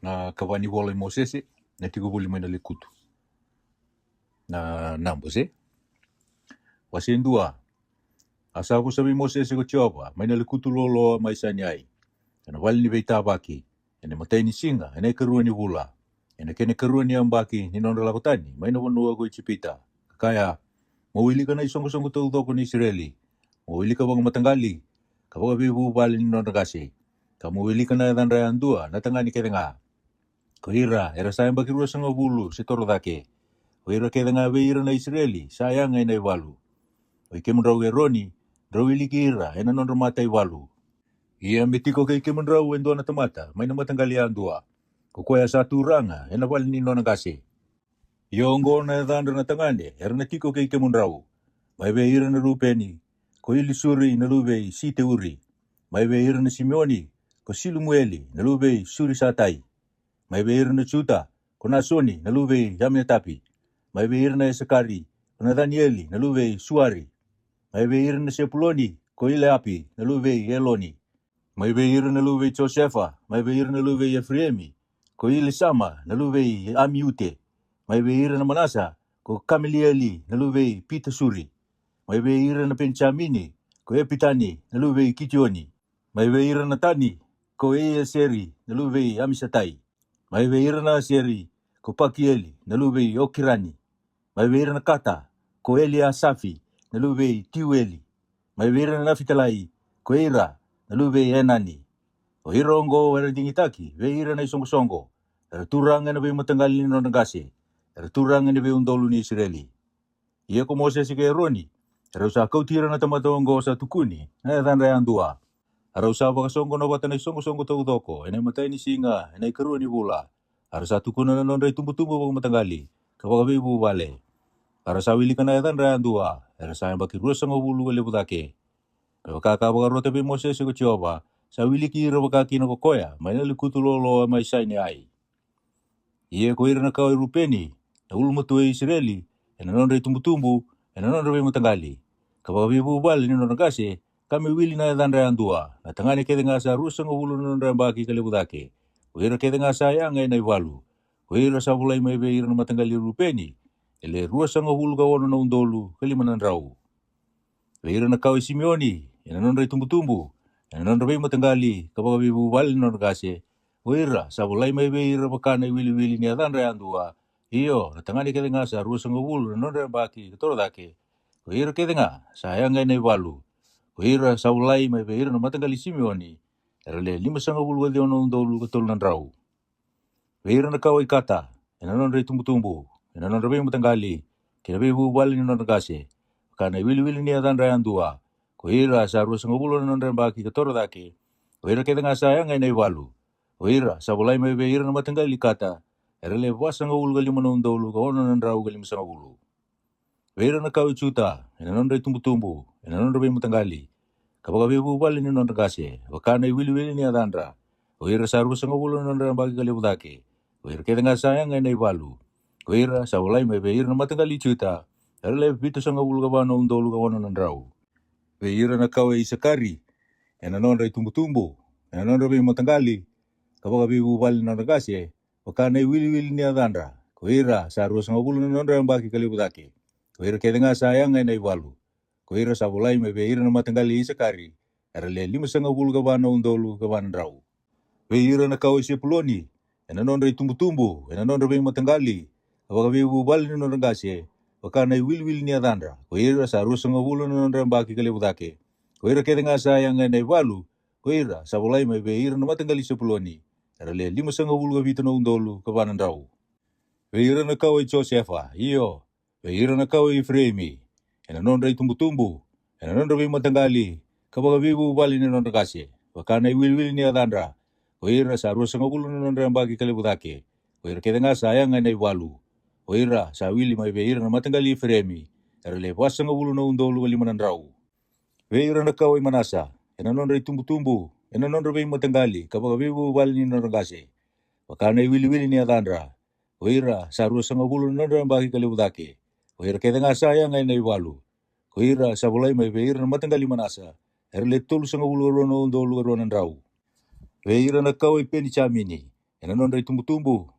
na kawani wola Mosese na tigo buli mai na lekutu na nambose wasendua asa ko sabi Mosese ko tioba mai na lekutu lolo mai sani ai na wali ni beita baki ene matai ni singa ene kerua ni wula ene kene kerua ni ambaki ni nonda lakotani mai na wanua ko chipita kaya mawili kana isongo tau toko ni Israeli mawili ka bang matanggali ka baga bibu bali ni nonda kasi ka mawili kana dan rayandua na tangani kedenga ko hira era sayang baki rua sanga bulu setoro dake ko hira kedenga beira na Israeli sayang ai na walu o ike mundrau eroni drawili kira ena nonda mata walu ia metiko ke ike mundrau endo na tamata mai na matanggali andua ko koya satu ranga ena wali ni nonda kasi Yongo na danda na tangane, era na tiko ke ike mundrau. Mai be ira na rupeni, ko ili suri na lube site uri. Mai be ira na Simeoni, ko silu mueli na lube suri satai. Mai be ira na Juta, ko Nasoni na lube yame tapi. Mai be ira na Esakari, ko na Danieli na lube suari. Mai be ira na Sepuloni, ko ile api na lube Eloni. Mai be ira na lube Josefa, mai be ira na lube Efriemi, ko ile Sama na lube Amiute. Mai be ira na Manasa, ko Kamilieli na lube Pita Suri. Mai be ira na Penchamini, ko Epitani na lube Kitioni. Mai be ira na Tani, ko Seri na lube Amisatai. Mai be ira na Seri, ko Pakieli na lube Okirani. Mai be ira na Kata, ko Elia Safi na lube Tiueli. Mai be ira na Nafitalai, ko Ira na lube Enani. O irongo era dingitaki, be ira na isongo-songo. Era turanga na be matanggali no nagase. Era turanga na be undolu ni Israeli. Ia ko Moses ke Roni. Era usa kau tira na tamatongo sa tukuni. Na dan andua. Era usa bakasongo no batana isongo-songo tau doko. Ena matai ni singa, ena ikaru ni bula. Era sa tukuna na nondai tumbu-tumbu bang matanggali. Kabaga bibu bale. Era sa wili kana dan andua. Era sa yang baki rusa ngobulu le budake. Kabaga rote be Moses ko Jehova. Sa wili ki roba kaki no kokoya, mai na likutu lolo mai sai ni ai. Ia ko ira na kau rupeni, na ulu matu e Israeli, ena nondre tumbu-tumbu, ena nondre be matanggali. Kabaga bibu bali ni nondre kase, kami wili na dandre andua, na tangani kede nga sa rusa ngobulu nondre baki kalibudake. Ko ira kede nga sa yang ai na iwalu. Ko ira sa bulai mai be ira na matanggali rupeni, ele rusa ngobulu kawono na undolu, kalimanan rau. Ko ira na kau Simeoni, ena nondre tumbu-tumbu, ena nondre be matanggali, kabaga bibu bali nondre kase, Wira, sabulai mai be ira bakana wili ni adan andua. Iyo, na tangani kede nga sa rusa ngobulu na nondre baki katoro dake. Wira kede nga, sayang ai na iwalu. Wira sabulai mai be ira na matanggali Simeoni. Era le 5 bulu wadi ono undolu katolo nan rau. Wira na kawai kata, ena nondre tumbu-tumbu, ena nondre be matanggali, kede be bubali ni nondre kase. Bakana wili ni adan andua. Wira sa rusa ngobulu na nondre baki katoro dake. Wira kede nga sayang ai na iwalu. Wira, sabulai mai be ira na matanggali kata, era le wasa ngawulu gali manundolu ka ono nan rau gali masanga wulu. Wira na kau Juta, ena nondre tumbu-tumbu, ena nondre be matanggali, kabaga be bubali ni nondre kase, wakana wili ni adandra. Wira sa rusa ngawulu nondre bagi gali budake. Wira kede nga sayang ai na iwalu. Wira, sabulai mai be ira na matanggali Juta, era le bitu sanga wulu ka bano undolu ka ono nan rau. Wira na kau Isakari, ena nondre tumbu-tumbu, ena nondre be matanggali, kabaga bibu bali na nagase, wakana wili ni adandra. Kuira sa ruas ngobulu na nondra baki kalibudake. Kuira kede nga sayang ai na iwalu. Kuira sabulai me be ira na matanggali Isakari. Era le 5 bulu kabana undolu kabana rau. Be ira na kau Sepuloni, ena nondra tumbu-tumbu, ena nondra be matanggali, kabaga bibu bali na nagase, wakana wili ni adandra. Kuira sa ruas ngobulu na nondra baki kalibudake. Kuira kede nga sayang ai na iwalu. Kuira sabulai me be ira na matanggali Sepuloni. Era le 5 bulu kabita na undolu kabana rau. Be ira na kau Josefa, iyo. Be ira na kau Efraimi, ena nondra tumbu-tumbu, ena nondra be matanggali, kabaga bibu bali ni nondra kase, wakana wili ni adandra. Kuira sa rusa ngobulu na nondra bagi kalibudake. Kuira kede nga sayang ai na iwalu. Kuira sa wili mai be ira na matanggali Efraimi, era le wasa ngobulu na undolu kalimanan rau. Be ira na kau Manasa, ena nondra tumbu-tumbu, ena nondra be matanggali, kabaga bibu bali ni nondra kase, wakana wili ni adandra. Kuira sa rusa ngobulu na nondra bagi kalibudake. Kuira kede nga sayang ai na iwalu. Kuira sabulai mai be ira na matanggali Manasa, era le 3 bulu rono undolu ronan rau. Be ira na kau Penchamini, ena non rai tumbu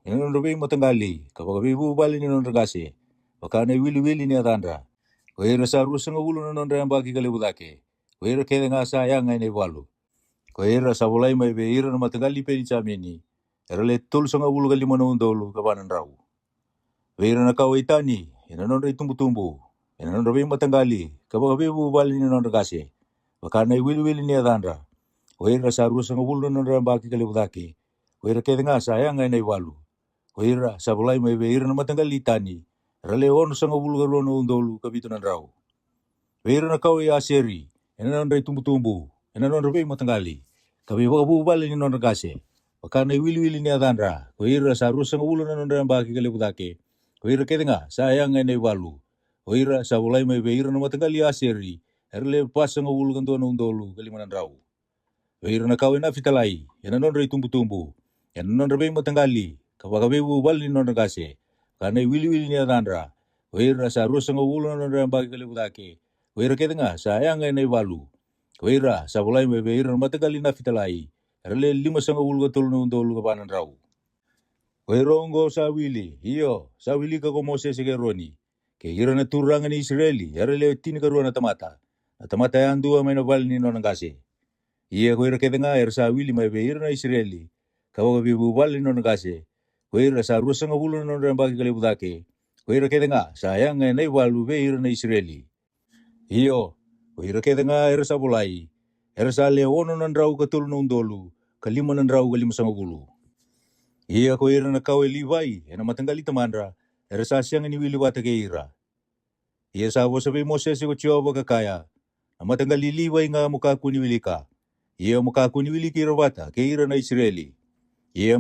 ena non rai matanggali kapag bu bali ni non regase wakana wili ni atandra koira saru sanga ulu non rai bagi kale budake koira kede nga sayang ngai walu koira sabulai mai beira na matanggali pe chamini erale tul sanga ulu kali mana undolu kapanan rau beira na kawaitani ena non rai tumbu ena non rai matanggali kapag bu bali ni non regase wakana wili ni atandra koira saru sanga ulu non rai bagi kale budake koira kede nga sayang ngai walu koira sabulai mai beira na matanggali tani rale ono sanga ulu karono undolu kapitunan rau beira na kau ya seri ena non rai tumbu ena non rai matanggali kabi bu bali ni non regase wakana wili ni atandra koira saru sanga ulu non rai bagi kale budake koira kede nga sayang ngai walu koira sabulai mai beira na matanggali ya seri rale pas sanga ulu kantuan undolu kalimanan rau beira na kau na fitalai ena non rai tumbu ena non rai matanggali kabi bu bali ni non regase karena wili ni atandra koira saru sanga ulu non rai bagi kale budake koira kede nga sayang ngai walu koira sabulai mai beira na matanggali na fitalai rale 5 sanga ulu katul na undolu kapanan rau koira ongo sa wili ka ko Moses ke roni ke ira na turanga ni Israeli rale tini karuan na tamata yang dua mai na bali ni non gase koira kede nga sa wili mai beira na Israeli kawa bibu bali non gase koira saru sanga ulu non rai bagi kale budake koira kede nga sayang ngai walu beira na Israeli koira kede nga sabulai sa leono nan rau katul na undolu kalima nan rau kalima sanga ulu koira na kau Livai ena matanggali tamandra sa siang ni wili wata ke ira sa sabi Moses ko Jehova kakaya na matanggali Livai nga muka kuni wili ka muka kuni wili kira wata ke ira na Israeli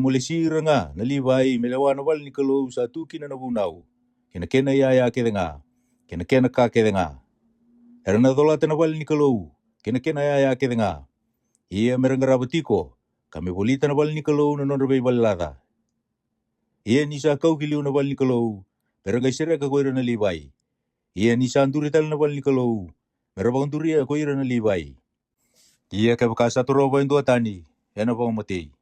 mule sira nga na Livai melawana wal ni kalau satu kina na bunau kena ya kede nga kena ka kede nga na dolata na wal ni kalau kena ya kede nga merengara batiko kami bolita na bal ni kalau na non rebay balada nisa kau kiliu na bal ni kalau merengay sira ka koira na Livai nisa andurital na bal ni kalau merabang duria koira na Livai kaya bakasa toroba indua tani na pang matei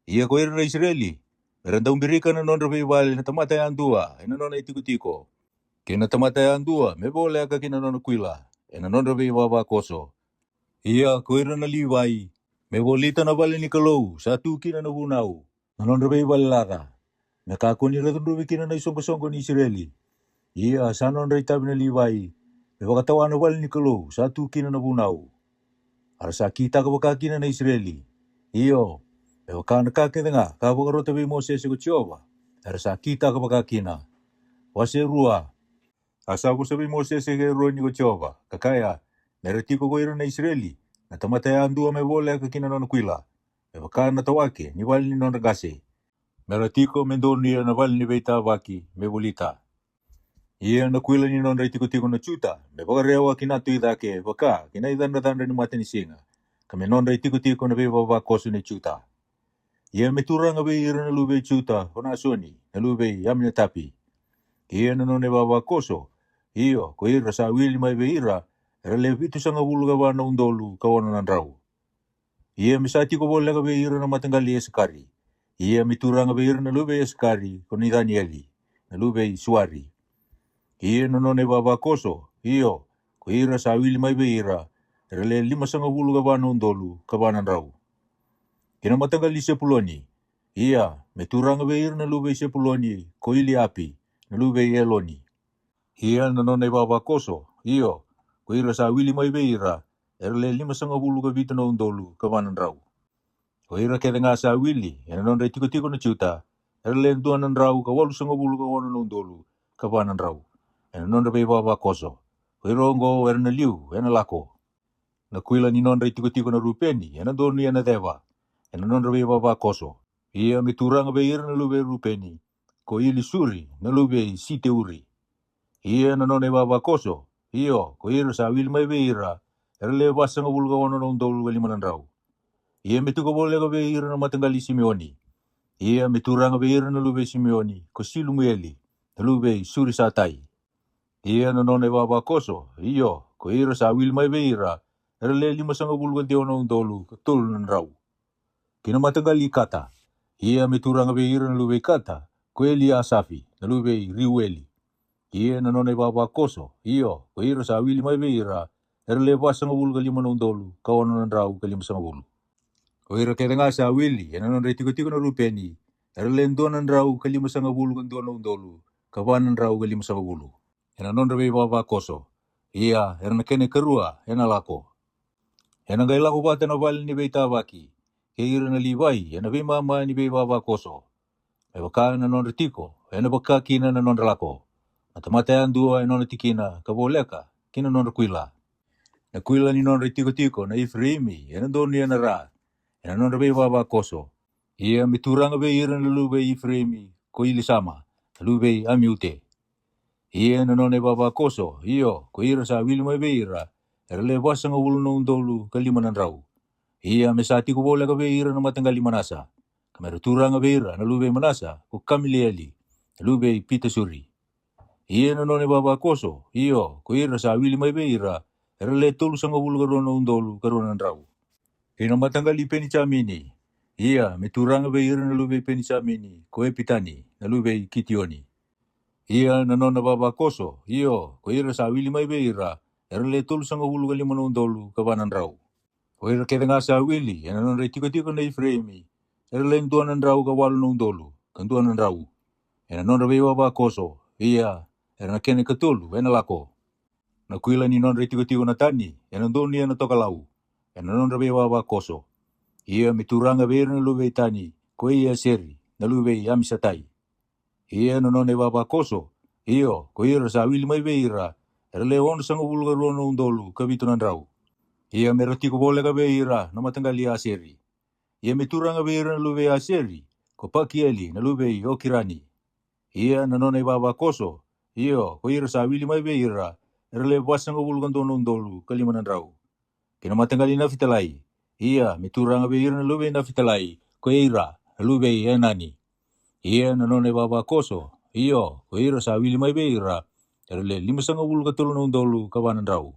koira na Israeli merendang birika na non rebay bal na tamata yang dua na non itiko kina tamata yang dua mebole ka kina non kuila na non rebay baba koso koira na Livai mebolita na bali ni kalau satu kina na bunau nanon rebay balada nakakuni ratun rubi kina na isongko ni Israeli sanon ray tabi na Livai mebakatawan na bali ni kalau satu kina na bunau arasa kita kabaka kina na Israeli mebakana kakeda nga kabaka tabi Moses ko Jehova arasa kita kabaka kina waserua asa ko sabi Moses ke roni ko Jehova kakaya meretiko ko ira na Israeli na tamataya andua mebole ka kina non kuila mebakana tawake ni bali ni non regase meretiko mendoni na bali ni beita waki mebolita na kuila ni non retiko na chuta mebakarewa kinatu idake baka kina idanda ni mata ni singa kame non retiko na beba kosu ni chuta meturanga be ira na lube chuta hona soni na lube yamne tapi na non baba koso ko ira sa wili mai be ira relevitu sanga bulu ka wana undolu kawana nan rau misati ko bola ka be ira na matanggali sekari mituranga be ira na lube sekari koni Danieli na lube suari no none baba koso ko ira sa wili mai be ira rele 5 sanga bulu ka wana undolu kawana nan rau kina matanggali sepuloni meturanga be ira na lube sepuloni ko ili api na lube eloni no none baba koso ko ira sa wili mai beira erle 5 sanga bulu ka vitu na undolu kawanan rau ko ira kede nga sa wili non re tiko na chuta erle duanan rau ka 8 sanga bulu ka wana undolu kawanan rau non re baba koso ko ira ngo erna liu lako na kuila ni non re tiko na rupeni doni deva non re baba koso mituranga beira na lube rupeni ko ili suri na lube site uri na non baba koso ko ira sa wil mai beira erle basanga bulga wono non dolu wali manan rau metuko bole ka beira na matanggali Simeoni mituranga beira na lube Simeoni ko silumueli na lube suri satai na non baba koso ko ira sa wil mai beira erle 5 sanga bulga di wono dolu katul nan rau kina matanggali kata Ia me turanga be ira na lube kata, ko eli asafi, na lube riueli. Ia na none baba koso, iyo, ko ira sa wili mai be ira, le pasanga bulu kalima nondolu, kawana nandrau kalima sanga bulu. Ko ira kaya nga sa wili, na none tiko-tiko na rupeni, le ndua nandrau kalima sanga bulu kan dua nondolu, kawana nandrau kalima sanga bulu. Na none be baba koso, ia, na kene karua, na lako. Na ngai lako bata na bali ni be tabaki, ke ira na libai, na be mama ni be baba koso. E waka na nonre tiko, na waka kina na nonre lako. Mata andua nonre tikina, ka boleka, kina nonre kuila. Na kuila ni nonre tiko-tiko, na Ifrimi, na doni na ra, na nonre be baba koso. Ia mituranga be ira na lube Ifrimi, ko ili sama, lube amiute. Ia na nonre baba koso, iyo, ko ira sa wili mai be ira, le wasanga ulu na undolu, kalima nandrau. Ia mesati ko boleka be ira na matanggali manasa. Kamera turanga beira na lube manasa ko kamilieli lube pita suri. Ia na none baba koso iyo ko ira sa wili mai beira le tolu sanga bulu karona undolu karona ndrau. Ina matanggali peni chamini. Ia me turanga beira na lube peni chamini ko epitani na lube kitioni. Ia na nona baba koso iyo ko ira sa wili mai beira le tolu sanga bulu kalima undolu kabana ndrau. Ko ira keda nga sa wili na nona tiko-tiko na Ifremi. Len tuanan rau ka walu nung dolu, kan tuanan rau. Ena non rabe baba koso, ia, na kene katulu, ena lako. Na kuila ni non retiko-tiko na tani, ena doni ena toka lau. Ena non rabe baba koso. Ia mituranga beira na lube tani, ko ia seri, na lube amisatai. Ia na non baba koso, iyo, ko ira sa wili mai beira, le ono sanga bulga rono nung dolu, kabitunan rau. Ia meratiko bole ka beira, na matanggali aseri. Ia mituranga beira na lube aseri, ko pakieli na lube okirani. Ia na none baba koso, iyo, ko ira sa wili mai beira, le wasanga bulu kantono ndolu, kalima nandrau. Kina matanggali na fitalai, ia mituranga beira na lube na fitalai, ko ira, na lube enani. Ia na none baba koso, iyo, ko ira sa wili mai beira, le limasanga bulu kantono ndolu, kawanandrau.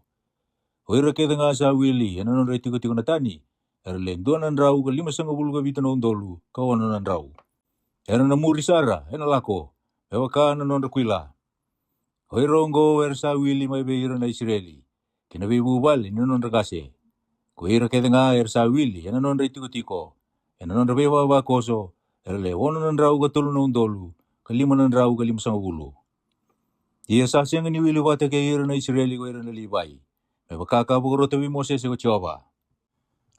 Ko ira keda nga sa wili, na none tiko-tiko na tani, le duanan rau ka lima sanga bulu ka vita na undolu, kawanan rau. Era na muri sara, ena lako, ewa ka na nonda kuila. Hoirongo sa wili mai beira na Israeli, kina bibu bali na nonda kase. Ko ira keda nga sa wili, ena nonda tiko-tiko, ena nonda beba ba koso, le wono nan rau ka tulu na undolu, ka lima nan rau ka lima sanga bulu. Ia sa siang ni wili wata ke ira na Israeli ko ira na libai. Ewa kakabukuro tabi Moses ko Jehova.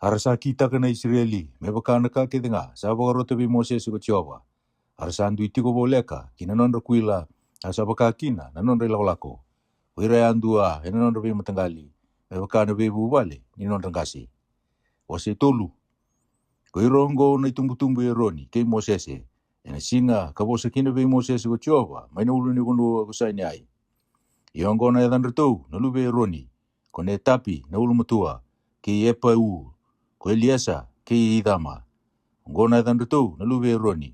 Arasa kita kena Israeli, me bakana ka kedenga, saba rote bi Moses ko Jehova. Arasa andu itiko boleka, kina nonra kuila, asa baka kina, na nonra lako. Wira andua, ena nonra bi matanggali, me bakana bi bubale, ni nonra kasi. Wase tolu. Ko irongo na itumbu-tumbu eroni, ke Moses, ena singa, kabosa kina bi Moses ko Jehova, may naulu ni kuno ko sa inay. Iongo na yadan rito, nalube eroni, kone tapi, na ulu matua, ke epa ko Eliasa ke idama. Ngona dan rito na lube roni.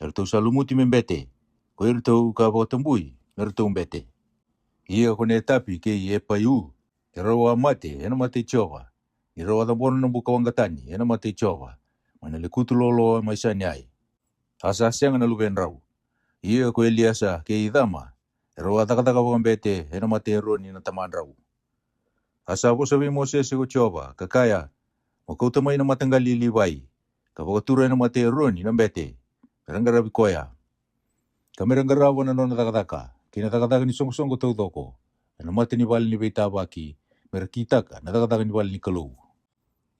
Rito sa lumuti membete. Ko rito ka botambui, rito mbete. Ia ko ne tapi ke epayu. Irawa mate, ena mate Jehova. Irawa da bono na buka wangatani, ena mate Jehova. Mana le kutulolo mai sanyai. Asa siang na lube nrau. Ia ko Eliasa ke idama. Irawa taka-taka mbete, ena mate roni na taman rau. Asa ko sabi Moses ko Jehova, kakaya. Makau tamay na matanggali liwai. Kapakatura na mate roni na bete. Meranggara bikoya. Kameranggarawa na nona takataka. Kinatakataka ni song-song ko tautoko. Na mate ni bali ni beitabaki. Merakita ka na takataka ni bali ni kalou.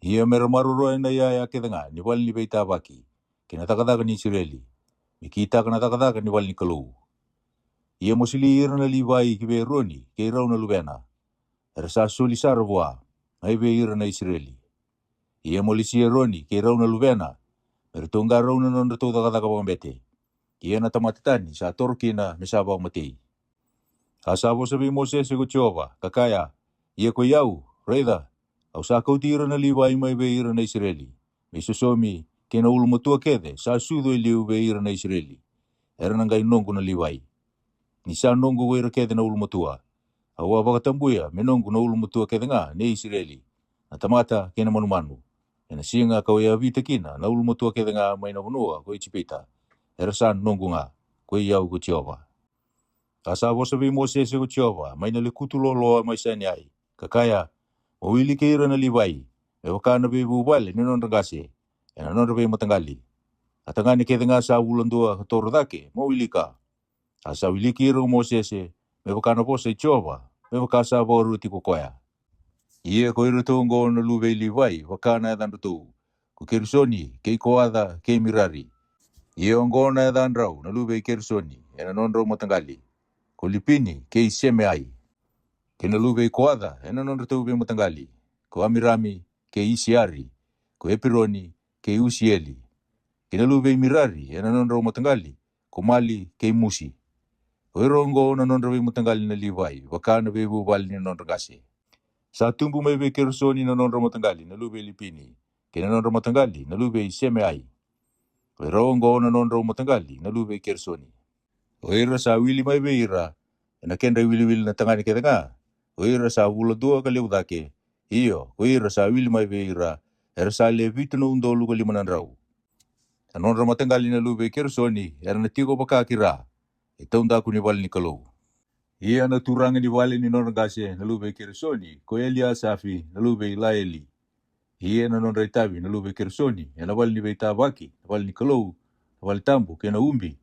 Ia meramaruroy na yaya kitanga ni bali ni beitabaki. Kinatakataka ni Israeli. Mikita ka na takataka ni bali ni kalou. Ia mosilir na liwai kibe roni. Kay raw na lubena. Erasa sulisar buwa. Ay beir na Israeli. Ia molisi roni ke raw na lubena. Mertungga raw na non rito takataka pambete. Ia na tamatitani sa torki na mesabang matei. Asabo sabi Moses ko Jehova, kakaya, ia ko yau, reda, au sa kau tira na liwai mai beira na Israeli. May susomi, kina ulumutua kede, sa sudo iliu beira na Israeli. Era nangay nonggo na liwai. Ni sa nonggo beira kede na ulumutua. Awa bakatambuya, menonggo na ulumutua kede nga, ni Israeli. Na tamata, kina manumanu. Kena singa kau ia vita kina, na ulu matua ke nga mai na vanua, ko ichipita. Erasan nongunga, ko iau ko Jehova. Asa vosa vi Moses ko Jehova, mai na likutu lolo mai sani ai. Kakaya, o wili ke ira na livai, e wakana be bubale ni non ragase, e na non rabe matangali. Atangani ke nga sa ulandua katoro dake, mo wili ka. Asa wili ke ira Moses, me wakana vosa Jehova, me wakasa voruti ko koya. Ia ko ira tongo na luve livai, wakana e dandu ko Kersoni, ke koada, ke mirari. Ia ongona e dandrau, na luve Kersoni, e na non rau matangali. Ko lipini, ke iseme ai. Ke na luve koada, e na non rau matangali. Ko amirami, ke isiari. Ko epironi, ke usieli. Ke na luve mirari, e na non rau matangali. Ko mali, ke musi. Ko irongo na non rau matangali na livai, wakana bebu bali na non ragase. Sa tumbu mai be Kersoni na non rau matangali, na luve lipini. Ke na non rau matangali, na luve iseme ai. Ko irongo na non rau matangali, na luve Kersoni. O ira sa wili mai be ira, na kenda wili na tangani ke nga. O ira sa wula dua ka leu dake. Iyo, o ira sa wili mai be ira, era sa le vitu no undolu ka limanan rau. Na non rau matangali na luve Kersoni, era na tigo baka kira. Ito unda ku ni wali ni kalou. Ia na turanga ni wali ni non ragase na luve Kersoni, ko Elia Safi na luve Ilaeli. Ia na non reitavi na luve Kersoni, ya na wali ni veita waki, na wali ni kalou, na wali tambu, ke na umbi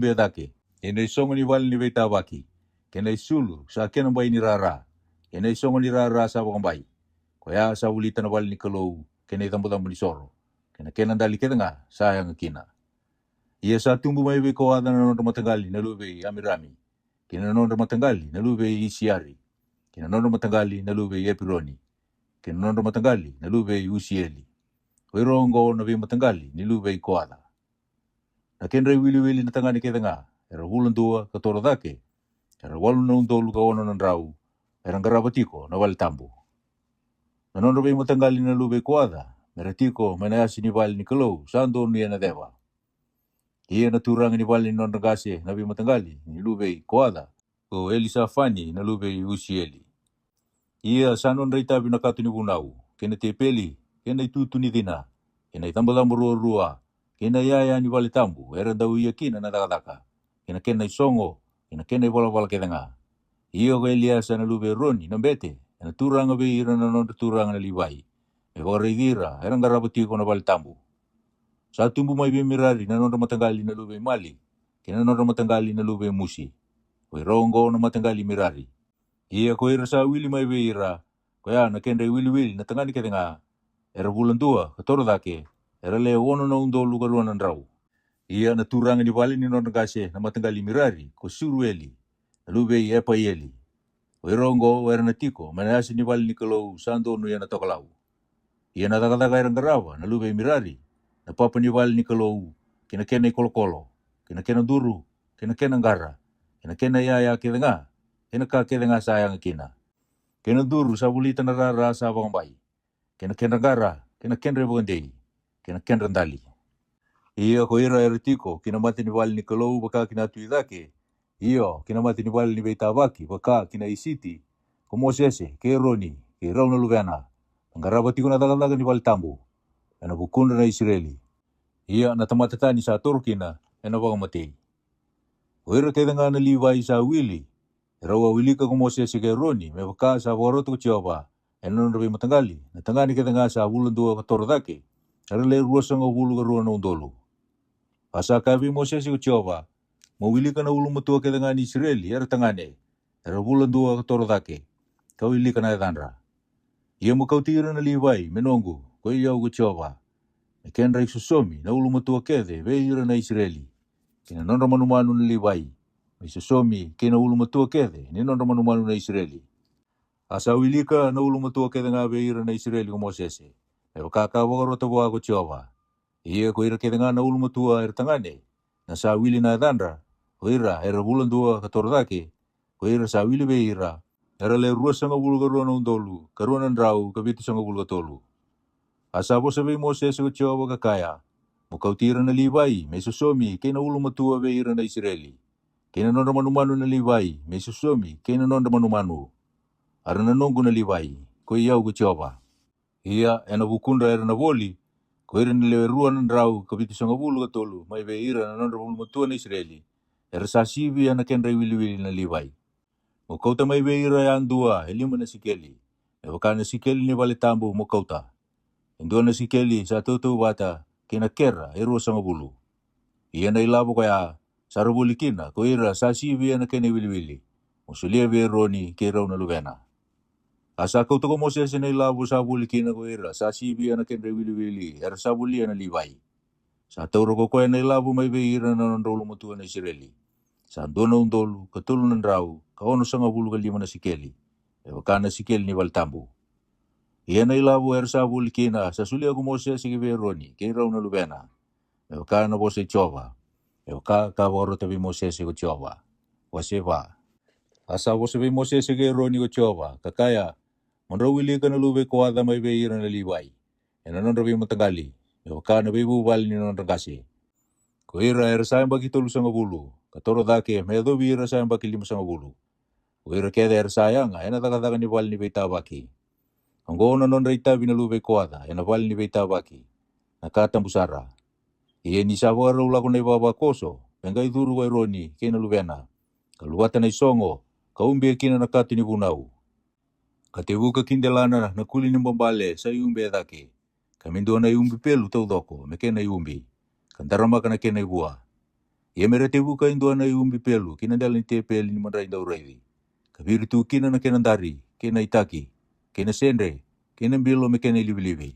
adake. Kena isongo ni wali ni veita waki. Kena isulu, sa kena bai ni rara. Kena isongo ni rara sa wakambai. Kaya sa ulita na wali ni kalou, kena itambu-tambu ni soro. Kena dali kena nga, sayang kina. Ia sa tumbu mai be ko ada na non matangali na luve amirami. Kena non matangali na luve isiari. Kena non matangali na luve epironi. Kena non matangali na luve usieli. Oirongo na be matangali ni luve koada. Na kenra wili na tangani ke nga. Era wulan dua katoro dake. Era walu na undolu ka ono nan rau. Era ngarabatiko na wali tambu. Na non be matangali na luve koada. Mera tiko manayasi ni wali ni kalou. Sando ni na dewa. Ia na turang ni wali non ragase na be matangali ni luve koada. Ko Elisa Fani na luve usieli. Ia sanon reitabi na katu ni bunau. Kena te peli. Kena itutu ni dina. Kena itambalambu rua. Kena yaya ni wali tambu. Era dau ia kina na dakadaka. Kena isongo. Kena iwala-wala ke nga. Ia ko Eliasa na luve roni na bete. Na turanga be ira na non turanga na livai. E wakareidira. Era ngarabati ko na wali tambu. Sa tumbu mai be mirari na non matangali na luve mali. Kena non matangali na luve musi. Ko irongo na matangali mirari. Ia ko ira sa wili mai be ira. Ko ya na kenda wili na tangani ke nga. Era bulan tua, katoro dake. Era le ono na undolu ka ruanan rau. Ia na turanga ni wali ni non ragase na matangali mirari. Ko surueli. Na luve epa ieli. Ko irongo era na tiko. Manayasi ni wali ni kalou sando no ia na tokalau. Ia na takataka era ngarawa na luve mirari. Na papa ni wali ni kalou. Kena kolokolo. Kena duru. Kena ngara. Kena yaya ke nga. Kena ka ke nga sayang kina. Kena duru sa bulita na rara sa wakambai. Kena ngara. Kena rebondei. Kena ndali. Ia ko ira eritiko. Kena mati ni wali ni kalou baka kina tuidake. Iyo, kina mati ni wali ni beita waki. Baka kina isiti. Ko Mosese, ke Roni, ke Rauna Lugana. Ngarabatiko na talaga ni wali tambu. Ena bukunda na Israeli. Ia na tamatatani sa Turkina. Ena wakamati. O ira ke nga na livai sa wili. Rawa wili ka ko Mosese ke Roni. Me baka sa waroto ko Jehova. Ena non rabi matangali. Na tangani ke nga sa wulan dua katoro dake. Era le ruasa nga wulu ka ruana undolu. Asa kabi Mosese ko Jehova. Mawili ka na ulu matua ke nga ni Israeli. Era tangane. Era wulan dua katoro dake. Kau ili ka na edanra. Ia mo kau tira na livai. Menongu. Ko iya ko Jehova. E kenra isusomi. Na ulu matua kede. Veira na Israeli. Kina non manumanu na livai. Isusomi. Kina ulu matua kede. Ni non manumanu na Israeli. Asa wili ka na ulu matua kede nga veira na Israeli ko Mosese. E wakakawakaro tawa ko Jehova. Ia ko ira kede nga na ulu matua er tangane. Na sa wili na edanra. Ko ira era wulan dua katoro dake. Ko ira sa wili be ira. Era le rua sanga wulu karuana undolu. Karuanan rau kabitu sanga wulu katolu. Asa bo sabi Mosese ko Jehova kakaya. Mo kau tira na livai. Me susomi. Kena ulu matua be ira na Israeli. Kena nonda manumanu na livai. Me susomi. Kena nonda manumanu. Ara na nongu na livai. Ko iau ko Jehova. Ia ena bukunda era na boli, ko ira ni lewe rua na rau kapiti songa bulu katolu, mai be ira na nondra bulu matua na Israeli. Era sasivi ana ken rai wili na liwai. Mo kauta mai be ira ya andua, elima na sikeli. E wakana sikeli ni wale tambu mo kauta. Indua na sikeli sa tutu wata kina kera erua songa bulu. Ia na ilabo kaya sarabuli kina, ko ira sasivi ana ken wili. Musulia be roni ke rau na luvena. Asa kau toko Moses na ilabu sa buli kina ko ira, sa sibi ana ken wili era sa buli ana liwai. Sa tauro ko na ilabu mai be ira na nondolo mutua na Israeli. Sa dona undolu, katulu na rau, kaono sanga bulu ka lima na sikeli. E wakana sikeli ni waltambu. Ia na ilabu era sa buli kina, sa sulia ko Moses ke be roni, ke rau na lubena. E wakana bose chova. E wakana ka waro tabi Moses ko chova. Waseva. Asa bose be Moses ke roni ko chova, kakaya Monro wili kana lube ko ada mai be ira na liwai. Ena non rabi matagali. Yo ka na bibu bal ni non ragasi. Ko ira era sayang bagi tolu sanga bulu. Katoro dake me do ira sayang bagi lima sanga bulu. Ko ira keda era sayang ena taka ni bal ni beita baki. Anggo na non reita bina lube ko ada ena bal ni beita baki. Nakata busara. Ie ni sawa ro ko nei baba koso. Pengai duru wai roni kena lubena. Kaluata na isongo. Kaumbi kina nakati ni bunau. Katevuka kindelana na kuli ni bombale sa yumbi edake. Kamindo na yumbi pelu tau doko, meke na yumbi. Kandarama kana kena ibua. Ia mere tevuka indo na yumbi pelu, kinandala ni te peli ni mandra inda ureidi. Kabiru tu kina na kenandari, kena itaki, kena sendre, kena bilo me kena libi-libi.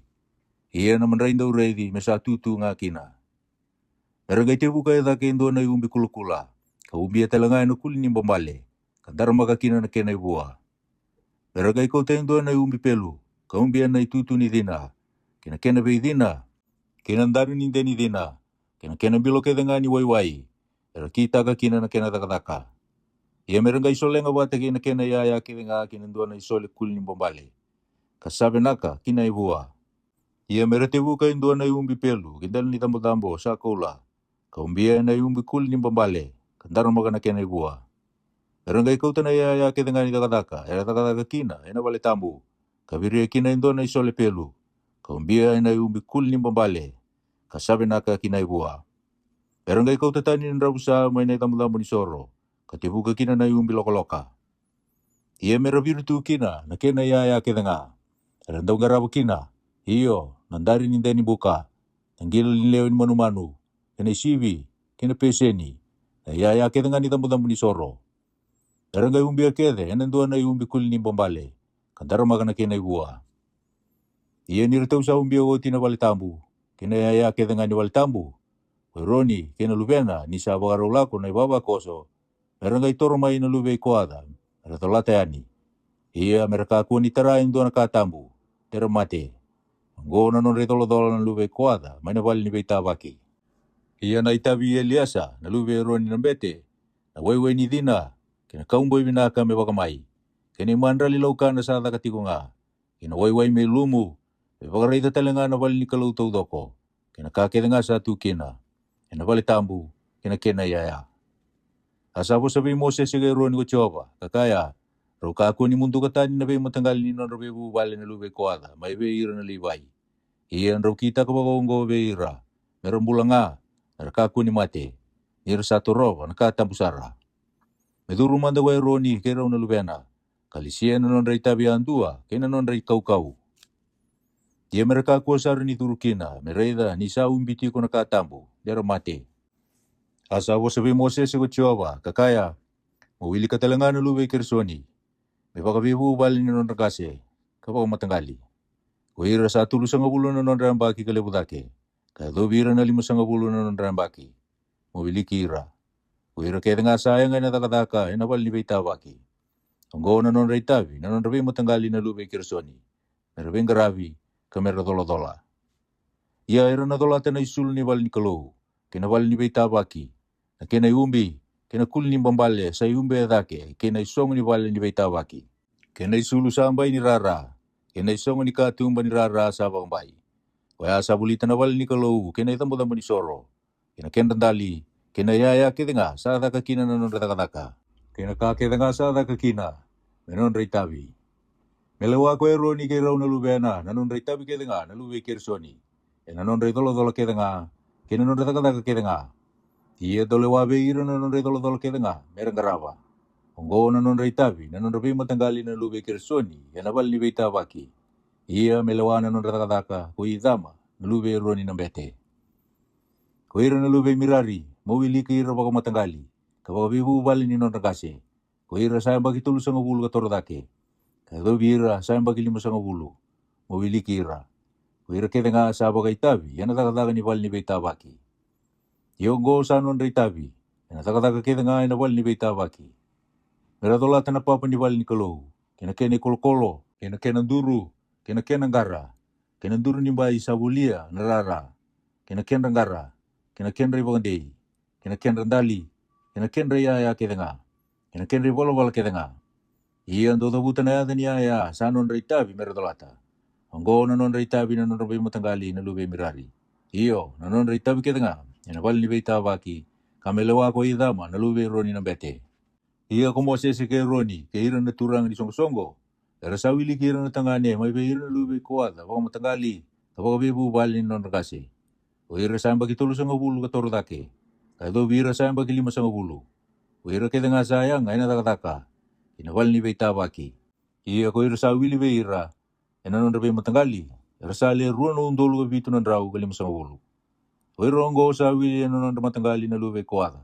Ia na mandra inda ureidi, mesa tutu nga kina. Meragai tevuka edake indo na yumbi kulukula. Kaumbi etelangai na kuli ni bombale. Kandarama ka kina na kena ibua. Meragai kau tendo na umbi pelu, kaumbi na itutu ni dina, kena be dina, kena ndaru ni deni dina, kena bilo ke dengan ni wai, era kita ka kina na kena taka. Ia meragai solenga wate kena ya ke dengan kena dua na isole kul ni bombale. Kasabe naka kina ibua. Ia merate buka indua na umbi pelu, kindal ni tambo sa kaula. Kaumbi na umbi kul ni bombale, kandaru magana kena ibua. Erangai kau tana ya ke dengan taka era taka kina, ena wale tambu. Kabiri kina indo na isole pelu. Kaumbia ena umbi kul ni bombale. Kasabe naka kina ibua. Erangai kau tatani ni rabusa mai na tambu ni soro. Katibuka kina na umbi loka-loka. Ia merabiru tu kina, na kena ya ke dengan. Erandau garabu kina. Iyo, nandari ni deni buka. Tanggil ni leo ni manu-manu. Kena isivi, kena peseni. Na ya ke dengan ni tambu ni soro. Erangai umbi akede, ena dua na umbi kul ni bombale. Kantara magana kena ibua. Ia ni retau sa umbi o tina wale tambu. Kena ya ke dengan ni wale tambu. Roni, kena lubena, ni sa bagaro lako na ibaba koso. Erangai toro mai na lube koada. Ratolata yani. Ia mereka aku ni tarain dua na katambu. Tera mate. Ngo na non retolo-tolo na lube koada, mai na wale ni beita baki. Ia na itabi Eliasa, na lube roni na bete. Na wai ni dina. Kena kaumboy binaka me bakamai. Kena mandra lilauka na sa takatiko nga. Kena wai me lumu. Me bakareita talenga na wali ni kalau tau doko. Kena kakeda nga sa tu kena. Kena wali tambu. Kena yaya. Asapo sabi Moses sige ruan ko choba. Kakaya. Roka ako ni mundu katani na be matanggal ni non rabe bubale na lube koada. May be ira na liwai. Iyan raw kita kabagonggo be ira. Meron bulang nga. Naraka ako ni mate. Ira sa turo. Nakatambusara. Meduru manda wai roni ke raw na lubena. Kalisia na non ray tabi andua, kena non ray kau. Dia mereka kuasa ni turukina, mereda ni sa umbiti ko nakatambu, dero mate. Asa wo sabi Moses ko choba, kakaya, mawili ka talaga na lube kersoni. May pakabibu bali ni non rakase, kapag matanggali. Kuhira sa tulo sa ngabulo na non rambaki kalibudake, kaya dobira na lima sa ngabulo na non rambaki. Mawili kira. Kuhira kaya nga sayang ay natakataka, inabal ni beita baki. Anggo na non reitabi, na non rabi matanggali na lube kersoni. Merabing garabi, kamera dola-dola. Ia era na dola na isul ni bal ni kalau, kena bal ni beita baki. Na kena umbi, kena kul ni bambale, sa umbi edake, kena isong ni bal ni beita baki. Kena isulu sambay ni rara, kena isong ni katumba ni rara sa bambay. Kaya sa bulita na bal ni kalau, kena itambo-tambo ni soro. Kena dali, kena yaya kete nga, sa kakina na non ratakataka. Kena kakete nga sa kakina. Menon reitabi. Melewa ko Roni ke rauna lubena nanon rita bi ke denga na lube kersoni. Nanon rita lo ke denga ke nanon rita kata ke denga. Ia dole wa be ira nanon rita lo ke denga mereng garava. Ongo nanon rita bi nanon rabi matanggali na lube kersoni nabal ni beita baki. Ia melewa nanon rita kata ko idama na lube Roni na bete. Ko ira na lube mirari mo wili ke ira baka matanggali. Kapag bibu bali ni non ragase. Ko ira sayang bagi tulu sa ngabulu ka torodake. Kado bira sayang bagi lima sa ngabulu. Mo wili ke ira. Ko ira kete nga sa bagay tabi. Yan natakataka ni bali ni beita baki. Yongo sa non ray tabi. Yan natakataka kete nga na bali ni beita baki. Meratola tanapapa ni bali ni kalou. Kena kolokolo. Kena duru. Kena gara. Kena duru ni bai sabulia narara. Kena gara. Kena ray bagandei. Kena randali. Kena ray ya kete nga. Kena ray bola kete nga. Iya ndo buta na yan ya sa non ray tabi meratolata. Anggo na non ray tabi na non rabay matanggali na lube mirari. Iyo na non ray tabi kete nga. Yan bali ni beita baki. Kamelewa ko idama na lube Roni na bete. Iya ko mo sese ke Roni, ke ira na turang di songo-songo. Era sa wili ke ira na tangane, may be ira na lube kuwada, baka matangali, kapag bebu bali non rakase. O ira sayang bagi tulu sa ngabulu ka torodake. Kado bira sayang bagi lima sa ngabulu. O ira kete nga sayang, ay natakataka. Inawal ni beita baki. Iya ko ira sa wili be ira, enanon rabe matangali. Era sa le ruan no undolo ka bito ng draw ka lima sa ngabulu. O ira ongo sa wili enanon matangali na lube kuwada.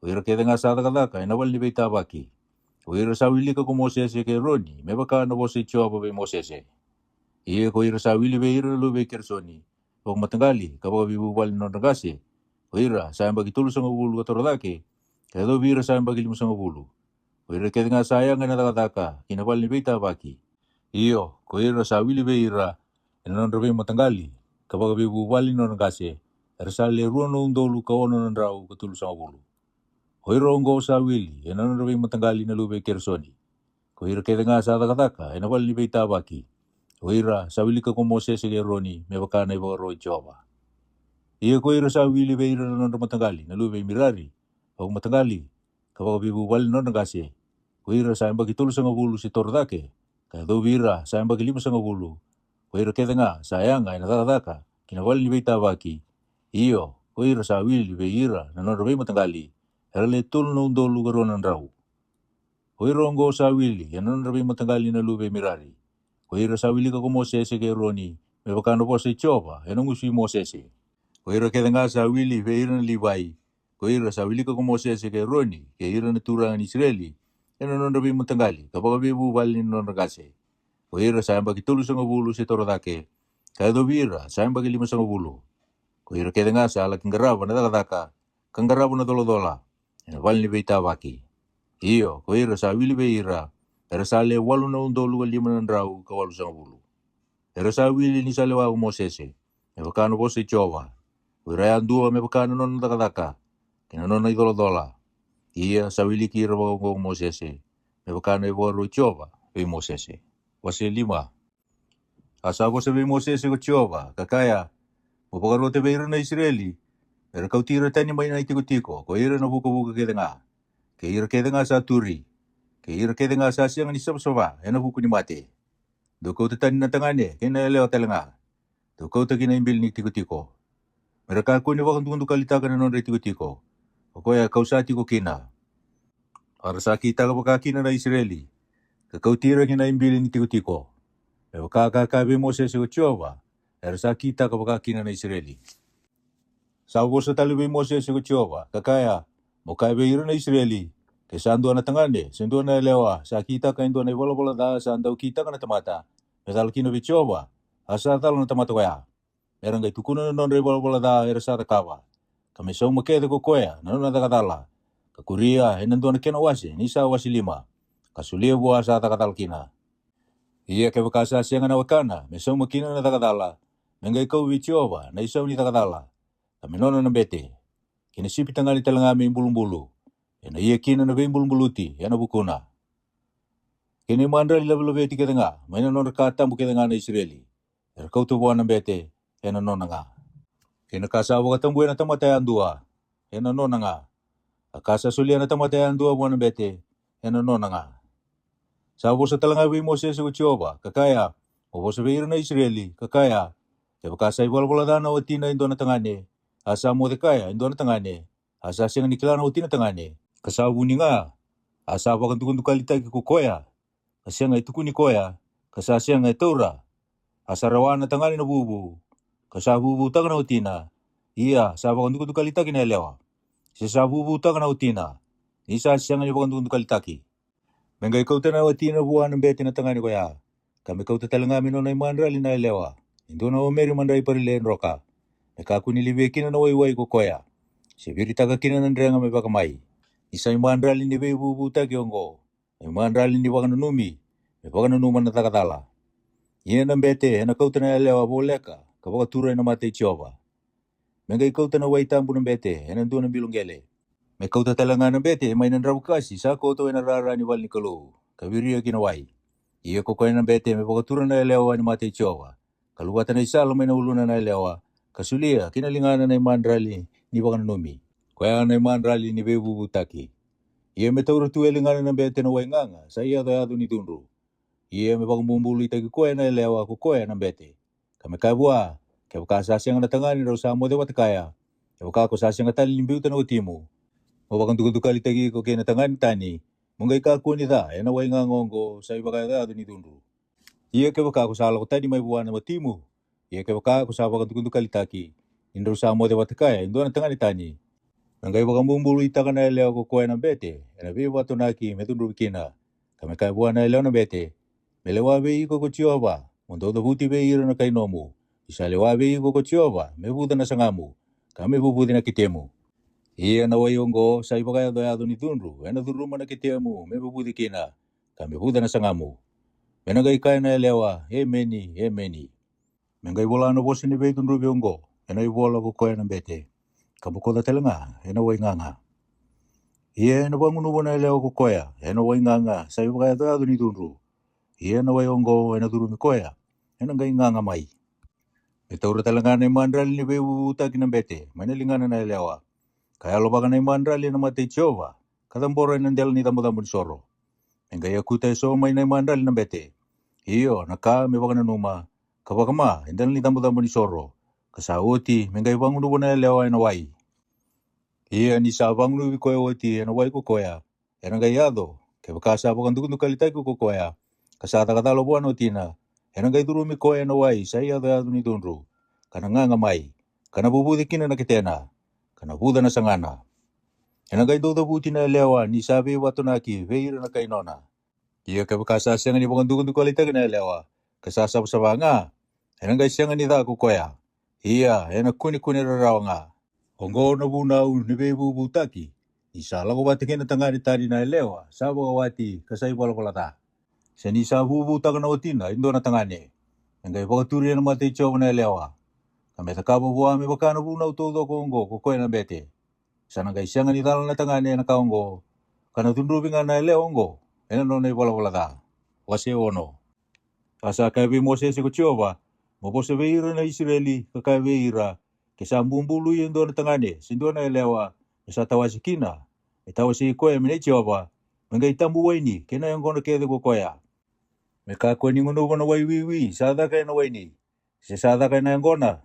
O ira kete nga sa takataka, inawal ni beita baki. O ira sa wili ka kumosese ke Roni, may baka na bose chua pa be mosese. Iya ko ira sa wili be ira lube kersoni. Pag matangali, kapag bibubal non nagase. O ira, sayang bagi tulo sa ngabulu ka torodake. Kaya do bira sayang bagi limo sa ngabulu. O ira kete nga sayang nga natakataka, kinapal ni beita baki. Iyo, ko ira sa wili be ira, non rabe matangali. Kapag bibubal non nagase. Ira sa leruan no undolu ka ono ng raw ka tulo sa ngabulu. Hoiro ongo sa wili, non rabe matangali na lube kersoni. Ko ira kete nga sa takataka, inapal ni beita baki. O ira, sa wili ka kumosese ke Roni, may baka na iba roi choba. Iya ko ira sa wili be ira non matangali, na lube mirari. Pag matangali, kapag bibubal non nagase. Ko ira sayang bagi tulo sa ngabulu si torodake. Kaya do bira, sayang bagi lima sa ngabulu. Ko ira kete nga, sayang ay natakataka, kinawal ni beita baki. Iyo, ko ira sa wili be ira, na non rabe matangali. Erale tul no undolu garonan raw. Hoiro ongo sa wili, non rabe matangali na lube mirari. Hoiro sa wili ka kumosese ke Roni, may baka na po sa choba, enong usi mosese. Hoiro kete nga sa wili, be ira na libay. Hoiro sa wili ka kumosese ke Roni, ke ira na turang Israeli, non rabe matangali, kapag bibubal ni non ragase. Hoiro sayang bagi tulo sa ngabulu si torodake, kaya do bira, sayang bagi lima sa ngabulu. Hoiro kete nga sa alaking garaba na takataka, kang garaba na dolo-dola, enabal ni beita baki. Iyo, ko ira sa wili be ira, era sa le walu na undolu ka lima ng raw kawalu sa ngabulu. Era sa wili ni sa lewa umosese, may bakano po si chowa. Ira yan dua may bakano non takataka, kinanon na idolo-dola. Iya, sa wili kira ba kong umosese, may bakano ibo ro chowa, be mosese. Wasi lima. Asa ko sa be mosese ko chowa, kakaya, mapakarote be ira na Israeli, era kautira tani may na itiko-tiko, ko ira na buka-buka kita nga. Kaya kete nga sa turi. Kaya kete nga sa siyang nisap-sapa. Yan ang ni mati. Dukaw tatan na tangane. Kaya nalelewa talaga. Dukaw ta kinaimbil ni tiko-tiko. Mereka ko ni wakang tungo kalitakan na non tiko-tiko. O kaya kausati ko kina. Para sa kita kapag kina na Israeli. Kakaw tira kinaimbil ni tiko-tiko. Pero kakakabi mo sa Choba. Para sa kita kapag kina na Israeli. Sa ako sa talibay mo sa Choba. Kakaya. Mukha be ira na Israeli. Kaya saan doon na tangane, saan doon na lewa, sa kita kain doon na wala da, saan daw kita ka na tamata. Metal kino bichoba, asa talo na tamata kaya. Merang kay tukunan na non re wala da, era sa takawa. Kami sa umakete ko kuya, nanon na takatala. Kakuria, hinan doon na kinawasi, nisa wasi lima. Kasulia buwa sa takatal kina. Iya kaya bakasa siya nga nawakana, may sa umakina na takatala. Nangay ikaw bichoba, na isaw ni takatala. Kami nono na bete. Kinasipit nga ni talaga aming bulong-bulo. Yan iya kina na ba yung bulong-buluti, yan na bukuna. Kini mandra labi-labi kita nga, may nanon rakata mo kita nga na Israeli. Pero kautubuan ng bete, yan nanon na nga. Kinakasawa ka tambuyan na tamatayan dua, yan nanon na nga. Akasa sulian na tamatayan dua buwan ng bete, yan nanon na nga. Sa bosa talanga be Moses ko Jehova, kakaya, o bosa be na Israeli, kakaya, te bakasay bola dana o tina indo na tangane, asa mo de kaya indo na tangane, asa siyang nikilana o tina tangane, kasabuni nga, asa bakan tukun tukalita ki kukoya, kasya nga itukuni koya, kasasya nga itaura, asa rawana tangane na bubu, kasabubu taga na utina, iya, sa bakan tukun tukalita kinelewa, si sabubu taga na utina, isa siya nga bakan tukun tukalitaki. Mengay kau tana watina buwan ng bete na tangani ko ya. Kami kau tatalanga mino na imandrali na elewa. Indo na omeri mandray parile roka. Nakakunilibe kina na wayway ko koya. Sibiri taga kina nandrenga may bakamay. Isa imandrali ni bebu buta kiongo. Imandrali ni bakanunumi. May bakanunuman na takatala. Iyan ang bete, na kau tana elewa boleka. Kapag turay na matay Jehova. Mengay kau tana waitambu ng bete, yan ang doon ng bilunggele. May kau tatalanga ng bete, may nandraw kasi sa koto ay nararani wal ni kalu. Kawirio kinaway. Iya ko kayo ng bete, may pagkaturan na elewa ni Matay Tiowa. Kaluwatan na isa, may naulunan na elewa. Kasulia, kinalinganan na imandrali ni bakanunumi. Kaya na imandrali ni bebu butaki. Iya may tauro tuwelinganan ng bete na wainganga, sa iya dayado ni tunro. Iya may pagmumbuli tagi kuya na elewa ko kuya ng bete. Kami kabua, kaya kasasyang natangani raw sa mo de watakaya. Kaya kasasyang natalinibiutan na utimu. Mawakang tukal-tukal itagi ko kaya natangan tani, mungay kako nita, yan away nga ngongo sa iba kaya ni tunro. Iya kaya kako sa ko tadi may buwan na matimu. Iya kaya kako sa wakang tukal-tukal itaki, indro sa mo de watakaya, indo na tangan tani. Mangay wakang bumbulu ita ka na ilaw ko kuya ng bete, yan abe wato naki, may tunro bikina. Kami kaya buwan na ilaw ng bete, may lewabe iko ko Jehova, mundo da buti be iro na kay nomu. Isa lewabe iko ko Jehova, may buta na sangamu, kami bubuti na kitemu. Iya na wayongo sa iba kaya doyado ni tunru. Ena duruma na kitiamu, may bubudi kina. Kami buda na sangamu. Menagay kaya na elewa, emeni. Mengay wala na bosi ni be tunru biyongo. Ena ibola ko kaya ng bete. Kabuko da telanga, ena way nganga. Iya na bangunubo na elewa ko kaya, ena way nganga sa iba kaya doyado ni tunru. Iya na wayongo, ena durumi koya. Ena ngay nganga may. Itaura talanga na imandral ni be bubutaki ng bete. Manalingana na elewa. Kaya lo baka na imandrali na matay Jehova, katamboro ng del ni tamo-tamo ni soro. Engkaya kuta so may na imandrali na bete. Iyo, naka may baka na numa, kabakama, indal ni tamo-tamo ni soro. Kasauti, mengay bang unubo na lewa na way. Iya, ni sabang nubi koya wati, na way ko koya. Yan ang gayado, kaya baka sabang dukong kalitay ko koya. Kasata katalo buwan o tina, yan ang gay durumi koya na way, sa iya dayado ni tunro. Kananga ngamay, kanabubudikin na nakitena. Kanabuda na sangana. Enagay do buti na lewa ni sabi wato naki veira na kainona. Iya ka kasasya nga ni bangandukon kualita na lewa. Kasasab sa nga. Enagay siya nga ni dako koya. Iya, kuni raw nga. Ongo na bunaw ni bebu butaki. Isala ko batikin na tangani tari na lewa. Sabo kawati kasay wala ta. Sa ni sabu butak na utina indo na tangani. Enagay pagturi na matay chow na lewa. Kami takabo buwa mi bakano bunaw todo kongo ko koy na bete. Sana guys yang ni dalan na tangani na kaongo. Kana tundrubi nga na leongo. Ena no na wala ta. Wase ono. Asa kay bi Moses ko Jehova. Mo se veira na Israeli ka veira. Kesa bumbulu yendo na tangani. Sindo na lewa. Sa tawasi kina. Itawasi koy mi Jehova. Mangay tambu waini kena yang kono kede ko koya. Meka ko ni ngono na waiwi. Sada kay na waini. Sada kay na yang kona.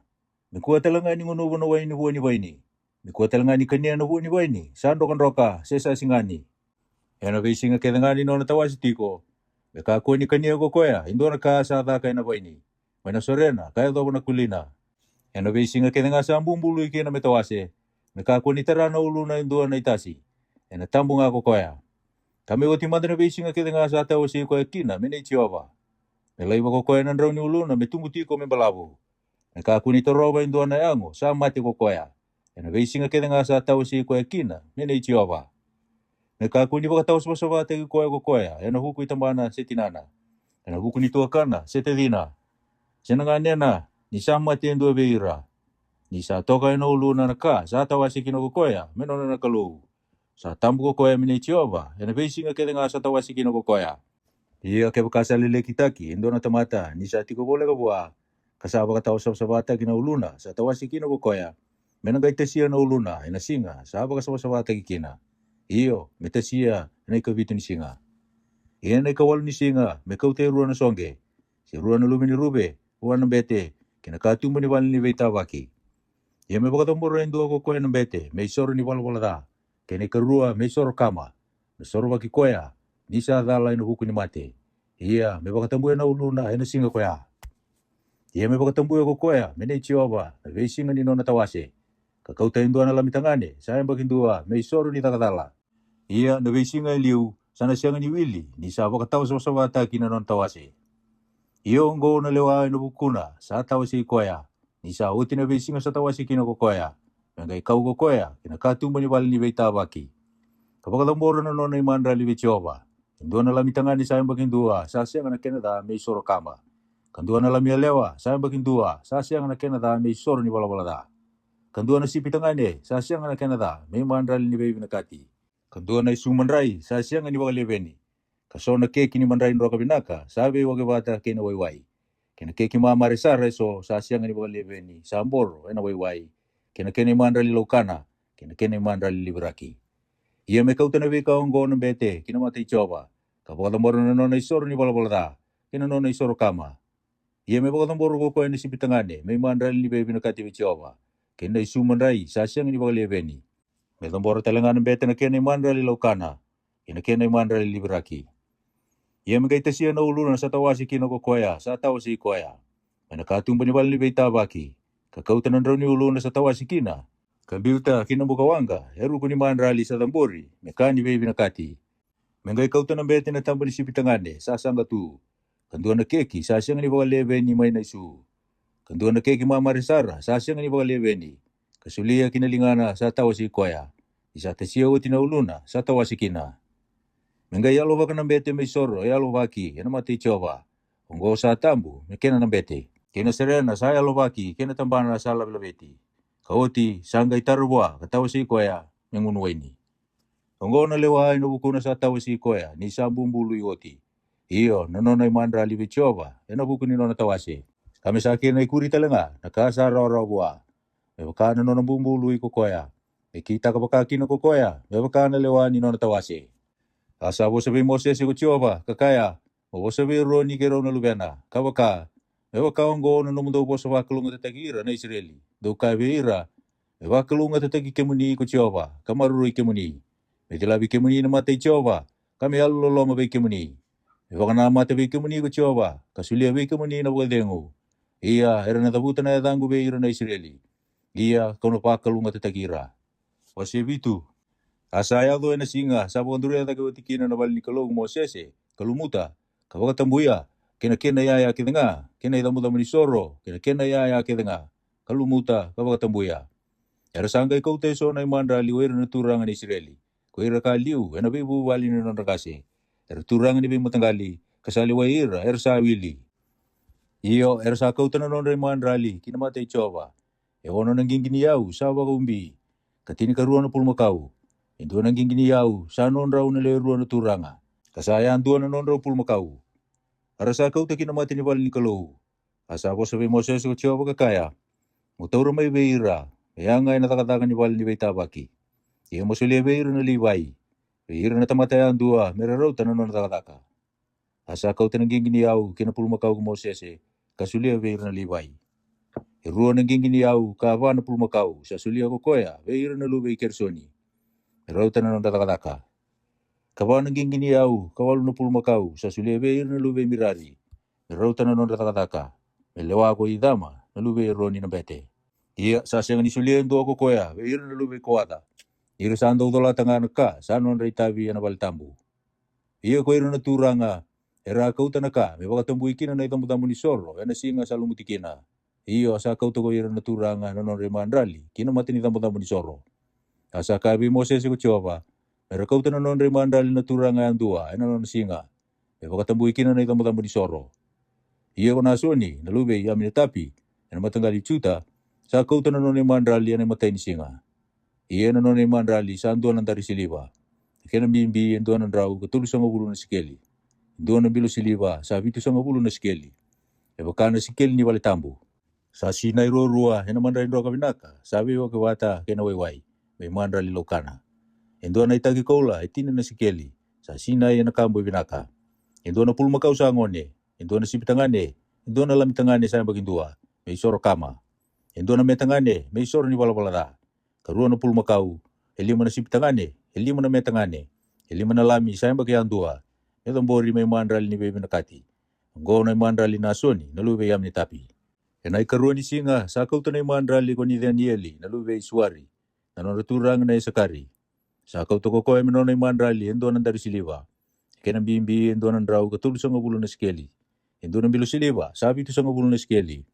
Mikuha talanga ni ngono na waini huwa ni waini. Mikuha talanga ni kanya na huwa ni waini. Sando kan roka, sesa singani. Yana visinga kedangani no na tawasi tiko. Meka ko ni kanya ko koya, indo na ka sa kay na waini. Wana sorena, kaya do na kulina. Yana visinga kedanga sa bumbulu iki na metawase. Meka ko ni tarana ulu na indo na itasi. Yana tambung ako koya. Kami wati madana visinga kedanga sa tawasi ko kina, mene Jehova. Melai ko koya nan raw ni ulu na metungu tiko membalabu. Nakakuni toroba indo na yango, sa mati ko koya. Yana visinga keda nga sa tao si koya kina, nene Jehova. Nakakuni baka tao sa basabate ko koya, yana huku itambana sa tinana. Yana huku nito akana, sa tedina. Sina nga nena, ni sa mati indo beira. Ni sa toka ina ulu na naka, sa tawa si kinokoya, meno na nakalu. Sa tambu ko koya mene Jehova, yana visinga keda nga sa tawa si kinokoya. Iya kaya baka sa lele kitaki, indo na tamata, ni sa tiko boleh ka buwa. Kasaba ka tao sa bata kinauluna sa tawasi kino ko koya. Menangay tesiya na uluna ina singa. Saba ka sa bata kikina. Iyo, metesiya na ikabito ni singa. Ia na kawal ni singa, me kau te rua na songe. Si rua na lumini rube, ua na bete, kina katumba ni wali ni veita waki. Ia me bakatambura indua ko koe na bete, me isoro ni wala da. Kene karua me isoro kama. Me soro waki koea, nisa dhala ina huku ni mate. Ia me bakatambua na uluna, ena singa koea. Ia me bakatambua ko koea, me nei chioba, na veisinga ni nona tawase. Kakauta indua na lamitangane, sayang bakindua, me isoro ni takadala. Ia na veisinga liu, sana sianga ni wili, ni sa bakatawa sa wasawata kina non tawase. Iyo ngo na lewa ina bukuna, sa tawase koea, ni sa uti na veisinga sa tawase kina ko koea. Mengai kau ko koea, kina katumba ni wali ni veita waki. Kapakatambora na nona imandra li vechioba. Indua na lamitangane sayang bakindua, sa sianga na kenada me isoro kama. Kandua na lamia lewa, sayang bakindua, sa sianga na kenada me isoro ni wala da. Kandua na sipitangane, sa sianga na kenada, me imandra li ni veivi na kati. Kandua na isu mandrai, sa sianga ni wakaleveni. Kasona keki ni mandrai nroka binaka, sabe wake wata kena waiwai. Kena keki mamare sare so, sa sianga ni wakaleveni, sa amboro ena waiwai. Kena kena imandra li laukana, kena imandra li liberaki. Ia me kauta na vika ongo na bete, kina mata ichoba. Kapakatamboro na nona isoro ni wala da, kena nona isoro kama. Ia me bakatamboro ko koe na sipitangane, me imandra li bebi na kati vichoba. Kena isu mandrai, sa sianga ni wakaleveni. Me tamboro talangana bete na kena imandra li laukana, kena imandra li liberaki. Ia me kaita sia na uluna sa tawasi kina ko koea, sa tawasi koea. Mana katumba ni wali beita baki. Kakauta na ni uluna sa tawasi kina. Kabiuta kina bukawanga, heru kuni mandra li sa tambori, me kani bebi na kati. Mengai kauta na bete na tamba ni sipitangane, sa sanga tu. Kandua na keki, sa sianga ni wakaleve ni may na isu. Kandua na keki mamari sara, sa sianga ni wakaleve ni. Kasulia kinalingana sa tawasi koea. Isa tasia uti na uluna sa tawasi kina. Mengai yalo waka na bete me soro, yalo waki, yana mati choba. Ongo sa tambu, me kena na bete. Kena serena sa yalo waki, kena tambana sa labilabeti. Kauti, sanga itarubwa, katawasi koea, mengunuwaini. Ongo na lewa ino bukuna sa tawasi koea, ni sa bumbulu iwoti. Iyo, nanona imandra livichoba, ena bukuni nona tawasi. Kami sa kena ikuri talenga, nakasa rawa. Me baka na nona bumbulu iko koea. Me kita kapakaki na kokoea, me baka na lewa ni nona tawasi. Asa bo sabi Moses ko chioba, kakaya, bo sabi Roni kero na lubena, kabaka, me baka ongo na numundo bo sa wakalunga tatagira na Israeli. Do kabeira, me wakalunga tatagi kemuni ko chioba, kamaruri kemuni. Me tilabi kemuni na matay chioba, kami alolo mabay kemuni. Me baka na matay kemuni ko chioba, kasulia bay kemuni na wadengo. Iya, era na tabutan na yadango beira na Israeli. Iya, kono pakalunga tatagira. Wasibitu. Asaya do ena singa, sabu andure ta ke tikina na bali kalau Mosese, kalumuta, kabakatambuya, kena ya kidenga, kena itamu tamu soro, kena ya kidenga, kalumuta, kabakatambuya. Era sanga ikau te so na imandra liwera na turangan Israeli. Ko ira ka liu, ena bibu wali na nakase. Era turangan ni bimu tanggali, kasali wa ira, era sa wili. Iyo, era sa kau tanan na imandra li, kinamata ichoba. E ono nang gingini yau, sawa ka umbi, katini karuan na pulmakau. Indua nang gingini yau, sa non rau na leru na turanga. Kasayaan dua na non rau pulmakau. Arasa kau taki na mati ni bali ni kalau. Asa ko sabi Moses ko chiwa kakaya. Mutaura may beira. Kaya nga na takatakan ni bali ni beita baki. Iya mo sulia beira na liwai. Beira na tamatayaan dua, merarau tanan na takataka. Asa kau tanang gingini yau, kinapulmakau ko Moses kasulia beira na liwai. Irua nang gingini yau, kaava na pulmakau, sa sulia ko koya, beira na lubay kersoni. Rauta na takataka. Kawan nang gingini yau, kawal na pulmakau, sa sulebe na lube mirari. Rauta na takataka. Melewa ko idama, na lube roni na bete. Iya, sa siyang ni sulien do ako koya, beir na lube kuwata. Iro saan daw dola tanga ka, sa non reitabi na balitambu. Iya ko iro na turanga, era kauta na ka, may bakatambu ikina na itamu ni soro, ena singa sa lumutikina. Iyo, sa kauta ko iro na turanga, na non remandrali, kinamatin itamu ni soro. Asa kabi Moses ko chiwa, pero kau tanan non remandal na turanga ang dua, ena non singa. E bakatambu ikina na itamu ni soro. Iya ko nasoni, nalube yamin tapi, ena matanggali chuta, sa kau tanan non remandal yan ay matay ni singa. Iya na non remandal sa anduan ng dari siliba. Kaya bimbi anduan ng raw, katulus ang ulo na sikeli. Anduan ng bilo siliba, sabi ito sa ulo na sikeli. E baka na sikeli ni walitambu. Sa sinay rorua, ena mandal ro kabinaka, sabi wa kawata kena wayway. May mandal ilokana. Indua na itagi kola, itina na sikeli. Sa sinay na kambo binaka. Indona pulma kau sangone, indona sipitangane, indona lamitangane sayang bagindua, may soro kama. Indona metangane, may soro ni wala Karuana pulma kau, elima na sipitangane, elima na metangane, elima na lami sayang bagiandua, bori may mandrali ni bebe nakati. Ngo na mandrali na soni, nalube yam ni tapi. Enai karuani singa, sakau tanay mandrali ko ni Danieli, nalube suari, nanonaturang na isakari. Sakau toko koe menonay mandrali, endona dari siliwa. Kena bimbi endonan rau katul sanga bulu na skeli. Endonan bilo siliwa, sabi tu sanga bulu na skeli.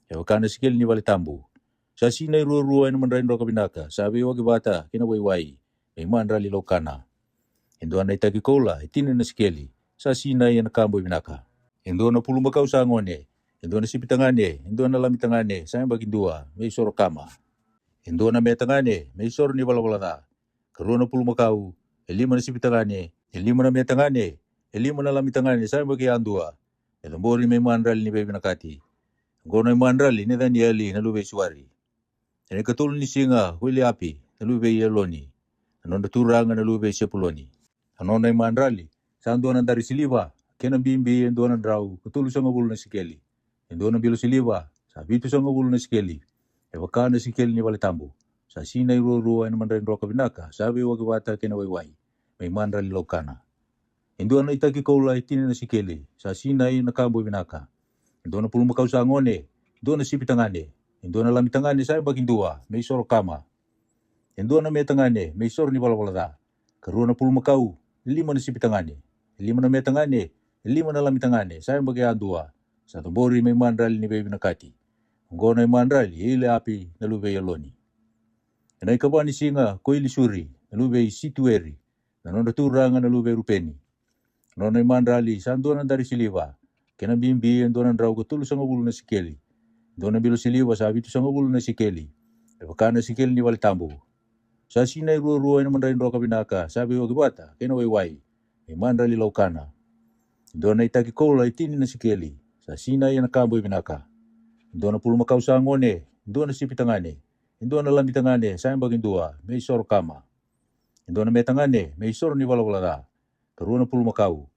Ya wakana skeli ni bali tambu. Sa sinay ruwa ina mandrain roka binaka, sabi wagi bata kina waiwai. May mandrali lokana. Endonan na itagi kola, itinin na skeli. Sa sinay ina kambo binaka. Endonan pulu makau sangone. Endonan sipitangane, endonan lamitangane, sayang bagindua, may soro kama. Endonan metangane, may soro ni wala Karuana pulu makau, elima na sipitangane, elima na metangane, elima na lamitangane, sayang bagiandua. Elambori may mandrali ni bebe nakati. Ngono ay mandrali ni Danieli na lube suari. Ene katulong ni singa, huli api, na lube yeloni. Ano naturangan na lube sepuloni. Ano na mandrali, saan doon ang dari siliwa, kena bimbi ang doon ang draw, katulong sa ngabulo na sikeli. Ang doon ang bilo siliwa, sabi ito sa ngabulo na sikeli. E waka na sikeli ni walitambo. Sa sinay ruwa naman rin roka binaka, sabi wag bata kinawaiwai, may mandrali lokana. Indo na itagi kaula itinin na sikeli, sa sinay nakambo binaka. Indo na pulong makaw sa angone, indo na sipitangane, indo na lamitangane sa bagindua, may soro kama. Indo na metangane, may soro ni walawalada. Karuan na pulong makaw, ilima na sipitangane, ilima na metangane, ilima na lamitangane, sa bagiandua. Sa tambori may mandrali ni bebe nakati. Ang na mandrali, ile api na lube yaloni. Enai kawan ni singa koili suri, nalube situeri, nanonaturanga nalube rupeni. Nonai mandrali, sandonan dari siliwa, kena bimbi endonan rau katulu sa ngabulu na sikeli. Donan bilo siliwa sabi tu sa ngabulu na sikeli. Epakana sikeli ni walitambo. Sa sinay ruwa naman rin roka binaka, sabi wag bata, kena waiwai, may mandrali laukana. Donan itagi kola itini na sikeli, sa sinay na kamboy binaka. Donan pulu makaw sa angone, donan sipitangane. Indo na lamitangane, sayang bagindua, may soro kama. Indo na metangane, may soro ni walawala. Karuana pulu makau.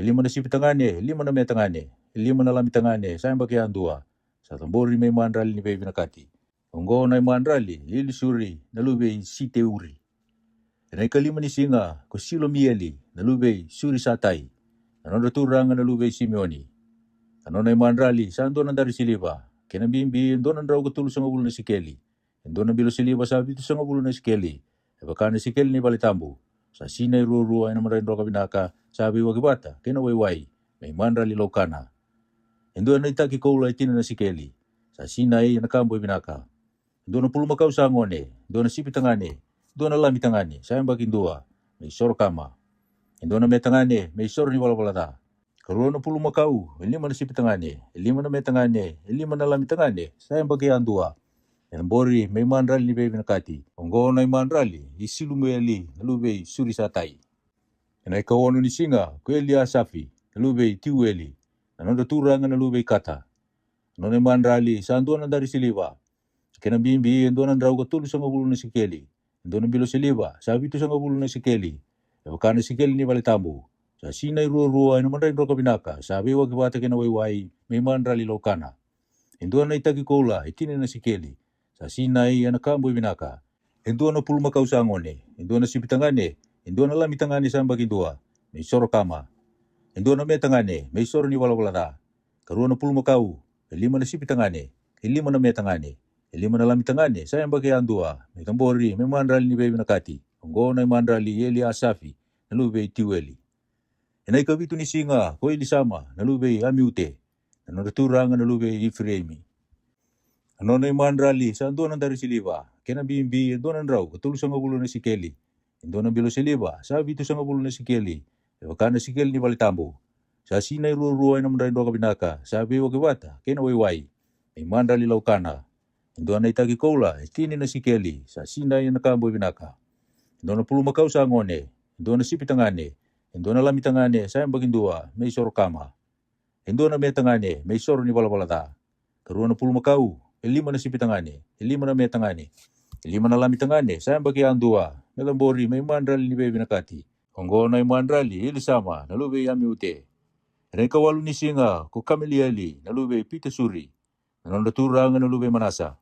Ilima na sipitangane, ilima na metangane, ilima na lamitangane, sayang bagiandua. Sa tambori may mandrali ni bebe nakati. Onggo na mandrali, ili suri, nalube site uri. Enai kalima ni singa, kusilo mieli, nalube suri satai. Nanonaturang nalube Simeoni. Ano na mandrali, saan doon dari siliba. Kinabimbi, doon ang raw katulong sa ngabulo na sikeli. Doon ang bilo siliba sabi ito sa ngabulo na sikeli. E baka na sikeli ni balitambo. Sa sinay ruwa ay naman rin roka binaka, sabi wag bata, kinawaiwai, may mandrali lokana. Doon na itagi kaula itin na sikeli. Sa sinay nakamboy binaka. Doon ang pulumakaw sa angone, doon ang sipitangane, doon ang lamitangane, sayang bagindua, may soro kama. Doon ang metangane, may soro ni walawalata. Karuan ang pulumakaw, ilima na sipitangane, ilima na metangane, ilima na lamitangane, sayang bagiandua. Yang bori may mandrali ni bebe nakati. Onggo na mandrali, isilumeli, nalube suri satai. Yang ay kawono ni singa, kweli asafi, nalube tiweli, nanonaturang nalube kata. Ano na mandrali, saan doon ang dari siliwa. Kinabimbi, doon ang draw katulong sa ngabulo na sikeli. Doon ang bilo siliwa, sabi ito sa ngabulo na sikeli. Ewa na sikeli ni balitambo. Sa sinay ruwa ay naman rin roka binaka, sabi wag bata kinawaiwai, may mandrali lokana. Doon na itagi kola, itinin na sikeli. Sa sinay na kamboy binaka. Doon na pulumakaw sa angone, doon na sipitangane, doon na lamitangane sa bagindua, may soro kama. Doon na metangane, may soro ni walawalata. Karuan na pulumakaw, ilima na sipitangane, ilima na metangane, ilima na lamitangane, sayang bagiandua, may tambori, may mandrali ni bebe nakati. Onggo na mandrali, eli asafi, nalube tiweli. Enai kabito ni singa, koili sama, nalube amiute, nanonaturang nalube ifreimi. Ano na mandrali, saan doon ang dari siliwa, kinabimbi, doon ang raw, katulong sa ngabulo na sikeli. Doon ang bilo siliwa, sabi ito sa ngabulo na sikeli. Ewa na sikeli ni balitambo. Sa sinay ruwa naman rin roka binaka, sabi wag bata, kinawaiwai, may mandrali laukana. Doon na itagi kola, itinin na sikeli, sa sinay na kamboy binaka. Doon na pulumakaw sa angone, doon na sipitangane, doon na lamitangane, sayang bagindua, may soro kama. Doon na metangane, may soro ni walawalata. Karuan na pulumakaw, ilima na sipitangane, ilima na metangane, ilima na lamitangane, sayang bagiandua, nalambori, may mandrali ni bebe nakati. Onggo na mandrali, ilisama, nalube amiute. Reka walu ni singa ko kamiliali na lube pita suri. Nonda turanga na lube manasa.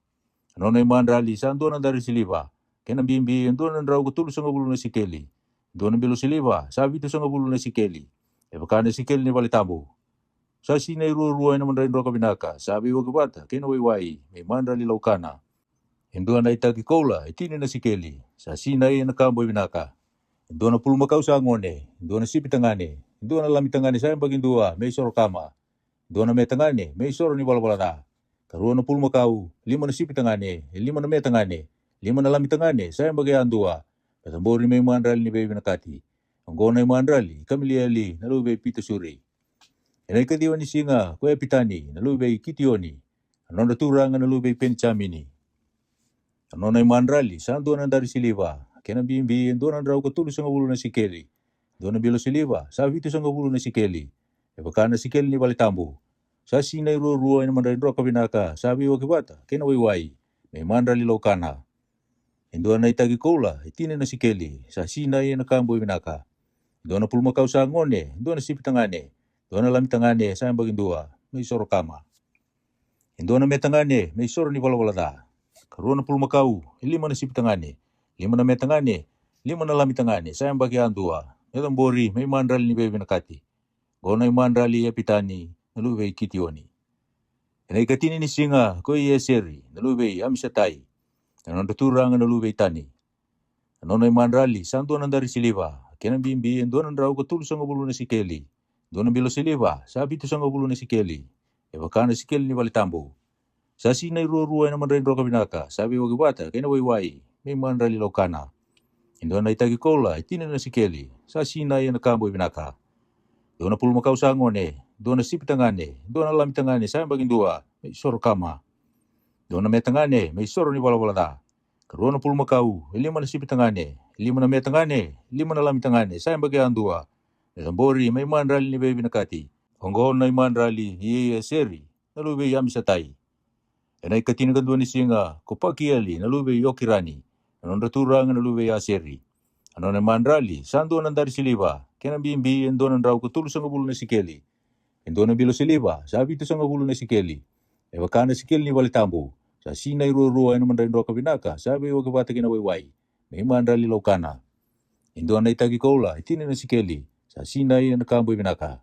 Nona imandrali sandona dari siliva. Kena bimbi ndona ndrau ko tulu sanga bulu na sikeli. Ndona bilo siliva sabi tu sanga bulu na sikeli. Bakana sikeli ni bali tabu. Sa sina iru na mandrai ndoka binaka. Sabi wakibata kena waiwai. May mandrali laukana. Indua na itaki kola itini na sikeli. Sa sina na kambo binaka. Indua na pulma kau sangone. Indua na sipi tangane. Indua na lami tangane sayang bagindua. May soro kama. Indua na me tangane. May soro ni bala-balada. Karua na pulma kau. 5 na sipi tangane. 5 na me tangane. 5 na lami tangane. Sayang bagian dua. Patambori may mandrali ni baby nakati. Ang gona yung mandrali. Kamiliali. Nalubay pita suri. Inay kadiwa ni singa. Kuya pitani. Nalubay kitioni. Anon naturang nalubay penchamini. Anon yung mandrali. Saan doon ang dari siliva. Kena bimbi. Doon ang raw katulog sa ngabulo na si Kelly. Doon ang bilo siliva. Sabi ito sa ngabulo na si Kelly. Baka na si Kelly ni balitambo. Sa sinay ruwa naman rin roka binaka. Sabi wakibata. Kena waiwai. May mandrali laukana. Indua na itagi kola. Itini na si Kelly. Sa sinay na kambo binaka. Doon na pulma kau sa ngone. Doon na sipi tangane. Doon na lami tangane. Sayang bagindua. May soro kama. Indua na me tangane. May soro ni wala-walada. Karuan na pulma kau. 5 na sipi tangane. 5 na me tangane. 5 na lami tangane. Sayang bagian dua. Itong bori. May mandrali ni bebe nakati. Gona yung mandrali ya pitani. Nalubay kitioni. Inay katini ni singa. Koy yeseri. Nalubay amisatai. Anon naturang nalubay tani. Anon yung mandrali. Saan doon ang dari siliva. Kena bimbi. Doon ang raw katulog sa ngabulo na si Kelly. Doon ang bilo siliva. Sabi ito sa ngabulo na si Kelly. Baka na si Kelly ni balitambo. Sa sinay ruwa naman rin roka binaka. Sabi wakibata. Kena waiwai. May mandrali laukana. Indua na itagi kola. Itini na si Kelly. Sa sinay na kambo binaka. Doon na pulma kau sangone. Doon na sipi tangane. Doon na lami tangane. Sayang bagindua. May soro kama. Doon na me tangane. May soro ni wala-walada. Karuan na pulma kau. 5 na sipi tangane. 5 na me tangane. 5 na lami tangane. Sayang bagian dua. Natambori. May mandrali ni baby nakati. Honggoon na yung mandrali. Iya seri. Nalubay yami sa tay. Enay katinagan doon ni singa. Kupakiali. Nalubay yokirani. Anon raturang nalubay aseri. Anon na mandrali. Saan doon ang dari siliva. Kena bimbi. Doon ang raw kutulog sa ngabulo na si Kelly. Doon ang bilo siliva. Sabi ito sa ngabulo na si Kelly. Baka na si Kelly ni balitambo. Sa sinay ruwa naman rin roka binaka. Sabi wakibata kinawaiwai. May mandrali laukana. Doon na itagi kola. Itini na si Kelly. Sa sinay na kamboy binaka.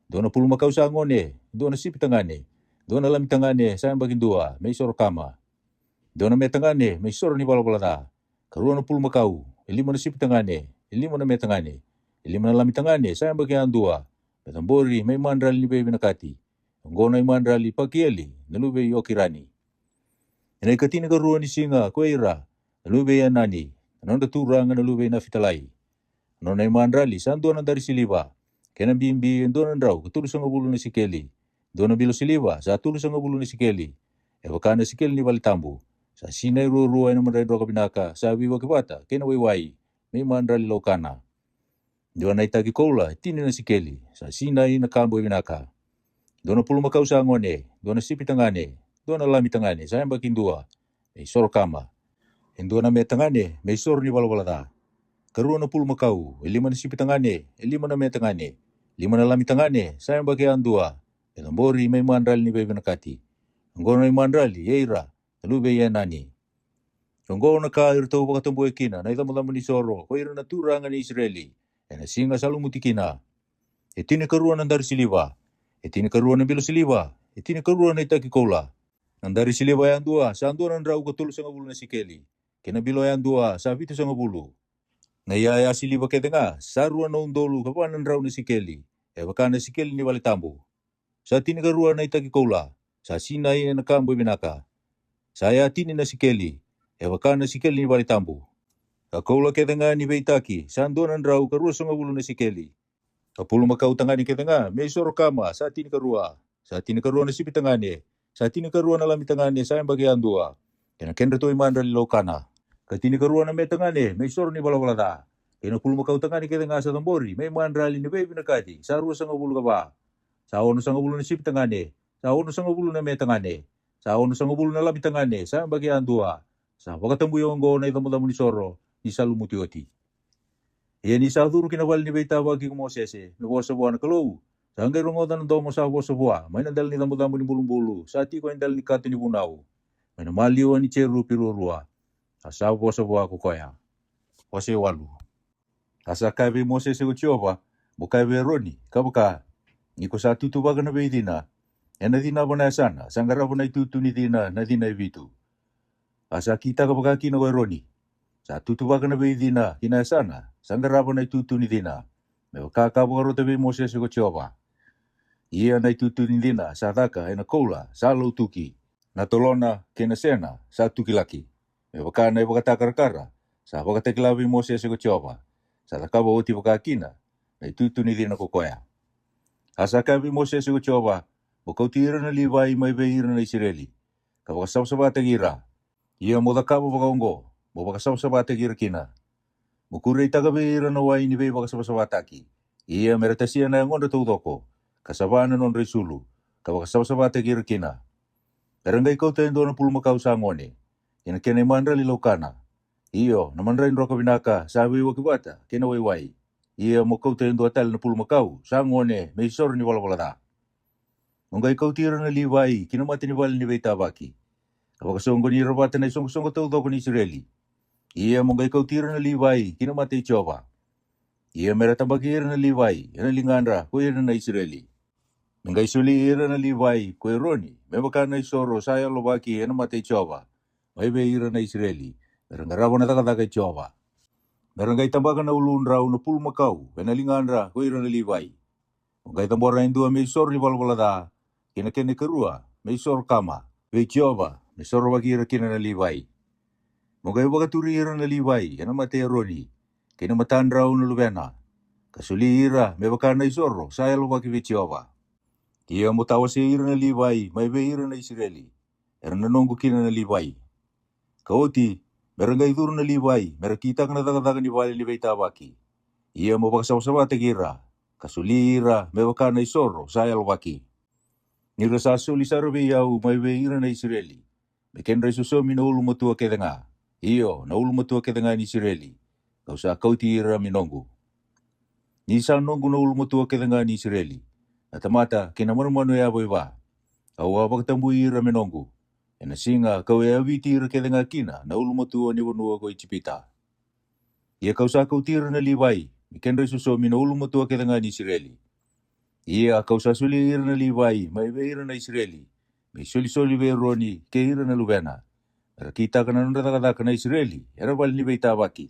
Doon na pulma kau sa ngone. Doon na sipi tangane. Doon na lami tangane. Sayang bagindua. May soro kama. Doon na me tangane. May soro ni wala-walada. Karuan na pulma kau. 5 na sipi tangane. 5 na me tangane. 5 na lami tangane. Sayang bagian dua. Patambori. May mandrali ni baby nakati. Ang gona yung mandrali pakiali. Nalubay yokirani. Inay katini karuan ni singa. Kuwaira. Nalubay yan nani. Anon naturang nalubay na fitalay. Anon na yung mandrali. Saan doon ang dari siliva. Kena bimbi. Doon ang raw. Katulog sa ngabulo na si Kelly. Doon ang bilo siliva. Sa tulog sa ngabulo na si Kelly. Baka na si Kelly ni balitambo. Sa sinay ruwa naman rin roka binaka. Sabi wakibata. Kena waiwai. May mandrali laukana. Doon na itagi kola. Itini na si Kelly. Sa sinay na kamboy binaka. Doon na pulma kau sa ngone. Doon na sipi tangane. Doon na lami tangane. Sayang bagindua. May soro kama. Doon na me tangane. May soro ni wala-walada. Karuan na pulma kau. 5 na sipi tangane. 5 na me tangane. 5 na lami tangane. Sayang bagian dua. Tambori may mandrali ni bebe nakati. Ang gona yung mandrali. Yeira. Nalubay yan nani. Ang gona ka irto pakatambuhay kina. Na itamulaman ni soro. Ko ira naturangan ni Israeli. Na singa salumutikina. Itini karuan ng dari siliva. Itini karuan ng bilo siliva. Itini karuan ng itaki kola. Ang dari siliva yan dua. Saan doon ang raw katulog sa ngabulo na si Kelly. Kinabilo yan dua. Sabi ito sa ngabulo. Nayaya siliva kaya nga. Saruan na undolo. Kapanan raw na si Kelly. Baka na si Kelly ni balitambo. Sa tini karuan na itaki kola. Sa sinay na nakamboy binaka. Saya tini na si Kelly. Baka na si Kelly ni balitambo. Kakola kaya nga ni Beitaki. Saan doon ang raw karuan sa ngabulo na si Kelly. Kapulong magkautangani kita nga, may soro kama, sa tini karua. Sa tini karua na sipi tangani. Sa tini karua na lami tangani, sayang bagian dua. Kena kenra to imandrali laukana. Katini karua na may tangani, may soro ni wala-walada. Kena pulong magkautangani kita nga sa tambori, may mandrali ni baby nakati. Sa ruwa sa ngabulo ka ba? Sa ono sa ngabulo na sipi tangani. Sa ono sa ngabulo na may tangani. Sa ono sa ngabulo na lami tangani, sayang bagian dua. Sa pagkatambuyo ang go na itamu-tamu ni soro, ni salumutioti. Iyan isa duro kinawal ni Beita wagi ko Moses. Nakuha sa buwan na kalaw. Sanggai rongotan do mo sa bua, may nadal ni tamu-tamu ni bulu-bulu, sati ko indal ni kati ni bunau. May namaliwa ni ceru pirurua, asa bua ko koya. Wase walu. Asa kaiwe Moses ko Jehova, mo kaiwe roni, kabuka, ni ko sa tutubaga na beidina, ena dina bona sana, sanggara bona itutu ni dina na dina ibitu. Asa kita kabuka kina ko roni, sa tutubaga na beidina, kina sana, sanggara bona itutu ni dina, me kakabuka rote be Moses ko Jehova. Ia na itutu ni dina, sa taka, ena koula, sa lautuki, na tolona, kena sena, sa tuki laki. Me wakana i wakatakara, sa wakatekilawi Moses ko Jehova. Sa takaba oti wakakina, na itutu ni dina ko koya. Asa kawi Moses ko Jehova, mo kautira na Livai mai beira na Israeli. Ka wakasawsaba tagira, ia mo dakaba wakaongo, mo wakasawsaba tagira kina. Mo kurei taga beira na wai ni bei wakasawsaba taki. Ia meratasia na ngonda taudoko, kasabana non resulu, ka wakasawsaba tagira kina. Karangai kau tendo na pulma kau sangone, ina kene mandra li laukana. Iyo, na mandra in roka binaka, sabi wakibata, kena wai. Ia mo kau tendo atal na pulma kau, sangone, may sor ni wala-wala. Ngungai kau tira na Livai, kinamati ni wala ni Beitabaki. Kapag ni rabata na isong taudoko ni Israeli. Ia mungai kau tira na Livai, kinamati Jehova. Ia meratambakira na Livai, yana lingandra, kuira na Israeli. Ngungai suli ira na Livai, kuya roni, mebaka na isoro, saya lobaki, yana mati Jehova. May beira na Israeli, merangarabo na takataka Jehova. Merangai tambakan na ulun rau na pulma kau, yana lingandra, kuira na Livai. Ngungai tambora indua may isor ni wala-wala kina kene kerua, may sor kama, may Jehova, may sor wakira kina na Livai. Mungai wakaturi ira na Livai, yana mate roni, kina matandraw na lubena. Kasuli ira, may wakana isoro, saya lo waki Jehova. Ia mutawa si ira na Livai, may be ira na Israeli, era nanonggo kina na Livai. Kauti, merangai dur na Livai, merakita ka na takataka ni wali ni Beitabaki. Ia mo bakasawa-sawa tegira, kasuli ira, may wakana isoro, saya lo waki. Ni rasa soli sarobe yau mai beira na Israeli. Meken resu somi na ulu matua kedenga. Iyo, na ulu matua kedenga ni Israeli. Kau sa kau tira minongu. Ni sa nongu na ulu matua kedenga ni Israeli. Na tamata, kina manu ya boiwa. Kau wabak tambu ira minongu. Ena singa kau ya witi ira kedenga kina na ulu matua ni wanua ko Ijipita. Ia kau sa kau tira na Livai. Meken resu somi na ulu matua kedenga ni Israeli. Ia kau sa suli ira na Livai, mai beira na Israeli. May soli-soli beroni, ke ira na lubena. Era kita kana nunda takataka na Israeli, era wali ni Beitabaki.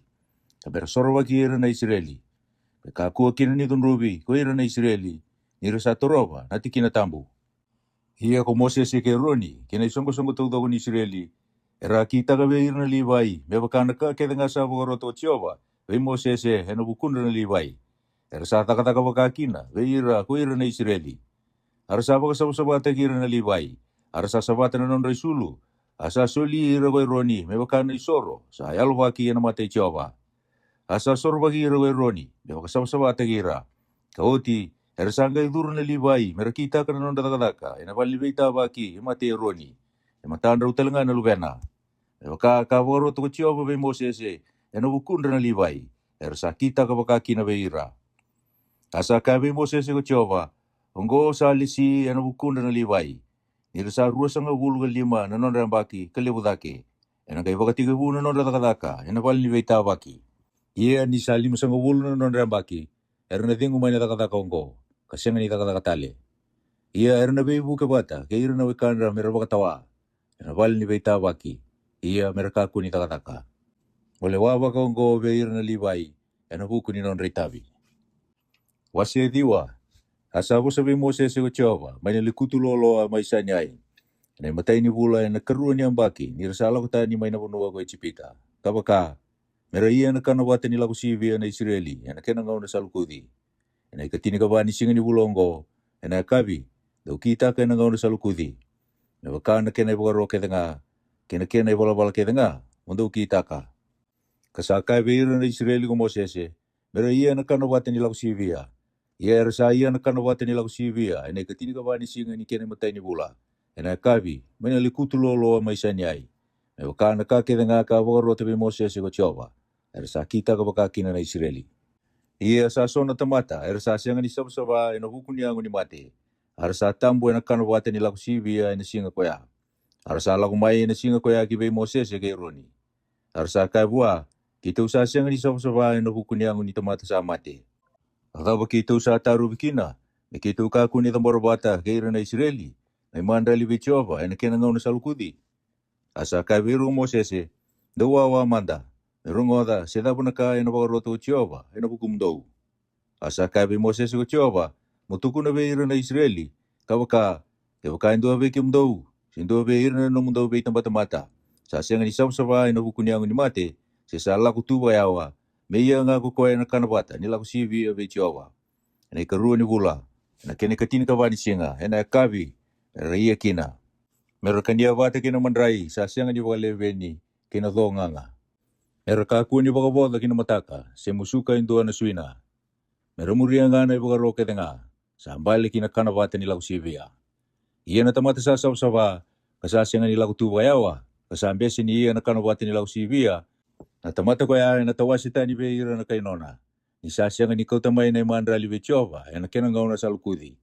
Kabera sorowaki ira na Israeli. Ka kua kina ni tunrubi, ko ira na Israeli. Nira sa toroba, nati kina tambu. Ia ko Moses ke roni, kina isongo-songo taudoko ni Israeli. Era kita ka ira na Livai, me wakana ka kedenga sa wakoroto Jehova. Vei Moses hena bukunda na Livai. Era sa takataka wakakina, veira kuira na Israeli. Arasa wakasawasawata kira na Livai. Arasa sabata na non resulu. Asa soli ira wai roni, me wakana isoro, sa ayalo waki na mate Jehova. Asa soro waki ira wai roni, me wakasawasawata kira. Kauti, era sanggai dur na Livai, merakita ka na non takataka, ina wali Beitabaki, mate roni. Matandra utalanga na lubena. Me wakakawaro to Jehova vei Moses, ena bukunda na Livai. Era sa kita ka wakaki na veira. Asa kabe Moses ko Jehova, ongo sa lisi ana bukunda na Livai. Nira sa rua sanga gulu lima na non rambaki kalibudake. Ena kai wakati ke buna non takataka, ena wali ni Beitabaki. Ia ni sa lima sanga gulu na non rambaki. Era na tingu mai na takataka ongo, kasenga ni takataka tale. Ia era na beibu ke bata, ke ira na wikandra mera wakatawa. Ena wali ni Beitabaki. Ia mera kaku ni takataka. Ole wawa ka ongo be ira na Livai, ena buku ni non reitabi. Wase diwa, asa sabi Moses ko Jehova, may nalikutu lolo may sanyay. Na matay ni bula na karuan niyang baki, nirasala ko tayo ni may napunuwa ko Ijipita. Kabaka, meraiya na kanawatan nila ko sivi na Israeli, na kenangaw na salukudi. Na ikatinigaba ni singa ni bulongo, na kabi, daw kita kenangaw na salukudi. Na baka na kenay bukaro ketanga, kenay balabala ketanga, mundo kita ka. Kasakay beira na Israeli ko Moses, meraiya na kanawatan nila ko sivi. Ia saya na kanawatan nila ko sivia, ina ikatinigaba ni singa ni kene matay ni bula. Ina kabi, may nalikutu lolo may sanyay. May wakana ka keda nga ka wakaro tabi Moses ko Jehova. Era sa kita ka baka kina na Israeli. Ia sa sona tamata, sa sianga ni sabsaba ina hukuni angu ni mate. Sa tambo ina kano wate ni laku sivia ina singa koya. Sa laku mai ina singa koya ki bei Moses ya kei roni. Sa kai bua, kita usa sianga ni sabsaba ina hukuni angu ni tamata sa mate. Akaba kita usa taru bikina, na kita ukaku ni tamboro bata kei na Israeli, na imandali Jehova ina kena ngau na salukudi. Asa kai biru Moses dawa wa manda. Rungoda sedabu na ka ina bagaroto Jehova ina bukumdou. Asa kai bi Moses ko Jehova mutuku na beira na Israeli kawaka kawaka indo be kimdou sindo be irna no mundo be tamata sa siang ni sabsaba ina hukuniangu ni mate se sala ku tuwa yawa meia nga ku koe na kanabata ni laku sivi be Jehova ina karu ni bula na kene katini kawani singa ina kavi ria kina merakania vata kina mandrai sa siang ni wale veni kina dhonganga meraka ku ni bagaboda kina mataka se musuka indo na suina Meramuria ngana ibu roke tenga. Sambal kina kana vate ni lagu sivia. Ia na tamata sa sawa kasasianga ni lagu tuwa yawa. Kasambesi ni ia na kana vate ni lagu sivia. Na tamata ko ya na tawasita ni beira na kainona. Ni sasianga ni kau tamai na imandra li Jehova. Ena kena ngauna salukudi.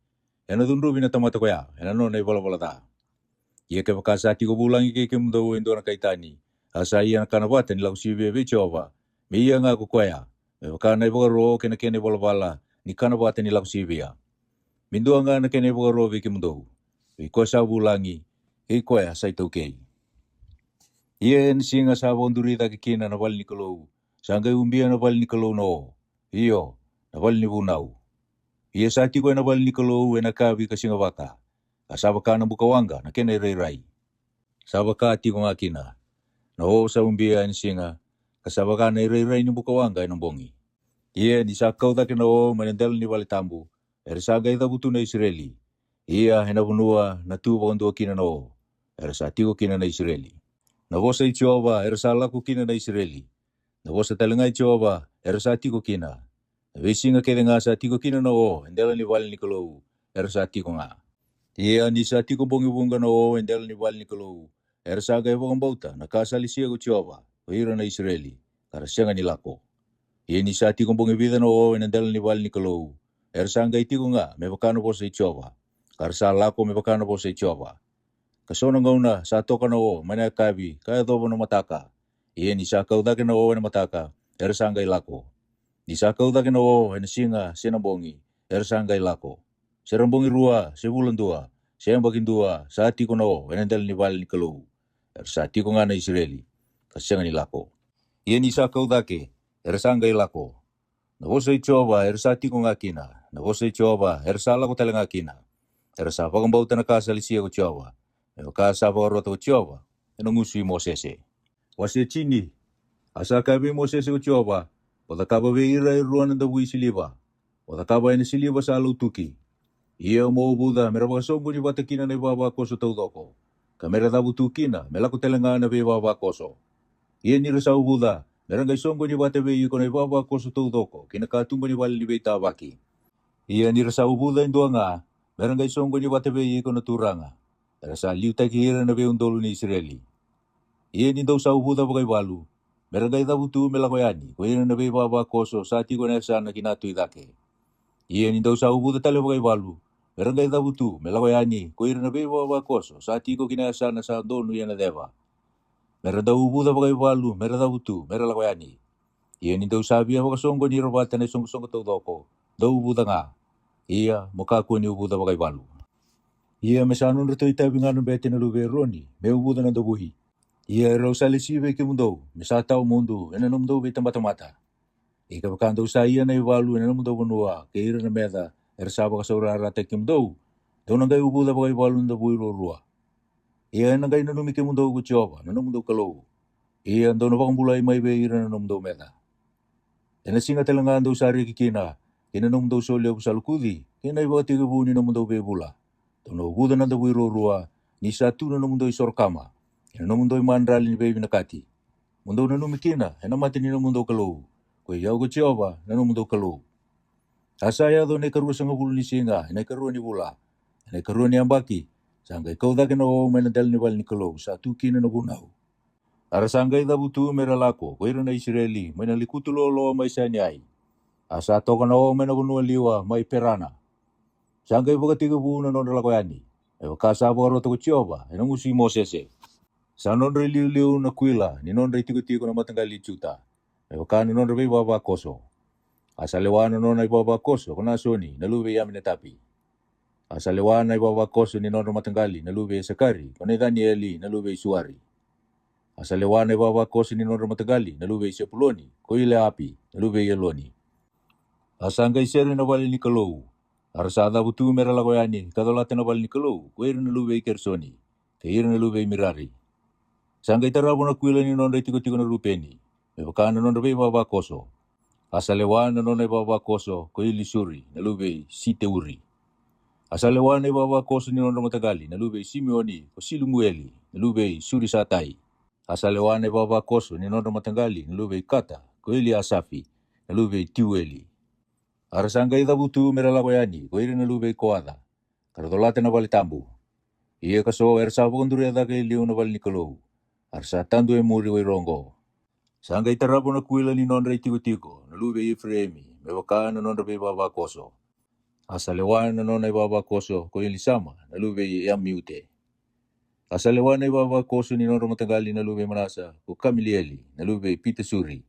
Ena dunrubi na tamata ko ya. Ena nona ibola ta. Ia ke pakasati ko bulangi ke mdo endo na kaitani. Asa ia na kana vate ni lagu sivia Jehova. Me ia nga ko ya. Kana ibu ro kena kena bola ni kana vate ni lagu sivia. Mindua nga na kena ibu ro viki mdo. Iko sa bulangi iko ya sai tokei. Ia en singa sa bonduri ta kina na bal ni kolou. Sanga umbia na bal ni kolou no. Iyo na bal ni bunau. Ia sa tiko na bal ni kolou na kavi ka singa waka. Kasaba ka na bukawanga na kena rai. Saba ka tiko nga kina. Na ho sa umbia en singa kasaba ka na rai ni bukawanga ina bongi. Ia ni sa kau ta kena o manendel ni bal tambu. Saga ida butu na Israeli. Ia hena bunua na tu bondo kina no. Sa tiko kina na Israeli. Na vosa i Jehova sa laku kina na Israeli. Na vosa talenga i Jehova sa tiko kina. Na vesinga kede nga sa tiko kina no endela ni wali ni kolou sa tiko nga. Ia ni sa tiko bongi bunga no endela ni wali ni kolou. Sa ga evong bauta na kasalisia ko Jehova o ira na Israeli. Karasianga ni lako. Ia ni sa tiko bongi vida no endela ni wali ni kolou. Sa ga itiko nga me bakano vosa i Jehova. Karsa lako me bakano vosa i Jehova. Kasona ngauna sa toka na o mana kavi kaya dobo na mataka. Ia ni sa kaudake na o na mataka sangay lako. Ni sa kaudake na o na singa sinambongi sangay lako. Serambongi rua, sebulan dua, sembagin dua, sa tiko na o enendel ni val ni kalou. Sa tiko nga na Israeli. Kasyanga ni lako. Ia ni sa kaudake sangay lako. Na vosa i Jehova sa tiko nga kina. Na vosa i Jehova sa lako talaga kina. Sa pagambauta na kasalisia ko Jehova. Kasaba roto Jehova, enongusi Moses. Wasi chini, asa kabe Moses ko Jehova, wada kaba be ira ruan da wi siliba, wada kaba ina siliba sa lutuki. Ia mo buda meraba songo ni batakina na baba koso taudoko. Kamera da butukina, melako telanga na be baba koso. Ia ni rasa buda, merangay songo ni batabe yuko na baba koso taudoko, kinakatumba ni wali be tabaki. Ia ni rasa buda indua nga, merangay songo ni batabe yuko na turanga. Sa liuta kira na beun dolo ni Israeli. Ia ni daw sa ubuda bagay walu. Meragay da butu melakoyani. Kuya na be baba koso sa tiko na sa na kinatoy dake. Ia ni daw sa ubuda talo bagay walu. Meragay da butu melakoyani. Kuya na be baba koso sa tiko kinasa na sa dono yan na deva. Merada ubuda bagay walu. Merada butu meralakoyani. Ia ni daw sabi ako kasonggo ni robata na songgo tau doko. Daw ubuda nga. Ia mukaku ni ubuda bagay walu. Ia mesanun rito itabi nga nung bete na luberoni, me ubuda na dabuhi. Ia raw sa lisibe ke mundo, mesataw mundo, enanong daw betang mata-mata. Ika bakang daw sa iya na iwalu, enanong daw banua, keira na meda, ersaba ka sa urarate ke mundo, daw nanggay ubuda bagay iwalu na dabuhi rorua. Ia nanggay nanumi ke mundo ko Jehova, nanong daw kalaw. Ia daw nabakang bulay may beira nanong daw meda. Enasinga talangaan daw sa kikina, kinanong daw solya ko sa lukudi, kinaiwati kabuni na mundo bebula. Tono buda na dawi rorua ni satu na mundo isorkama. Ina mundo imandrali ni baby nakati. Mundo na numikina, ina mati ni mundo kalau. Ko yau ko Jehova na mundo kalau. Asaya do ne karu sa ngabulu ni singa, ina karu ni bula. Ina karu ni ambaki. Sangay kau da kena o menadal ni bal ni kalau sa tukina na bunau. Ara sangay da butu meralako, ko ira na Israeli, menalikutu lolo may sanyai. Asa toka na o mena kunua liwa mai perana. Sangka ibu ketiga bu na nondra lako yani. Ewa kasa abu karo toko Jehova. Ena ngusi Mosese. Sa nondra liu na kuila. Ni nondra itiku na matanggali chuta. Ewa kana nondra bei baba koso. Asa lewana nona ibaba koso. Kuna soni. Nalube yamine tapi. Asa lewana ibaba koso ni nondra matanggali. Nalube Sakari. Kuna Danieli. Nalube Suari. Asa lewana ibaba koso ni nondra matanggali. Nalube Sepuloni. Koile api. Nalube Yeloni. Asanga iseri na bali ni kalou. Arasada butu mera lago yani. Kadolate na bali ni kalou. Kuiri na lube Kersoni. Keiri na lube Mirari. Sanga itarabu na kuila ni nonda tiko na rupeni. Mebakana nonda bei baba koso. Asalewana nonda baba koso. Koili suri. Na lube Siteuri. Asalewana baba koso ni nonda matagali. Na lube Simeoni. Kosilumueli. Na lube Suri Satai. Asalewana baba koso ni nonda matagali. Na lube Kata. Koili Asafi. Na lube Tiueli. Arasanga ida butu mera lago yani, koiri na lube koada. Karadolate na bali tambu. Ia kaso ersa pokonduri adake liu na bali nikolou. Arsa tandu muri rongo. Sanga itarapo na kuila ni nondra tiko na lube Efremi, mebaka na nondra be baba koso. Asalewan na nona baba koso, koili sama, na lube Yamiute. Asalewan baba koso ni nondra matagali na lube Manasa, ko Kamilieli, na lube Pitesuri.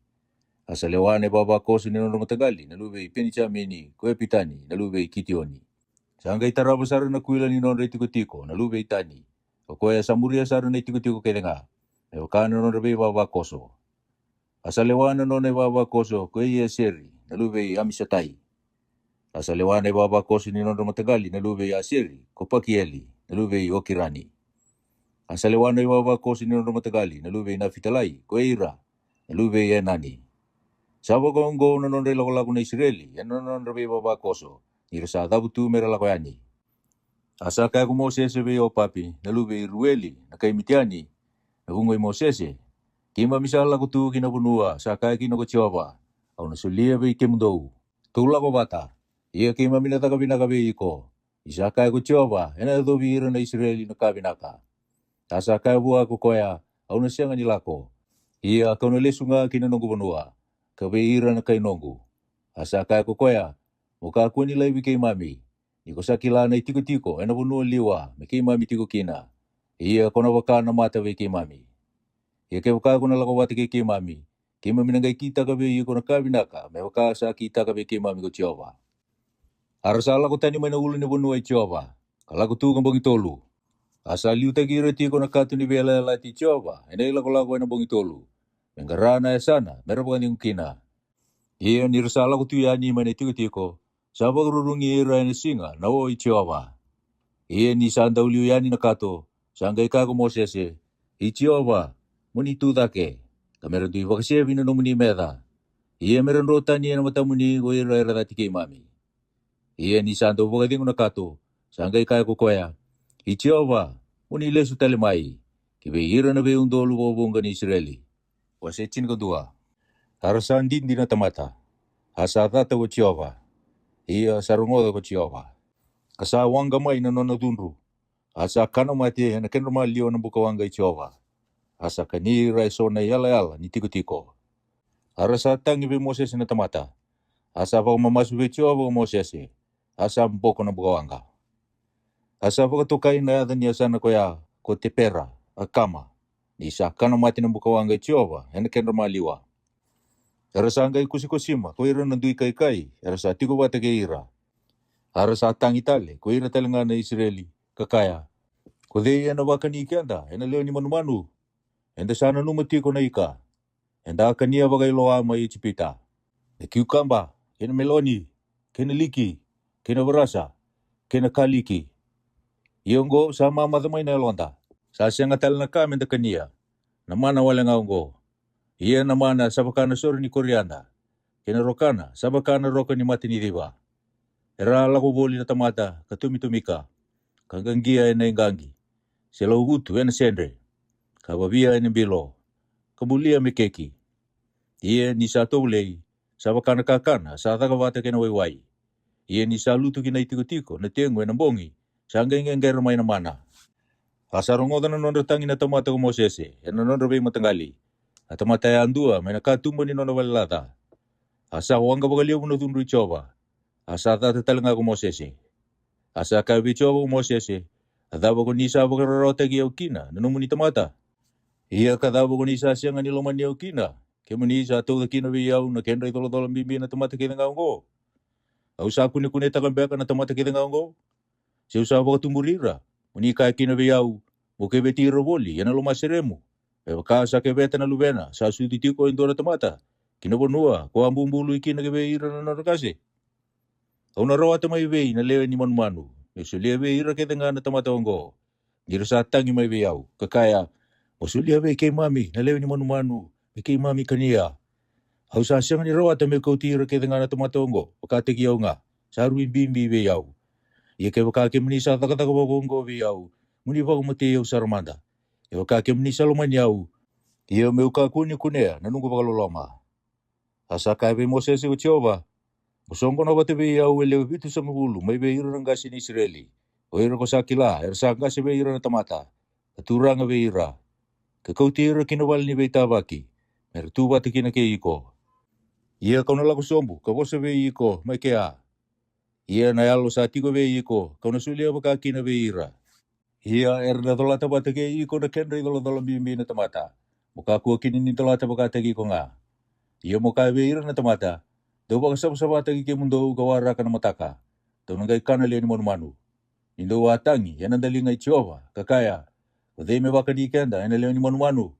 Asalewane baba koso ni nondra matagali, na lube Penichamini, ko Epitani, na lube Kitioni. Sanga itarabo sara na kuila ni nondra tiko, na lube Itani. O koya samuria sara na tiko kedenga. E wakana nondra be baba koso. Asalewane nona baba koso, ko Yeseri, na lube Amisatai. Asalewane baba koso ni nondra matagali, na lube Yaseri, ko Pakieli, na lube Okirani. Asalewane baba koso ni nondra matagali, na lube Nafitalai, ko Ira, na lube Yenani. Sabo gongo na nondra lago na Israeli, yan na nondra be baba koso. Irasa dabutu mera lago yani. Asa kaya ko Mosese be o papi, na lube Rueli, na kay Mitiani, na bungoy Mosese. Kima misal lago tu kinabunua, sa kaya kinako Jehova, au na sulia be kemundou. Tula ko bata, iya kima minataka binakabe iko. Isa kaya ko Jehova, ena dobira na Israeli na kabinaka. Asa kaya buha ko koya, au na siyang anilako. Iya kau na lesunga kinanong bunua. Kabeira na kay nongo. Asa kaya ko koya, muka ako nila ibigay mami. Niko sa kila na itiko-tiko, ena bunuan liwa, may kay mami tiko kina. Iya ko na waka na mata kay mami. Iya kay waka ko na lakawati kay mami. Kay mami nangay kita kabe iya ko na kabinaka, may waka sa kita kabe kay mami ko Jehova. Arasala ko tani may naulo ni bunuay Jehova. Kalago tukang bangitolo. Asa liu tagira tiko na kato ni bela lati Jehova, ena ilako-lako na bangitolo. Menggarana ya sana, meron pa kanyang kina. Iya nirasala ko tuyani man tiko-tiko, sa pagrurungi ira na singa, na o Jehova. Iya ni sanda uliu yani na kato, sanggay ka ko Mosese, Jehova, muni tudake, kameron tuyo bakasya binanong meda. Iya meron rota niya na matamuni ko ira dati kay mami. Iya ni sanda upagating ko na kato, sanggay ka ko koya, Jehova, muni lesu talimai, kibe ira na bayong dolo bobong ni Israeli. Wasechin kedua, harasan din na tamata, hasata ko Jehova, iya sarungoda ko Jehova. Kasawang gamay na nonadunru, asa kanamati na kenramalio ng bukawang kay Jehova, asa kanira iso na yala ni tiko-tiko. Harasatang ibi Moses na tamata, asa pa mamasubi Jehova ko Moses, asa mpoko na bukawang ka. Asa pa katukay na yada niya sana kuya ko tepera, akama. Isa ka na mati ng bukawang kay Jehova, yan kenramaliwa. Arasa angay kusikusima, kuira nanduy kay, arasa tiko bata kay ira. Arasa atang itali, kuira talaga na Israeli, kakaya. Kudeya na baka ni ikanda, yan leo ni manumanu. Enda sana numati ko na ika. Enda kaniya bagay loa may chipita. Na kiukamba, kina meloni, kina liki, kina barasa, kina kaliki. Iyonggo sama madamay na londa. Sasya nga tal na kami da kaniya, naman na wala nga ungo. Iya naman na sabakana suri ni Koreana, kinarokana, sabakana roka ni mati ni diba. Era lako boli na tamata, katumi-tumika, kanganggiya na inggangi. Sila ugutu, na sendre, kababiya na bilo, kabulia mekeki. Iya ni sa tolei, sabakana kakana, sa takawata kinawayway. Iya ni sa luto kinaitiko-tiko, na tiyengwe na bongi, sanggang nga ramay na mana. Asarungoda na nondatangin na tamata ko Mosese, yan na nondrabay matanggali. At matayaan dua, may nakatumbo ni nonabalata. Asa wanga bagalio no tundu Jehova. Asa tata talanga ko Mosese. Asa ka bi Jehova ko Mosese. Adaba ko nisa bagarota gi okina nanumuni tamata. Ia kadaba ko nisa sianga ni lomani okina. Kemunisa to the kina bi yau na kendra itolo bimbi na tamata kidanga ngo. Au sa kune takambeka na tamata kidanga ngo. Se usa baga tumurira. Muni ka kina bi yau. Mo ke beti roboli yana lo maseremu. E ka sa ke beta na lubena sa su titiko indora tamata. Kina bonua ko ambumbulu ikina ke be ira na rakase. Au na rawa tamai be na lewe ni manu. E su lewe ira ke tenga na tamata ngo. Ngira sa tangi mai be yau. Kakaya. O su lewe ke mami na lewe ni manu. Ke mami kania. Au sa siang ni rawa tamai ko tira ke tenga na tamata ngo. Pakate ki au nga. Sa ruin bimbi be yau. Ia ke waka ke muni sa takataka ngo be yau. Muni waka mate yau saramanda. E waka ke muni salomani yau. Ia me uka kuni kunea na nungu pakaloloma. Asa kai be Mosese ko Jehova. Musongo na bate be yau ele vitu sa mulu mai be ira ngasi ni Israeli. O ira ko sakila sa ngasi be ira na tamata. Aturanga be ira. Ke kauti ira kinawal ni be tabaki. Mertu bate kina ke iko. Ia kauna laku sombu ka bose be iko mai ke a. Ia na yalo sa tiko be iko kauna sulia baka kina be ira. Ia erna tolata bate ke iko na kendra idolo bimbi na tamata. Muka kua kini ni tolata baka tegi ko nga. Ia muka be ira na tamata. Dau baka saba tegi ke mundo gawara kana mataka. Dau nangay kana liya ni manu. Indo watangi yana dali ngai Jehova kakaya. Ode me baka di kenda yana liya ni manu.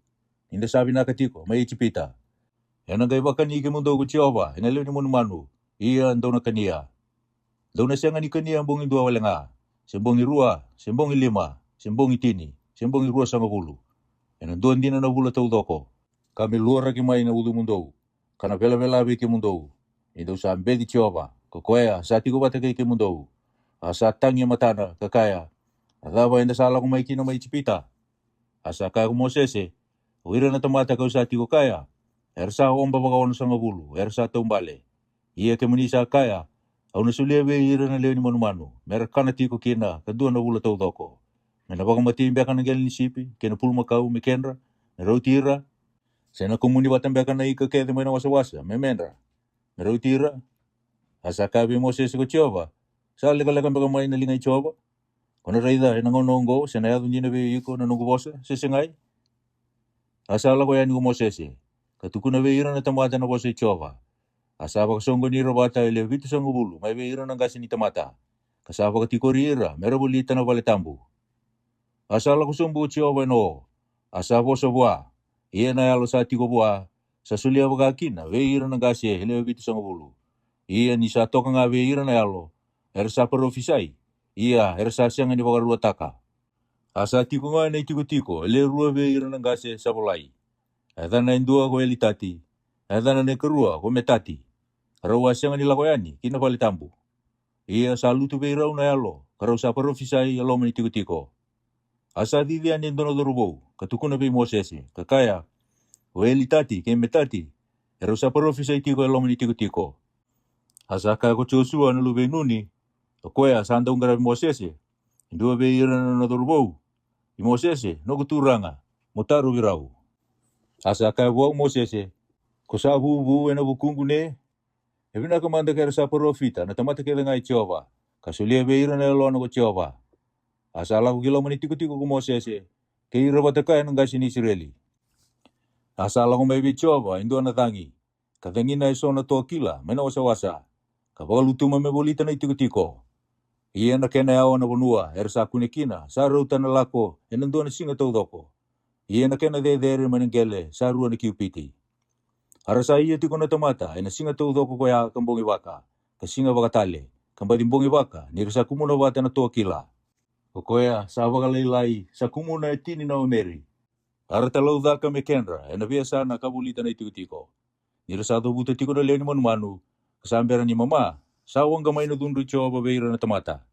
Inda sabi nakatiko mai chipita. Yana nangay baka ni ke mundo ko Jehova yana liya ni manu. Ia ando na kania. Dau na siya nga ni kania ambong indua wala nga. Sembongi rua, sembongi lima, sembongi tini, sembongi rua sama bulu. Yana doan dina na bula tau doko. Kami luar lagi main na udu mundo. Kana vela be ke mundo. Indo sa ambedi Jehova. Kokoea sa tiko bata ke mundo. Asa tangi matana kakaya. Adaba inda sala ko mai kino mai chipita. Asa ka ko Mosese. Uira na tamata ka sa tiko kaya. Ersa omba baga ono sama bulu. Ersa tumbale. Ia ke munisa kaya. Au na sulia be ira na leo ni manu. Merakana tiko kina kadua na bula tau doko. Mena baga mati imbeaka na gel ni sipi. Kena pulma kau me kendra. Na rautira. Sena komuni batambeka na ika kede mai na wasa. Memendra. Na rautira. Asa ka be Mosese ko Jehova. Sa lega baka mai na lingai Jehova. Kona raida na ngonongo. Sena yadu njina be iko na nungu bosa. Sesengai. Asa ala ko yani ko Mosese. Katukuna be ira na tamata na bosa Jehova. Asa baka songo ni robata ele vitu sangu bulu. Mai be ira na gasi ni tamata. Kasa baka tikori ira. Mera bulita na vale tambu. Asa ala ko sombu Jehova no. Asa bosa bua. Ia na yalo sa tiko bua. Sa sulia baka kina. Be ira na gasi ele vitu sangu bulu. Ia ni sa toka nga be ira na yalo. Ersa parofisai. Ia ersa sianga ni baka rua taka. Asa tiko nga na tiko. Ele rua be ira na gasi sabolai. Eda na indua ko elitati. Eda na nekerua ko metati. Rawa sianga ni lakoyani, kina pali tambu. Ia salutu be irau na yalo, karau sa parofisai yalo mani tiko. Asa didia ni dono dorubou, katukuna be Mosese, kakaya, o elitati, ke metati, erau sa parofisai tiko yalo mani tiko. Asa kaya ko Joshua na lube nuni, koya sa anda ungara be Mosese, indua be irana na dorubou, i Mosese, no kuturanga, motaru virau. Asa kaya buau Mosese, ko sa bubu ena bukungu ne, Evina kamanda kera sa profita na tamata kera ngai Jehova. Kasulia be ira na lona ko Jehova. Asala ko kilo mani tiko ko Mosese. Ke ira bataka na gasi ni Israeli. Asala ko mai be Jehova indo na tangi. Katangi na iso na to kila mena wasa. Kabagalutu me bolita na tiko. Ia na kena yawa na bonua ersa kunekina sa ruta na lako enando na singa to doko. Ia na kena de manengele sa rua na kiupiti. Arasa ia tiko na tamata, ina singa tau doko ko ya kambongi waka, ka singa wakatale, kambadi mbongi waka, nirisa kumuna wata na toa kila. Kokoea, sa wakalai sa kumuna etini na omeri. Arata lau dhaka me kendra, ina biasa na kabulita na tiko. Nirisa to buta tiko na leoni manu, kasambera ni mama, sa wanga may na dundu Jehova beira na tamata.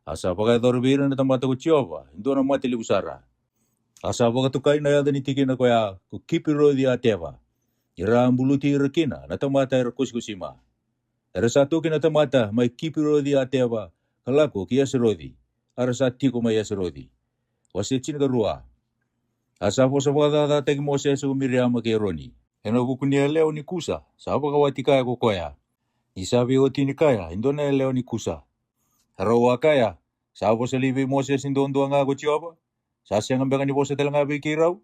Asa pakador beira na tamata ko Jehova, indo na mati libusara. Asa pakatukai na yada ni tiki na ko ya, ko kipiro di ateva. Ira ambuluti irakina na tamata ira kuskusima. Era satu kina tamata mai kipiro di ateva kalako ki yasrodi. Ara satiko mai yasrodi. Wasichin garua. Asa po sa wada tagi Mosese Miriam ke Roni. ena bukunia leo ni kusa, saba kawati kaya kukoya. Isabi oti ni kaya, indona leo ni kusa. Harawa kaya, sabo sa libi Moses indondua nga ko Jehova. Sasya ngambanga ni Moses talang abi kiraw.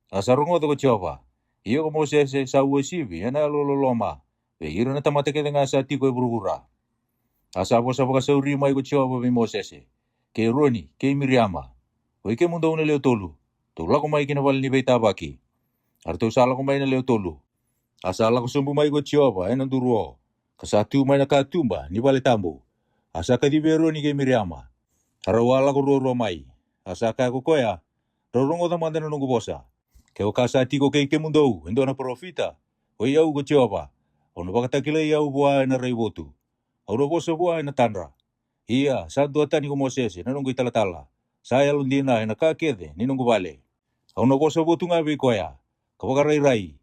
Asarungo to ko Jehova. Iyo ko Moses sa uesibi, ena lololoma. Be iro na tamate kete nga sa tiko burubura. Asabo sa pagkasauri may ko Jehova bi Moses. Ke Roni, ke Miriama. O ike mundo una leo tolu. Tula ko may kinawal ni Beitabaki. Arto sala ko may na leo tolu. Asala ko sumbu may ko Jehova, ena duruo. Kasatu may nakatumba, ni bale tambo. Asa ka dibero ni ke Miriama. Harawala ko roro mai. Asa ka ko koya. Rorongo tamanda na nungu bosa. Ke o kasati ko ke mundo, endo na profita. O iau ko Jehova. Ono bakatakila iau bua na reibotu. Auro bosa bua na tanra. Iya, santo atani ko Moses, na nungu italatala. Saya lundina na kakede, ni nungu bale. Ono bosa botu nga bi koya. Kapakarai-rai.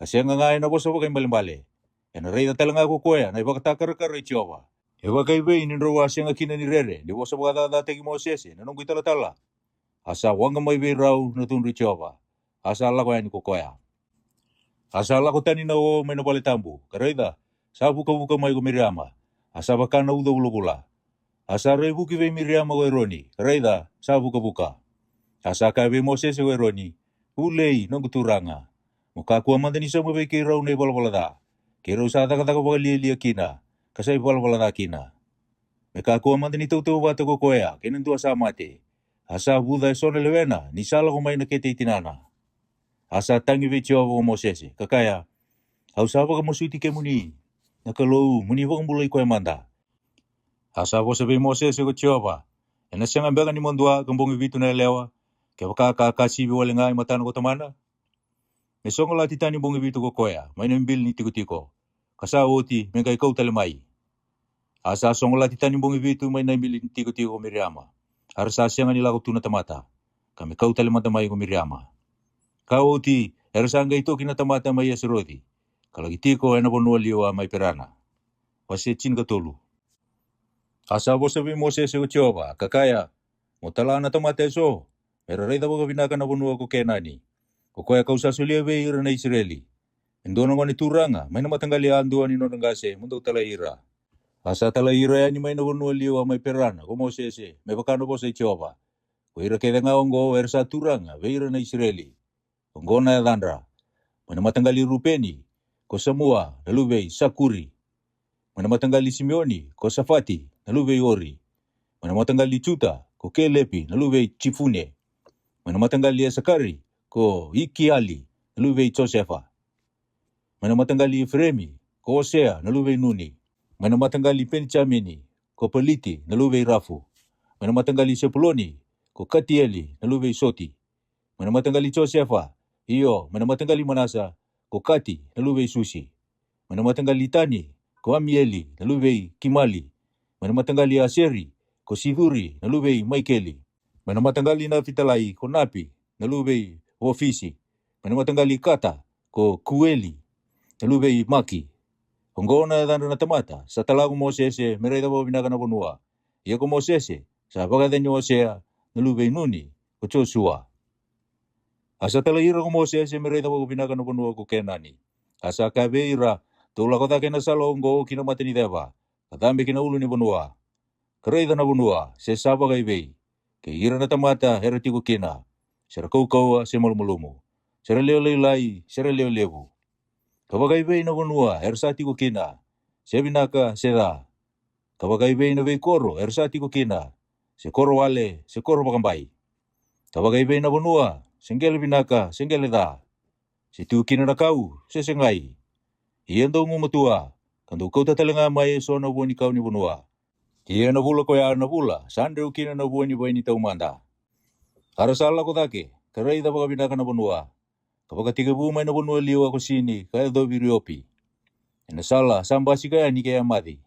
Kasi nga nga na bosa bakay malimbale. Ena rei na talaga ko koya, na ibakatakar-kar Jehova. Eba kay bay, ninrawa siya nga kinanirere, di bosa bakadadate ki Moses, na nungu italatala. Asa wanga may bay raw na tunri Jehova. Asa ala ko yan ko koya. Asa ala ko tani na o may nabalitambo. Karaida, sa buka-buka may ko Miriama. Asa baka na ulo-ulo. Asa rei buki bay Miriama ko Roni. Karaida, sa buka-buka. Asa kay bay Moses ko Roni. Ulei, nung kuturanga. Mukakuha man din isa mo bay kiraw na ibalbalada. Kiraw sa taka-taka bakalilia kina. Kasi ibalbalada kina. Mekakuha man din ito bata ko koya. Kinandua sa mati. Asa buda sona lewena. Nisala ko may nakita itinana. Asa tangi bay Jehova ko Moses. Kakaya. Hausapa ka musuiti ke muni. Nakalou, muni wakang bulay ko manda. Asa ko sabi Moses ko Jehova. Ena siya nga ni mondua kambong ibito na lewa. Kaya kakasibi wala nga matano ko tamana. Mesong la titani bong ibito ko koya. May nambil ni tiko-tiko. Kasa oti, may kay ikaw talamay. Asa song la titani bong ibito may nambil ni tiko-tiko ko Miriama. Arasa siya nga nila ko tunatamata. Kami ikaw talamantamay ko Miriama. Kau oti, arasa nga ito kinatamata may asirodi. Kalagitiko ay nabonualiwa may perana. Pasechin katulu. Asa bo sabi Moses ko Jehova. Kakaya, mutala na tamata so. Pero rey daw kabinaka na bunua ko kenani. Kukoya kau sasulia be ira na Israeli. Endono ngani turanga, may namatanggali anduan ni nonangase, mundo talaira. Asa talaira yani may nabunua liwa may perana, ko Moses, may bakano po sa Jehova. Ko ira kaya nga ongo, ersa turanga, be ira na Israeli. Ongo na dandra. May namatanggali Rupeni, ko Samua, nalubay Sakuri. May namatanggali Simeoni, ko Safati, nalubay Ori. May namatanggali Juta, ko Kelepi, nalubay Chifune. May namatanggali Sakari, ko Ikiali, nalubay Josefa. May namatanggali Efremi, ko Hosea, nalubay Nuni. May namatanggali Benjamini, ko Peliti, nalubay Rafu. May namatanggali Sepuloni, ko Katieli, nalubay Soti. May namatanggali Josefa, iyo, may namatanggali Manasa, ko Kati, nalubay Susi. May namatanggali Tani, ko Amieli, nalubay Kimali. May namatanggali Aseri, ko Siduri, nalubay Maikeli. May namatanggali na Fitalai, ko Napi, nalubay Ofisi. May namatanggali Kata, ko Kueli, nalubay Maki. Kung gawin na dano na tamata, sa talagang Moses, meron daw binaka na punua. Iya ko Moses, sa pagkatan niyo Hosea, nalubay Nuni, ko Joshua. Asa talagira ko Moses, meron daw binaka na punua ko Kenani. Asa kabeira, tula ko takin na sa longgo, kinamati ni Deva. Katami kinaulo ni punua. Kareda na punua, sesaba kay bay. Kay ira na tamata, herati ko kina. Sira kau semulmulumu. Sira leo-leolai, sira leo-lewu. Kapagay bay na punua, ersati ko kina. Siya binaka, seda. Kapagay bay na bay koro, ersati ko kina. Si koro wale, si koro pakambay. Kapagay bay na punua, singgel binaka, singgel da. Si tukin na kau, sesengay. Iyan daw mo matua. Kando kau tatalanga may so na buwan ikaw ni punua. Iyan na bula ko ya na bula, saan daw kina na buwan ni bay ni taumanda. Arasala ko take, karay da baka binaka na punua. Kapag tigabumay na punua liwa ko sini, kaya daw biriopi. Inasala, sambasi kaya ni kaya mati.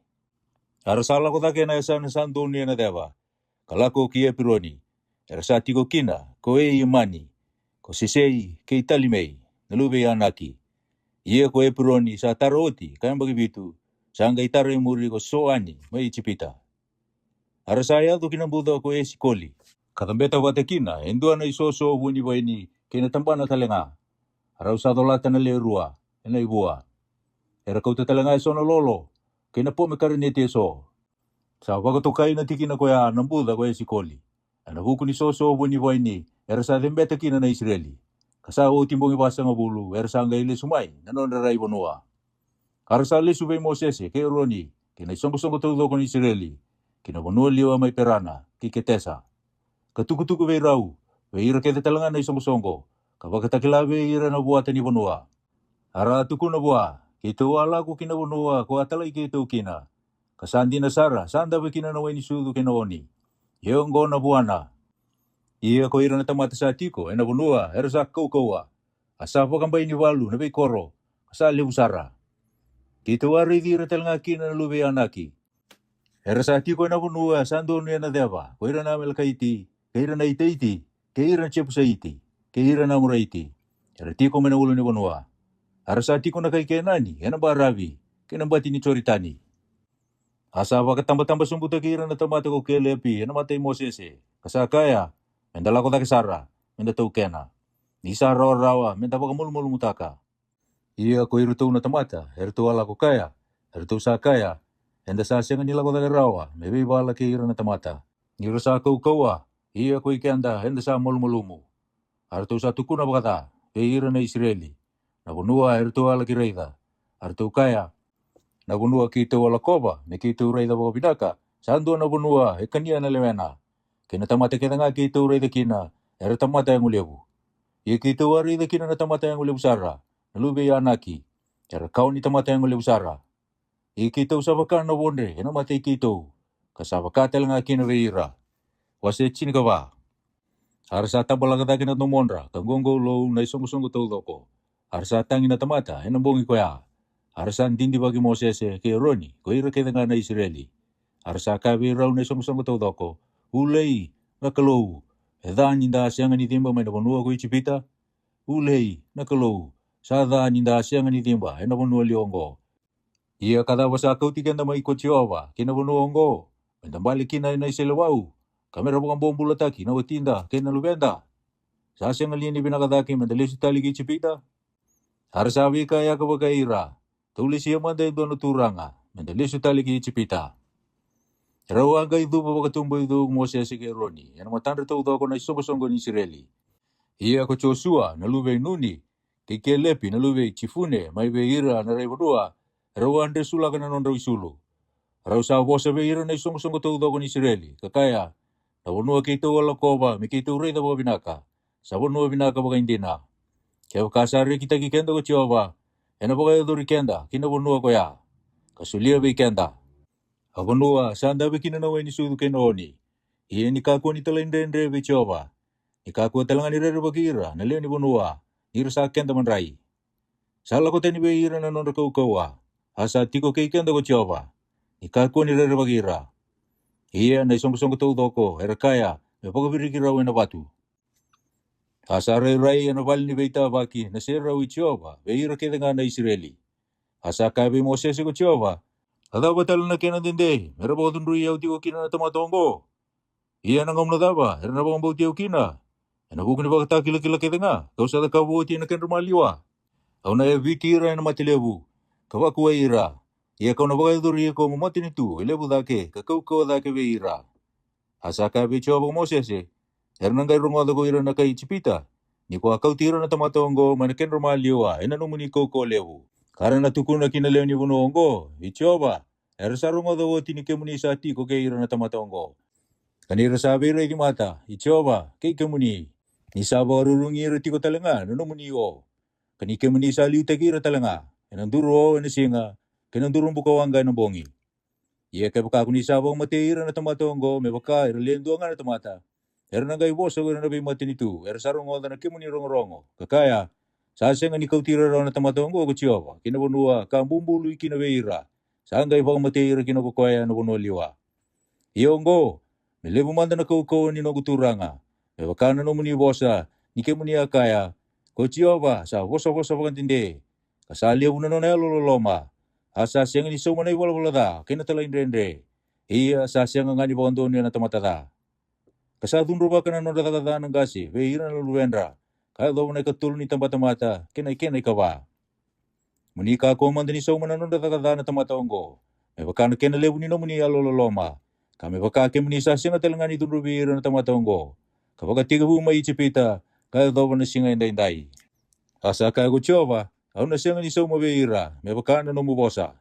Arasala ko take na yasa na santo niya na deva. Kalako kia pironi. Erasati ko kina, ko imani. Ko sisei, kay talimei, nalubay anaki. Iya ko pironi sa taroti, kaya bagibitu. Sangga itaro muri ko soani, may chipita. Arasaya to kinambuda ko sikoli. Katambeta watakina, endua na isoso buni ba ini, kinatamba na talenga. Arau sa dolata na le rua, ena ibua. Era kau te talangai so na lolo, kina po me karinete so. Sa wakatokai na tiki na koya nambuda koya sikoli. Ana huku ni soso wani waini, era sa dembeta kina na Israeli. Kasa o timbongi basa nga bulu, era sa nga ile sumai, nanon rai bonua. Arsa le sube Mosese, ke roni, kina isongo-songo todo kon Israeli. Kina bonua liwa mai perana, kiketesa. Katuku-tuku vei rau, vei ira kete talangan na isongo-songo. Kapakatakila vei ira na buata ni bonua. Ara tuku na bua, kita wala ko kina bonua, ko atalay kita kina. Kasandi na Sara, sanda ba kina na wani sudu kina oni. Yonggo na buana. Iya ko ira na tamata sa tiko, ena bonua, era sa kaukawa. Asapo kambay ni walu, na vei koro, kasali usara. Kita wari ira talanga kina na lube anaki. Era sa tiko na bonua, sando niya na deba, ko ira na melkaiti, kaira na itaiti, kaira na chepusa iti, kaira na muraiti. Era tiko mena ulo ni bonua. Ara sa tiko na kay kenani, ena baravi, kinambati ni choritani. Asa wakatamba-tamba sumbuta kira na tamata ko kelepi, ena matay Mosese, kasakaya, mendala ko takisara, menda tau kena. Ni sara rawa, menda pakamulmul mutaka. Iya ko irutu na tamata, ertu ala ko kaya, ertu sakaya, enda sa siya nila ko takirawa, mebe bala kira na tamata. Niro sa kaukawa, iya ko ikenda, enda sa mulmulumu. Artu sa tukuna bakata, ira na Israeli. Nakunua ertu ala kireida, artu kaya, nagunua kita wala koba, me kita urai da binaka, sando na bunua, kania na lewena. Kina tamata kita nga kita urai da kina, era tamata yang ulebu. Ia kita urai da kina na tamata yang ulebu sara, nalube ya anaki, era kau ni tamata yang ulebu sara. Ia kita usabakan na bonde, ena mata kita, kasabakatel nga kina veira. Wase chini kawa. Arsa tabalaga da kina tumonra, kanggongo lo na isongo-songo tau doko. Arsa tangi na tamata, ena bongi koya. Arsa dindi bagi Mosese ke roni, ko ira ke na Israeli. Arsa kabe rau na song-song tau doko, ulei, nakalou, edhan inda asyang ni timba may nabanua ko ichipita, ulei, nakalou, sada inda asyang ni timba, ay nabanua liongo. Ia kada wasa kau tikan na may kochiova, kinabanuongo, mendambali kina na iselawau, kamera bukang bombulataki, na watinda, kena lubenda. Sa asyang alini binakadaki, mendalisu tali ki ichipita. Arsa wika ya kabagaira, tulis siya manda yung doon turanga, mendalisu tali ki ichipita. Rawaga itu babakatumbo itu Mosese ke roni, yan matanda tau ako na isongo-songo ni Israeli. Iya ko Joshua, nalube nuni, kikelepi, nalube chifune, may beira, narayabadua, rawande sula ka na non raw isulu. Raw sa bosa beira na isongo-songo tau ako ni Israeli, kakaya, nabunua kita wala koba, may kita uray na mga binaka, sa bunua binaka baka hindi na. Kaya kasari kita kikenda ko Chiyoba, ena baka yung kenda, kinabunua ko ya, kasulia ba ikenda. Abunua, sanda ba kinanawa ni sudu kenoni, iya ni kako ni talendendre ba Chiyoba, ni kako talangan ni rere bakira, na leo ni bunua, nira sa kenda man rai. Sala ko tani ba ira na non rakaukawa, asa tiko kay kenda ko Chiyoba, ni kako ni rere bakira. Iya na isong-isong ko doko, era kaya, may pagkabirikiraw na batu. Asa rai na bali ni Beita baki na sira wi Chiyoba, beira kita nga na Israeli. Asa kabe Mosese ko Chiyoba, ada batal na kena dinde, mera ba tundru yaw tiko kina na tamatongo. Iya na ngam na daba, era na bang bautiyaw kina. Ana bukun ba kata kila kita nga, kau sa ka bauti na ken rumaliwa. Au na vitira na matilebu, kawa kuwa ira. Iya kau na baga duri ko mamati nitu, ilebu dake, kakau dake beira. Asa kabe Chiyoba Mosese, Hernang kay rungodo ko ira na kay Chipita. Ni ko akaw tira na tamatongo manaken rumaliwa ena no muni ko lewu. Karena na tukun na kinalew ni bunongo. Ichoba. Ersa rungodo ko tinike muni sa ti ko kay ira na tamatongo. Kanira sabi ira mata. Ichoba. Kay kemuni. Ni sabo rurungi ira ti ko talanga no muni o. Kanike muni sa liu tagira talanga. Enang duro ena singa. Kenang durung bukawanga ng bongi. Iya kay baka kuni sabo mati ira na tamatongo me baka ira lendo nga na tamata. Era nangay bosa ko na nabi matin itu. Era sarong oda na kimuni rongo-rongo. Kakaya, sasya nga ni kau tira raw na tamatongo ko Chiyoba. Kinabunua, kambumbulu ikinabeira. Saan kay baka matira kinabukwaya na bunua liwa. Iyonggo, milibu manda na kau ni noguturanga. E baka na numuni bosa, ni kimuni akaya. Ko Chiyoba, sa bosa-bosa pakantinde. Kasali abu na nonay loloma. Asasya nga ni sumanay wala-wala kinatalain rendre. Iya, sasya nga ni bakandon niya na tamatada. Kasadun ruba ka na no datatata ng gasi, veira na luwendra. Kaya do na katul ni tamata kenai kawa. Munika ko man ni so mananong datakada na tamata ongo. Me baka na kenalebu ni no muni alololoma. Kami baka ke muni sa singa talangan ni tunrubiro na tamata ongo. Kapag tiga bu mai chipita kaya do na singa indai. Asa kaya ko chova. Au na singa ni so mabeira. Me baka na no mubosa.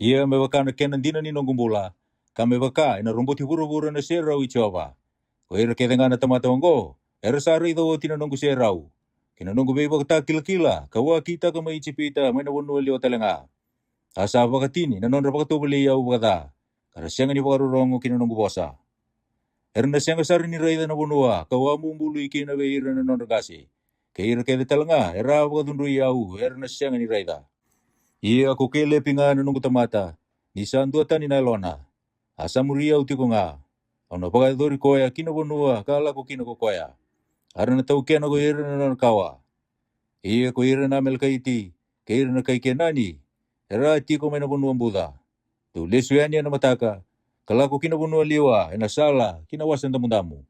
Ia me baka na kenandina ni nongumbula. Kami baka ina rumbut hiburu-buru na serau ichova. Ko ira kedenga na tamata ongo. Era sari do tinanong serau. Kinanong beba ta kila-kila. Kawa kita ka maitsipita may nawunuli o talanga. Asa bakatini nanon rapakato bali yaw bakata. Karasyangan ni pakarurongo kinanong bosa. Era na siyang sari ni Rayda na bunua. Kawa mumbulu ikina beira na non ragasi. Kaira kede talanga. Era bakatundru yaw. Era na siyang ni Rayda. Iya ko kele pinga nanong kutamata. Ni sandu ata ni nalona. Asa muriya uti ko nga. Ano pakadori koya kinabunua. Kala ko kinakokoya. Ara na tau kena ko ira na kawa. Iya ko ira na melkaiti. Kaira na kay kenani. Era ti ko may nabunuang buda. Tu lesuyan niya na mataka. Kala ko kinabunuang liwa. Ena sala. Kinawasan damu-damu.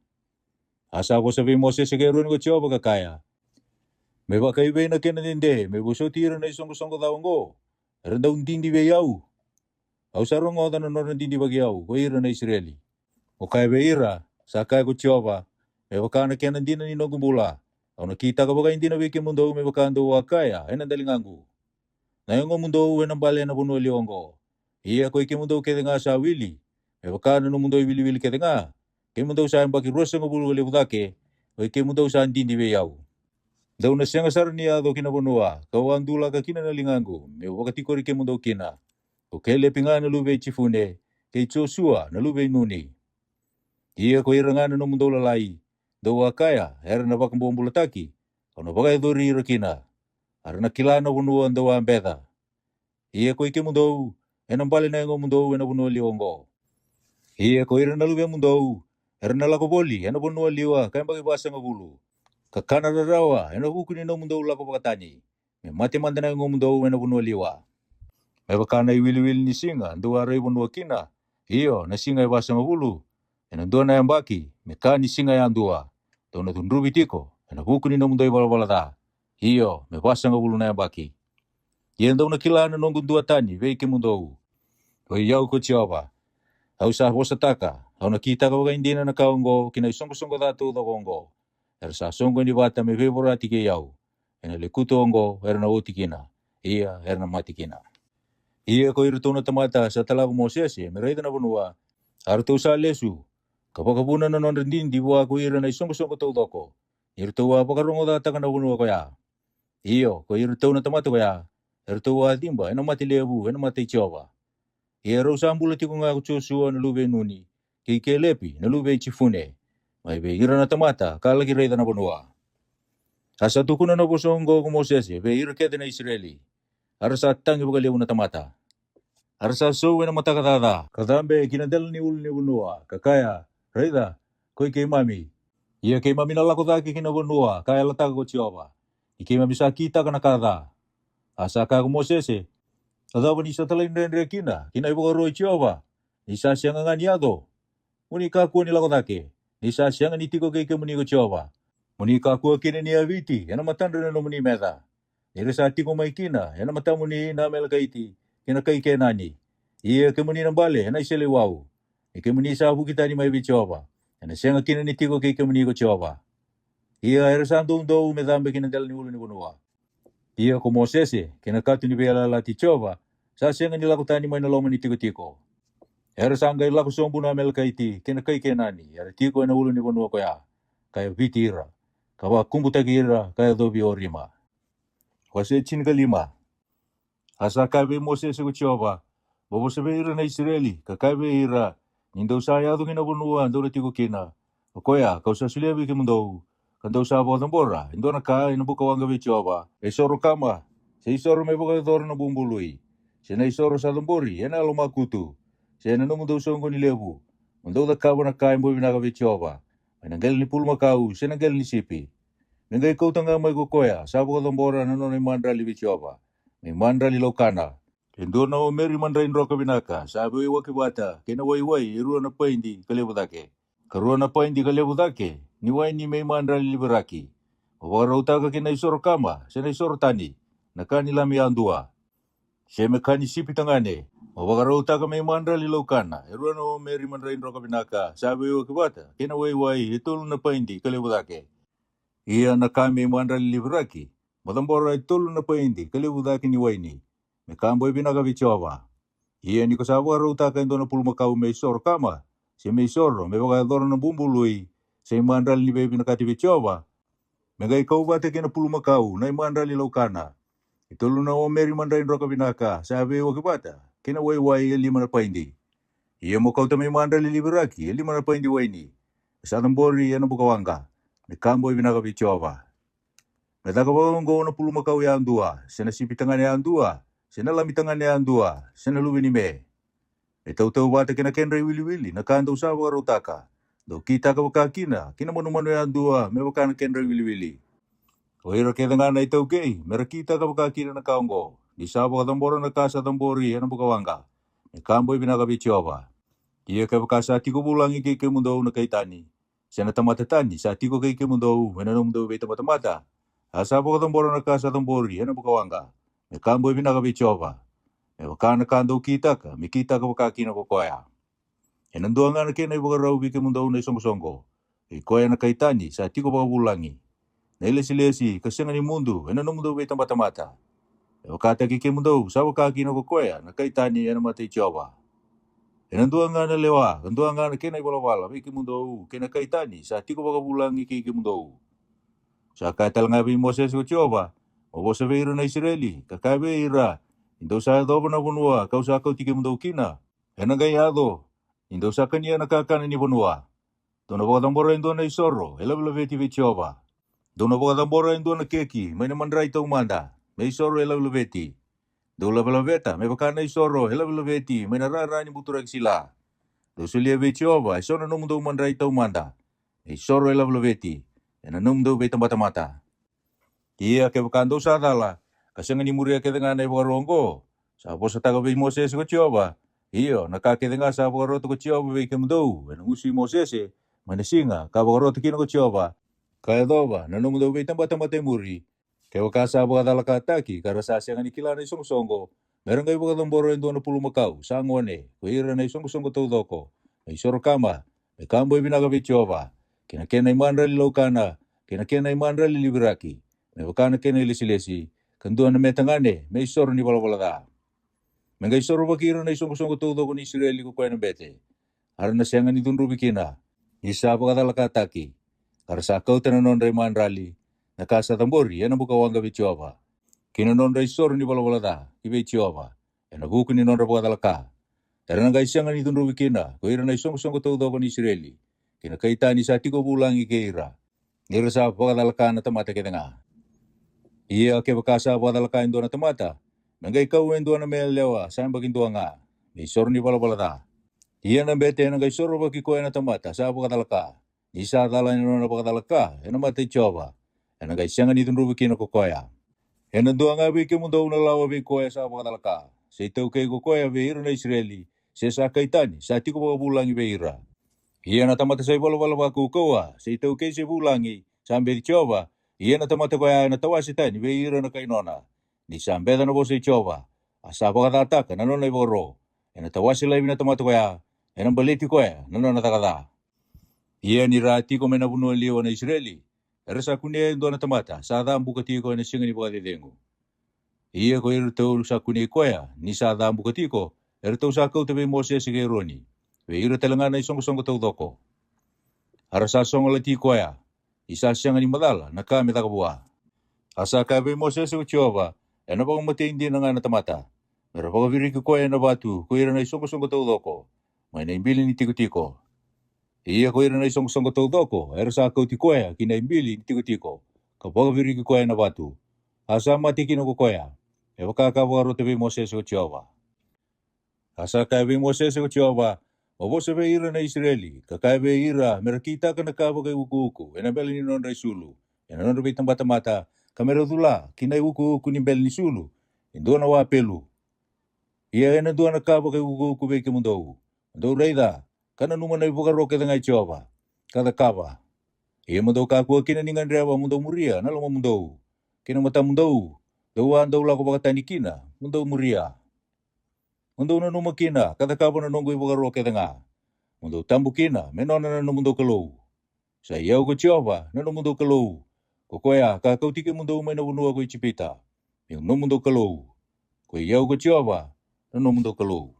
Asa ko sabi Moses sa kairuan ko tiyo pagkakaya. May bakaibay na kenaninde. May buso tira na isong kusong ko tawang ko. Era daw hindi bayaw. Au sarong o tanon hindi bagyaw. Ko ira na Israeli. O kaya ira. Sa kaya ko tiyo pa. May baka na kenandina ni Nogumbula. Au nakita ka baka hindi na wiki mundo may baka ando wakaya. Ay nandalingangu. Ngayon ko mundo uwe ng bale na bunuwa liwang ko. Iya ko iki mundo kete nga sa wili. May baka na mundo wili-wili kete nga. Kaya mundo sa yung baki rosa nga bulu walibutake. O iki mundo sa hindi bayaw. Daw na siya nga sar niya do kinabunuwa. Kawang dula ka kinanalingangu. May wakati ko rike mundo kina. O kaya lepinga na lubay chifune. Kay Joshua na lubay nuni. Iya ko irangan na mundo lalai. Dawa kaya, era na bakang buong bulataki. Kau na bakay dori rakina. Ara na kila na bunuan dawa ang beda. Iya ko iki mundo. Enang bali na yung mundo. Ena bunuan liwa ngo. Iya ko ira na lubi ang mundo. Era na lako boli. Ena bunuan liwa. Kaya bagibasa nga bulu. Kakana rarawa. Ena bukunin na mundo lako pakatani. May mati manda na yung mundo. Ena bunuan liwa. May baka na iwili-wili ni singa. Dawa ray bunuan kina. Iyo na singa ibasa nga bulu. Ena doon na yung baki. May ka ni singa yung dua. Doon na tunrubi tiko. Ena bukunin na mundo ibalbalata. Iyo, may basa nga bulu na yung baki. Yan daw na kila na nung gundua tani. Veike mundo. O iyaw ko tiyawa. Au sa hosataka. Au nakita ka baka hindi na nakaunggo. Kinaisongko-songko datu daw konggo. Era sa songko ni bata may favorati ke yaw. Ena likuto onggo. Era na uti kina. Iya, era na mati kina. Iya ko irito na tamata sa talago Moses. Meray na bunua. Arto sa lesu. Kapag kapunan na non rindin, di buwa ko ira na isong-song ko ko. Irito wa pakarungo data ka na bunua ko ya. Iyo, ko irito na tamato ko ya. Irito wa timba, ena mati lebu, ena mati tiyawa. Iro sa ambulati ko nga ko Joshua na lube nuni. Kay kelepi, na lube chifune. May be ira na tamata, kalagi reda na bunua. Asa tuko na nabusong ko Moses, be ira kete na Israeli. Ara sa tangi bagaliw na tamata. Ara sa suwe na mata katata. Katambe, kinadal ni ul ni bunua. Kakaya, Reda, koi kay mami. Iya kay mami na lako taki kinabunua, kaya latag ko tiyawa. Ikay mami sa kita ka nakata. Asa ka ko Moses Adawa ni sa talayin rin rekina, kinaibo ka roy tiyawa. Nisa siya nga niyado. Muni kakuha nila ko taki. Nisa siya nga nitiko kay kamuni ko tiyawa. Muni kakuha kina niya viti, yan ang matan rin na muni meta. Nirisa ati ko may kina, yan ang matan muni na melakaiti, kinakay kay nani. Iya kay muni ng bale, yan ay siliwaw. Ikay muni sa abu kita ni may bityawa. Yan siya nga kinaniti ko kay kamuni ko tiyawa. Iya erasan doon daw medambe kinadal ni ulo ni bunua. Iya ko Moses kinakato ni Bela ti tiyawa. Sa siya nga nilakutan ni may naloman ni tiko-tiko. Erasan gay lako song bunamel kay ti kinakay kay nani. Era tiko na ulo ni bunua ko ya. Kaya vitira. Kawa kumbuta gira kaya dobi orima. Kasi chin kalima. Asa kabe Moses ko tiyawa. Bobo sabi ira na Israeli. Kakabe ira. Nindo saya do kinabunua, ando na tiko kina. Okoya, kau sa suliabi ki mundo. Kando sa abo tambora, indo na ka, inabuka wang gabi tiyawa. Esoro kama. Sa isoro may buka doro na bumbului. Siya na isoro sa tambori, yan na lumakutu. Siya na nung mundo sa ungo ni lebu. Mundo da kaba na kain mo binagabi tiyawa. May nanggal ni pulma kau, siya nanggal ni sipi. Nangay kau tanga may kukoya, sa abo tambora na nung mandra li tiyawa. May mandra li lokana. Indo na umeri mandain roka binaka, sabi wakibata, kinawaiwai, iruwa na pa hindi kalibutake. Karuwa na pa hindi kalibutake, niwai ni may mandra liberaki. Wawarauta ka kina isoro kama, sena isoro tani, nakani lami andua. Seme kani sipi tangane, wawarauta ka may mandra lilaukana, eruano meri mandra indro kabinaka, sabi yo kibata, kina wai itulu na paindi, kalibudake. Ia na kami mandra libraki, madambora itulu na paindi, kalibudake ni waini. Me kambo ibinaga vichova. Ia ni kasawa rauta ka indona pulumakau me isoro kama, se me isoro, me wakadoro na bumbului, se mandra ni bebi nakati vichova. Megai kau bate kena pulumakau, na mandra lilaukana. Itulu na o meri mandra indro kabinaka, sabi yo kibata, kina wai lima na paindi. Ia mo kau tamay mandra libraki, lima na paindi waini. Sadambori ya na bukawanga, me kambo ibinaga vichova. Nadakabongo na pulumakau ya andua, sena sipitangane ya andua, sena lamitangane ya andua, sena lubini me. E tau bata kena kenre wili, na kanda usawa rotaka. Do kita ka wakakina, kina manu ya andua, me wakana kenre wili. O hira kedangana itau kei, mera kita ka wakakina na kaongo. Di sawa kadambora na kasa tambori, ya na bukawanga. Me kambo ibinaga vichova. Ia ka wakasa tiko bulangi kei mundo na kaitani. Sena tamata tani, sa tiko kei mundo, wena no mundo beta mata. Asabo kadambora na kasa tambori, ya na bukawanga. Me kambo ibinaga vichova. Me wakana kando kita ka, me kita ka wakakina ko koya. E nanduanga na kena iwakarau bike mundo na songo. E koya na kaitani, sa tiko bulangi. Na ilesi kasenga ni mundu, e na no mundo beta mata. E wakata kike mundo, sa wakakina ko koya, na kaitani ya na mata ichova. E nanduanga na lewa, nanduanga na kena iwalawala, bike mundo, kena kaitani, sa tiko bulangi kike mundo. Sa kaital ngabi Moses ko chova, o bosa veira na Israeli, kakabe ira, indo sa doba na bunua, kau sa kau tike mundo kina, e nangayado, indo sa kanya nakakana ni bunua. Dono wakadambora indo na isoro, elablaveti vichova. Dono wakadambora indo na keki, may naman rai tau manda, may isoro elablaveti. Do lablaveta, may wakana isoro, elablaveti, may narara ni buturag sila. Do sulia vichova, isoro na mundo man rai tau manda, isoro elablaveti. Ena numdo beta mata. Ia ke bakando sa dala. Kasanga ni muria ke dengan ai warongo. Sa bosa taga be Moses ko chioba. Iyo nakake dengan sa waro to ko chioba be ke mdo. Ena usi Moses manesinga ka waro to kino ko chioba. Ka doba na numdo beta mata muri. Ke wakasa ba dala ka taki kara sa sianga ni kilana songo. Merang kai bakadong boro endo na pulu makau. Sangone. Ko ira na songo to doko. Ai soro kama. Me kambo ibinaga be chioba. Kena imandra lilaukana, kena imandra lilibraki. Me wakana kena ilesi, kanduan na metangane, me isoro ni walawala. Menga isoro bakira na isongo todo ko ni Israeli ko kwena bete. Ara na sianga ni dunru bikina, isa bakadala kataki. Kara sa kau tananon ray mandrali, nakasa tambori, yan ang bukawanga bichova. Kinanon ray isoro ni walawala, ibe chova. Yan aguko ni non bakadala ka. Ara na sianga ni dunru bikina, ko ira na isongo todo ko ni Israeli. Kina kaitani sa tiko bulangi keira. Nira sa pakadalaka na tamata kita. Ia ke bakasa pakadalaka indo na tamata. Nangay kau indo na melewa sa bagindo nga. May soro ni balabala. Ia na bete nangay soro bakiko na tamata sa pakadalaka. Isa dala ni na pakadalaka. Ena mata ichoba. Ena nangay siyang ni tunrubi kina kokoya. Ena doa nga biki mundo na lawa bikoya sa pakadalaka. Sa itaw kay kokoya beira na Israeli. Sa kaitani sa tiko bulangi beira. Ia na tamata sa iwala baku koa, sa itau kay sa bulangi, sambe di chova, ia na tamata kaya na tawasita ni beira na kainona, ni sambe na bo sa chova, asa pakataka na nona iboro, na tawasi lai na tamata kaya, na baliti kaya, na nona takada. Ia ni rati ko mena buno liwa na Israeli, rasa kunia indo na tamata, sa dam bukati ko na singa ni pakatidengo. Ia ko irto sa kunia kaya, ni sa dam bukati ko, irto sa kau tabi Moses sige roni. Ira talanga na songo tau doko. Arasa songo lati koya. Isa siyang ni madala na kami takabua. Asa kabe Moses o chova. Ena bang mati hindi na nga natamata. Pero baka viri ko koya na batu. Kuira na songo tau doko. May naimbili ni tiko. Iya kuira na songo tau doko. Arasa kau ti koya kinaimbili ni tiko. Kapag viri ko koya na batu. Asa mati kino ko koya. E baka kabaro tabi Moses o chova. Asa kabe Moses o chova. Obo sa ira na Israeli, kakaibe ira, merakita ka nakaba kay uku, enabel ni non ray sulu, enanon ray mata, kamera dula, kinay uku ni bel ni sulu, indo na wapelu. Ia ena dua nakaba kay uku be kimundo, do rayda, kana numan na ibukaro ka ngay chova, kada kaba. Ia mundau kakua kina ningan rewa mundau muria, nalo mundau. Kina mata mundau. Dawa andau lako bakatani kina, mundau muria. Mundau na numa kina, kata kapa na nongo ibu karo kedenga. Mundau tambu kina, menona na mundau kalou. Sa iau ko Jehova, na mundau kalou. Ko koea, ka kau tiki mundau mai na unua ko ichipita. Yung no mundau kalou. Ko iau ko Jehova, na mundau kalou.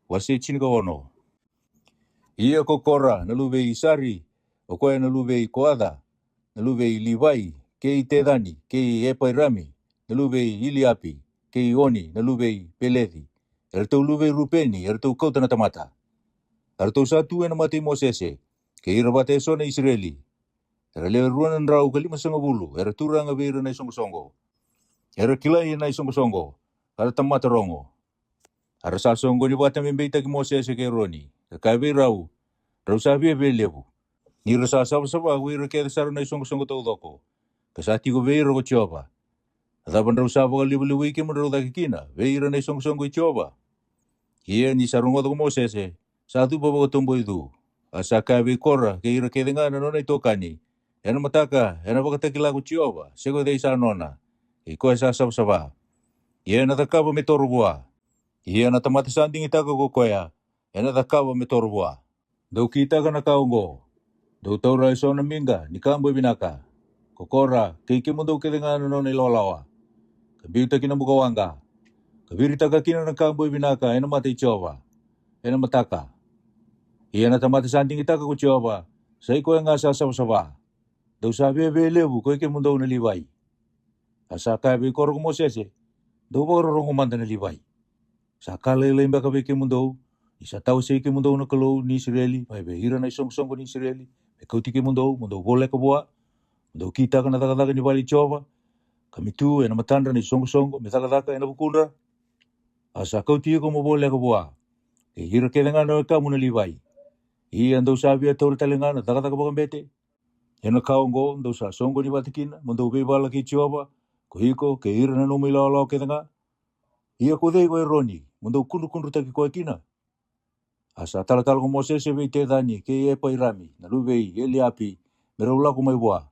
Wasi chini ka ono. Ia ko kora, na luve isari. O koea na luve koada. Na luve livai, ke i tedani, ke i epairami. Na luve iliapi, ke i oni, na luve pelethi. Era tau luve rupeni, era tau kau tana tamata. Era tau satu ena mati Mosese, ke ira bate sona Israeli. Era lewa ruanan rau ka 5 era turanga veira na songo-songo. Era kilai na songo-songo, era tamata rongo. Era sasongo ni bata membeita ki Mosese ke roni, ka kai rau, rau sabi e levu. Ni rasa saba wira ke saru na songo-songo tau doko. Ka sati ko veira ko Jehova. Daban rau saba ka libu ke mo rau dakikina, veira na songo-songo i Jehova. Ia ni sarungo ko Mosese, satu baba ko tumbo itu. Asa kai kora ke ira ke denga na nona itokani. Ena mataka, ena wakatakila ko Jehova, sego de isa nona. Iko sa saba. Ia na takaba me torubua. Ia na tamata sanding itaka ko koya, ena takaba me torubua. Dau kita ka na kaungo. Dau taura iso na minga, ni kambo binaka. Kokora, keiki mundo ke denga na nona ilolawa. Kabiuta kina mukawanga. Kabirita ka kina na kambo binaka, ena mata Jehova. Ena mataka. Ia na tamata sanding itaka ko Jehova, sa iko nga sa saba. Dau sabi e levu ko ike mundo na liwai. Asa kai be koro ko Mosese, dau boro rongo manda na liwai. Sa kala ile imba ka be ke mundo, isa tau se ke mundo na kalou ni Israeli, mai be hira na isong-song ni Israeli. Be kauti ke mundo bole ka boa, mundo kita ka na taka ni wali Jehova. Kami tu ena matanda ni isong-song, me taka ena bukundra. Asa kauti ko mo bole ka boa. E hira ke nga na ka mo na liwai. Ia andau sabi atau talenga na taka bakambete. Ena kaungo ndo sa songo ni batikina, mundo be bala ki Jehova. Ko hiko ke ira na no milalo ke nga. Ia ko dei ko eroni, mundo kundu taki ko kina. Asa tala ko Mosese be te dani ke e pairami, na luvei eliapi, merau ko mai boa.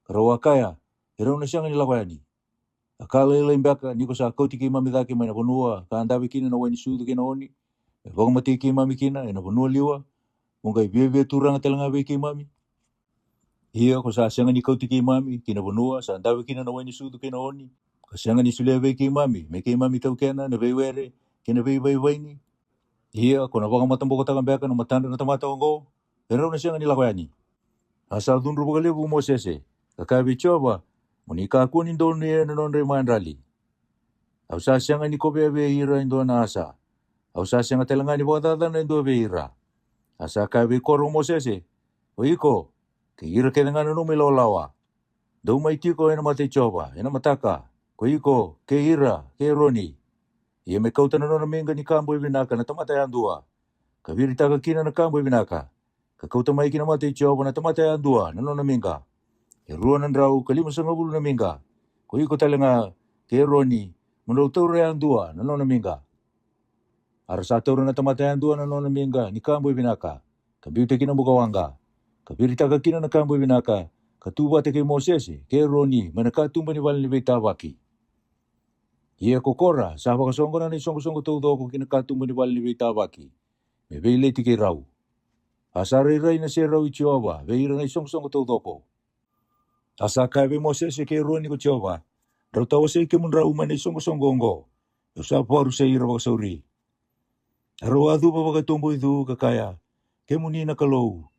Rawa kaya, era una sianga ni lawani. Akala ile mbaka niko sa koti ki mami daki mai na bonua, ka andabe kina na wani sudu kina oni. Bang mati ki mami kina ena bonua liwa. Mungai bebe turanga telanga be ki mami. Ia ko sa sianga ni koti ki mami kina bonua, sa andabe kina na wani sudu kina oni. Kasianga ni sule ve ki mami, me ki mami tau kena na veiwere, kina vei ni. Ia ko na waka matambo ko takambeka na matanda na tamata ongo, era na sianga ni lakoyani. Asa dunru bakale bu Mosese, kakabi Jehova, muni ka kuni ndo ni na nonre mandrali. Au sa sianga ni kobe ve ira ndo na asa. Au sa sianga telanga ni bota na ndo ve ira. Asa kabi koro Mosese, o iko, ke ira ke ngana no melo lawa. Do mai tiko ena mate Jehova, ena mataka. Ko iko, ke ira, ke roni. Ia me kauta na nona menga ni kambo i vinaka na tamata ya andua. Ka virita ka kina na kambo i vinaka. Ka kauta mai kina mate Jehova na tamata ya andua na nona menga. E rua na ndrau ka 5 na menga. Ko iko talenga ke roni. Mano taura ya andua na nona menga. Arasa taura na tamata ya andua na nona menga ni kambo i vinaka. Ka biute kina mukawanga. Ka virita ka kina na kambo i vinaka. Ka tuba te ke Mosese, ke roni, manaka tumba ni wali ni veitawaki. Ia kokora, sa wakasongo na ni songo-songo tau doko kina katumba ni wali ni veitawaki. Me veile tike rau. Asa reirai na se rau i Jehova, veira na songo-songo tau doko. Asa kai ve Mosese ke roni ko Jehova. Rau tawa se ke mun rau mani songo-songo ongo. Yo sa paru se ira wakasauri. Rau adu pa wakatumbo idu kakaya. Ke muni na kalou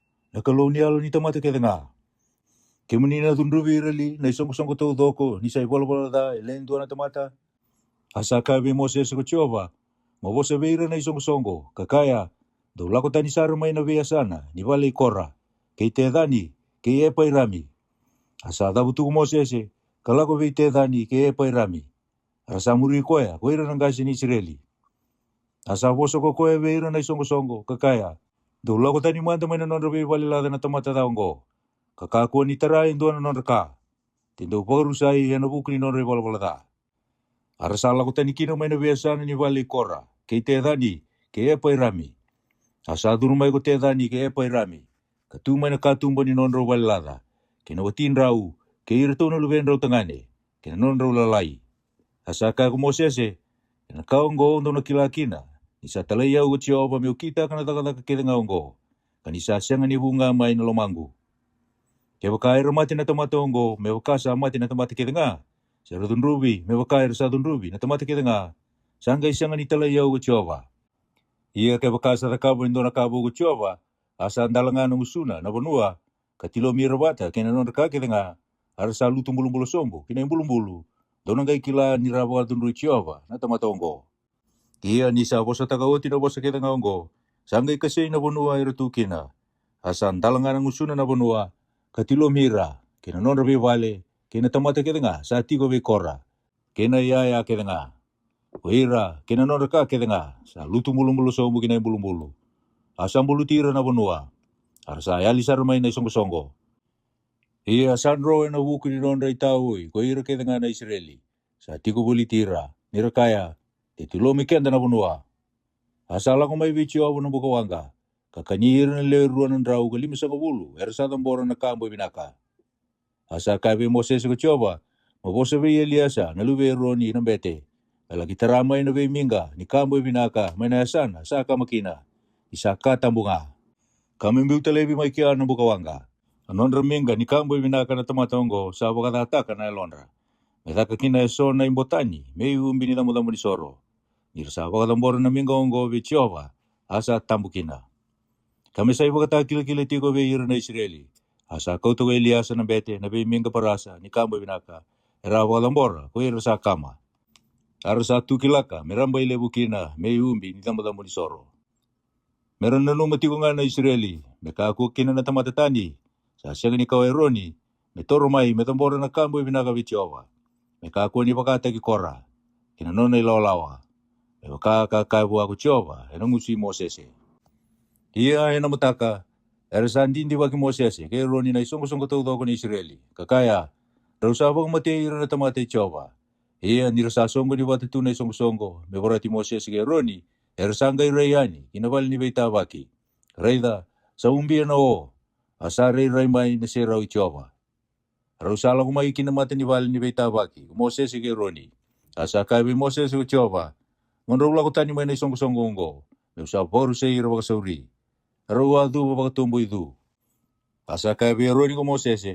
ni alo ni tamata ke denga. Ke muni na dunruvi irali na songo-songo tau doko ni sai bola da elendo na tamata. Asa kai ve Mosese ko Jehova. Mawose veira na songo-songo kakaya. Do lako tani sara mai na vea sana ni wale kora. Ke te dani ke e pairami. Asa dabutu ko Mosese kalako ve te dani ke e pairami. Asa muri koya koira nangasi ni Israeli. Asa woso ko koe veira na songo-songo kakaya. Do lako tani manda mai na nonra ve wale lada na tamata daongo. Kakakua ni tarai ndo na nonra ka. Tindo pagurusai yana bukni nonra wala da. Arasa lako tani kino mai na vea sana ni wale kora. Ke te dani ke e pairami. Asa duru mai ko te dani ke e pairami. Katumay na katumbo ni non raw walada. Kinawatin raw, kairto na luben raw tangane. Kinanon raw lalay. Asaka ko Mosese, kinakaongo ondo na kilakina. Isa talayaw ko Jehova miyo kita kanataka kitangawongo. Kanisa siya nga ni bunga may na lumango. Kaya kair mati na tamatongo, may wakasa mati na tamati kitanga. Sa radun rubi, may wakair sa radun rubi na tamati kitanga. Sanggay siya nga ni talayaw ko Jehova. Iya kaya wakasa takabo indo na kabo ko Jehova. Asa andalangan ng usuna na banua. Katilo mirabata kinanon ka kitanga. Arasa lutong bulumbulu sombo, kinayin bulumbulu. Doon ang kila ni rawa dun ru Jehova na tamatongo. Iya ni sa bosa tagawati na bosa kitanga ongo. Sanggay kasi na banua irutukina. Asa andalangan ng usuna na banua. Katilo mira, kinanon rabi vale, kinatamata kitanga sa tigo kora. Kinayaya kitanga. Wira, kinanon ka kitanga sa lutong bulumbulu sombo kinayin bulumbulu. Asam bulu tira na banua. Arasa ayali sarumay na isong-songo. Iya sanro na wuku ni non raitawi, ko ira kita nga na Israeli. Sa tigo buli tira, nirakaya, titulo mikenda na banua. Asala ko may bicho ako ng bukawanga. Kakanyir na leruan ng raw kalima sa kabulu, erasatang bora na kambo binaka. Asa kabe Moses ko Jehova, mabosa be Eliasa, nalubero ni ng bete. Alagi taramay na be minga, ni kambo binaka, may nayasan, asa ka makina. Isa ka tambunga. Kami mbiu telebi may kia ng bukawanga. Anon raminga ni kambo binaka na tamatongo sa wakataka na elonra. May takakina eso na imbotani, may umbi ni tamu-tamu di soro. Nirasa wakatamboro na minga ongo be Jehova, asa tambukina. Kami sa wakatagkila-kila tiko be ira na Israeli. Asa kauto ko Eliasa ng bete na be minga parasa ni kambo binaka. Era wakatambora ko ira sa kama. Arasa tukilaka, merambay lebukina, may umbi ni tamu-tamu di soro. Meron na numati ko nga na Israeli, may kakukin na tamatatani, sa siyang ni Kawaironi, may toromay, may tambora na kamboy binakawit Jehova, may kakuha ni pakatagi Kora, kinanon na ilawlawa, may makakakabu ako Jehova, ay nangusi Moses. Iya ay namataka, erasan din di waki Moses, kaya Roni na isong-isong katuto ko ni Israeli, kakaya, raw sabang matira na tamatay Jehova, iya nirasasong ko ni watatu na isong-isong ko, may warati Moses kaya Roni, Ersangay rayani, kinabal ni Baitabaki. Rayda, sa umbiya na o, asari raymay na si Raw Jehova. Raw sala kumay kinamata ni Bal ni Baitabaki, Moses si Roni. Asa kabi Moses si Jehova. Ngunraw lako tani may na isong kusonggongo, may sa boru sa ira bakasauri. Raw adu babakatumbo idu. Asa kabi Roni ko Moses,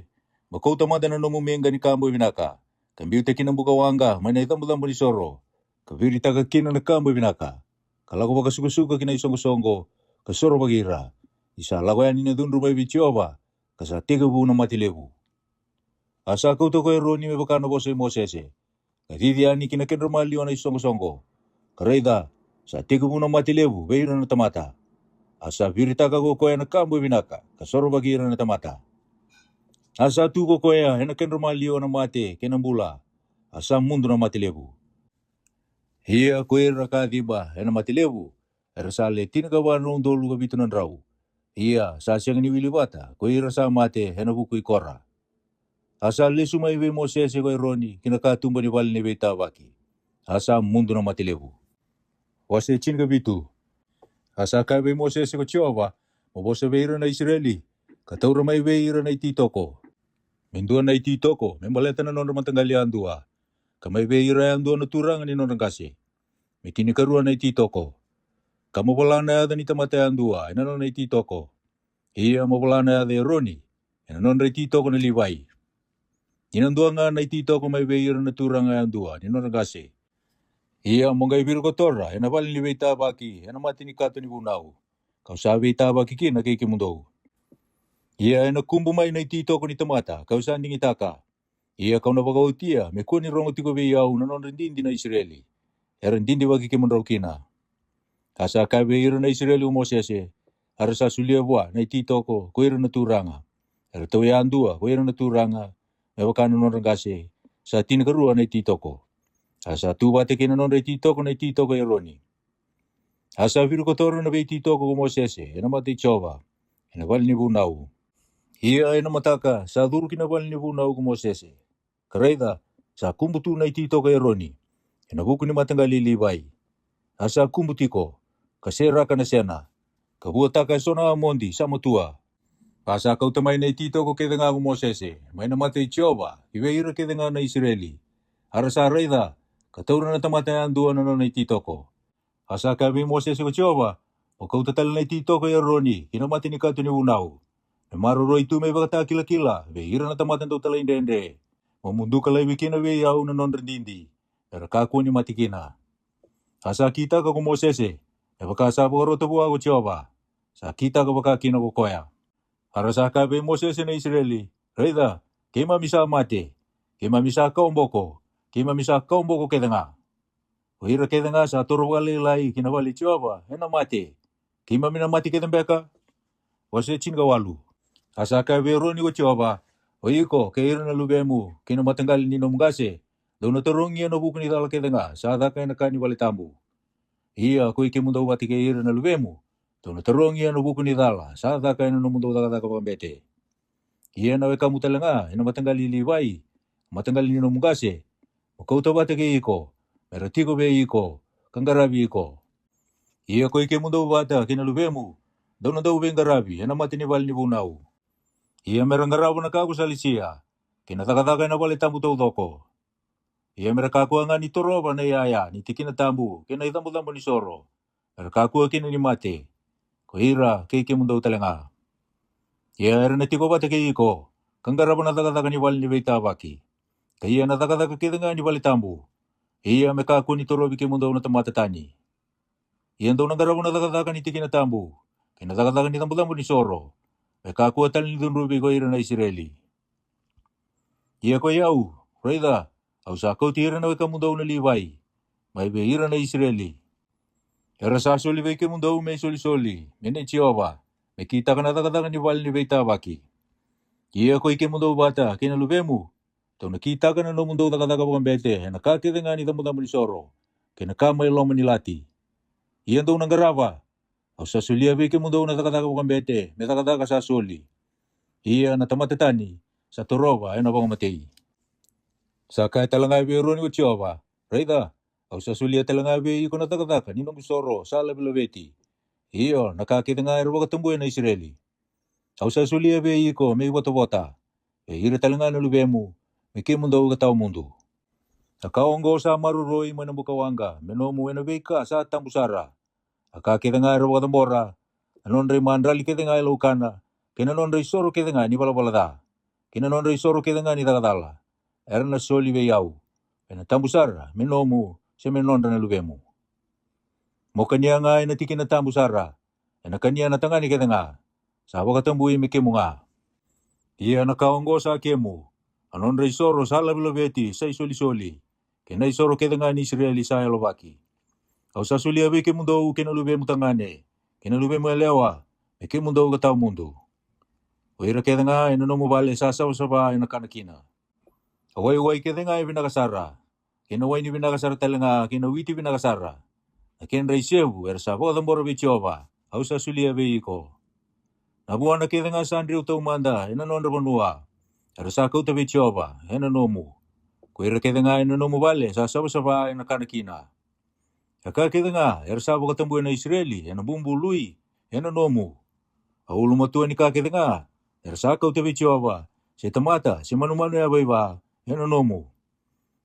makauta mata na numumenga ni kambo binaka. Kambiyo te kinambukawanga, may na itambo-tambo ni Soro. Kabiri tagakin na kambo binaka. Kalau ko bagasuka-suka kina isong-isonggo, kasoro bagira. Isa lawayan ni nadun rumay Jehova, kasatiga bu na matilebu. Asa ko to ko Roni may bakano boso Moses. Kadidian ni kinakin rumaliwan na isong-isonggo. Kareda, sa tiga bu na matilebu, bayro na tamata. Asa virita ka ko koya na kambo binaka, kasoro bagira na tamata. Asa tu ko koya, henakin rumaliwan na mate, kinambula. Asa mundo na matilebu. Hiya kuira ka diba, ena matilebu. Erasale tinagawa nung dolu kabito ng raw. Hiya, sa siyang niwilibata, kuira sa mate, ena bukoy Kora. Asale sumaywe Moses ko Roni, kinakatumba ni Bal ni Baitabaki. Asa mundo ng matilebu. Wase chin kabito. Asa kabe Moses ko Jehova, mabosa beira na Israeli. Kataura may beira na ititoko. Menduan na ititoko, may maleta na non matangalian dua. Kamay beira yang doon naturangan ni nonang kasi. May tinikaruan na ititoko. Kamawala na yada ni tamatayan dua, inanon na ititoko. Iya mawala na yada Roni, inanon na ititoko na Levi. Inandua nga na ititoko may beira na turangan dua, ni nonang kasi. Iya mongay biro ko tora, inabal ni Baitabaki, inamati ni Kato ni Bunaw. Kau sa Baitabaki kin, nakikimundo. Iya nakumbumay na ititoko ni tamata, kau sa anding itaka. Iya kau na bagautia, may kunin rongo tiko beyaw na non rindindi na Israeli. Rindindi wagi kimunraw kina. Asa kabeiro na Israeli Moses, arasa suliabwa na ititoko, kuira na turanga. Ertawayan dua, kuira na turanga, may wakano non rangase, sa tinikaruan na ititoko. Asa tubate kina non ititoko na ititoko Roni. Asa virukotoro na be ititoko Moses, enamati Jehova, enabal ni Bunaw. Iya ay namataka, sa duro kinabal ni Bunaw ko Moses. Kareda, sa kumbutu na itito kay Roni, inabuko ni matanggali Levi. Asa kumbuti ko, kasera ka na siya na, kabuata ka so na amondi sa matua. Kasa kau tamay na itito ko kaya nga ako Mosese, may namatay Jehova, iweira kaya nga na Israeli. Arasa reda, katauran na tamatay ang duwa na na itito ko. Kasa kami Mosese ko Jehova, o kau tatal na itito ko Roni, kinamati ni kato ni unaw. Na maruro ito may baka kila-kila, iweira na tamatay daw talay dende. Mamundu kalay wikina weyaw na non rendindi, pero kaku ni matikina. Kasa kita ka ko Mosese, na baka sa poro tabuha ko Jehova, sa kita ka baka kinakukoya. Arasa kabe Moses na Israeli, reda, kema misa mate, kema misa kaumboko keda nga. Uhira keda nga sa turwali lai kinawali Jehova, hena mate, kema mina mate keda beka, wase chinga walu. Asa kabe roni ko Jehova, oiko keira na lubemu, kina matanggal ni nomgase, dono turungi no buku ni dala keda nga, sa kay nakani wali tambu. Iya ko ikimunda wati keira na lubemu, dono turungi no buku ni dala, sa kay no mundo daga pambete. Iya nawe kamu talanga, ina matanggal liliwai, matanggal ni nomgase, ukauta bate ke iko, meratiko be iko, kangarabi iko. Iya ko ike mundo bata kinalubemu, dono daw bengarabi, ina matini bal ni bunau. Iya merangarabu na kaku salisia, kinatakataka na bali tambu toko. Iya merakaku anga ni toroba na yaya, ni tikina tambu, kina itambu ni soro. Merakaku kina ni mate, ko ira ke ike mundo talanga. Iya era netiko bate ke iko, kangarabu na takataka ni bali ni beita baki. Kaya natakataka kita nga ni bali tambu. Iya mekaku ni torobi ke mundo na tamata tani. Iya ndo nangarabu na takataka ni tikina tambu. Kinatakataka ni tambu ni soro. Mekaku atal ni dunrubi ko ira na Israeli. Iya ko yau, reda, au sa kau tira na weka mundo na liwai. May be ira na Israeli. Era sa soli ke mundo may soli-soli. Mene Jehova. Mekita ka natakataka ni bali ni beita baki. Iya ko ike mundo bata, kinalubemu. Tau nakita ka na no mundo takataka po kambete, nakakita nga ni tambu ni soro. Kinakamay lo manilati. Iyan daw nanggaraba. Au sa sulia ke mundo na takataka po kambete, may takataka sa suli. Iya na tamatatani, sa toroba, ay nabang matay. Sa kaya talangay biro ni Jehova, reda, au sa sulia talangay ko na takataka, ninong soro, sa labilabeti. Iyo, nakakita nga iro katumbuhay na Israeli. Au sa sulia ko, may wata-wata. Ira talangay na lubemu, may kimundo ka tao mundo. Nakaonggo sa maruroi manambukawanga, menomu enabeka sa tambusara. Akakita nga iro katambora, anonre mandrali kita nga ilaukana, kinanonre soro kita nga ni balabalada, kinanonre soro kita nga ni takatala. Era na soli beyau, tambusara, menomu, sa menonre na lubemu. Mokanya nga inatikin na tambusara, kanya na tangani kita nga, sa wakatambuhi mikimu nga. Iya nakaonggo sa kemu, anonre soro sa labilabeti sa isoli-soli, kinay soro kita nga ni Israeli sa elobaki. Au sa sulia ke mundo kinalube mo tangane, kinalube mo elewa, ke mundo ka tao mundo. O ira kita nga inano mo bale sa ba inakanakina. Away kita nga ibinakasara, kinaway ni binakasara talaga, kinawiti binakasara. Akin reisebu, ersa po katambora Jehova, au sa sulia ko. Nabuhan na kita nga sa Andrew Taumanda, inano na banua, ersa kau tabi Jehova, inano mo. Ko ira kita nga inano mo bale sa ba inakanakina. Kakakita nga, ersa po katambuhay na Israeli, yan ang bumbului, yan ang nomu. Aulumatuan ni kakita nga, ersa kau tabi Jehova, si tamata, si manumano ya bayba, yan ang nomu.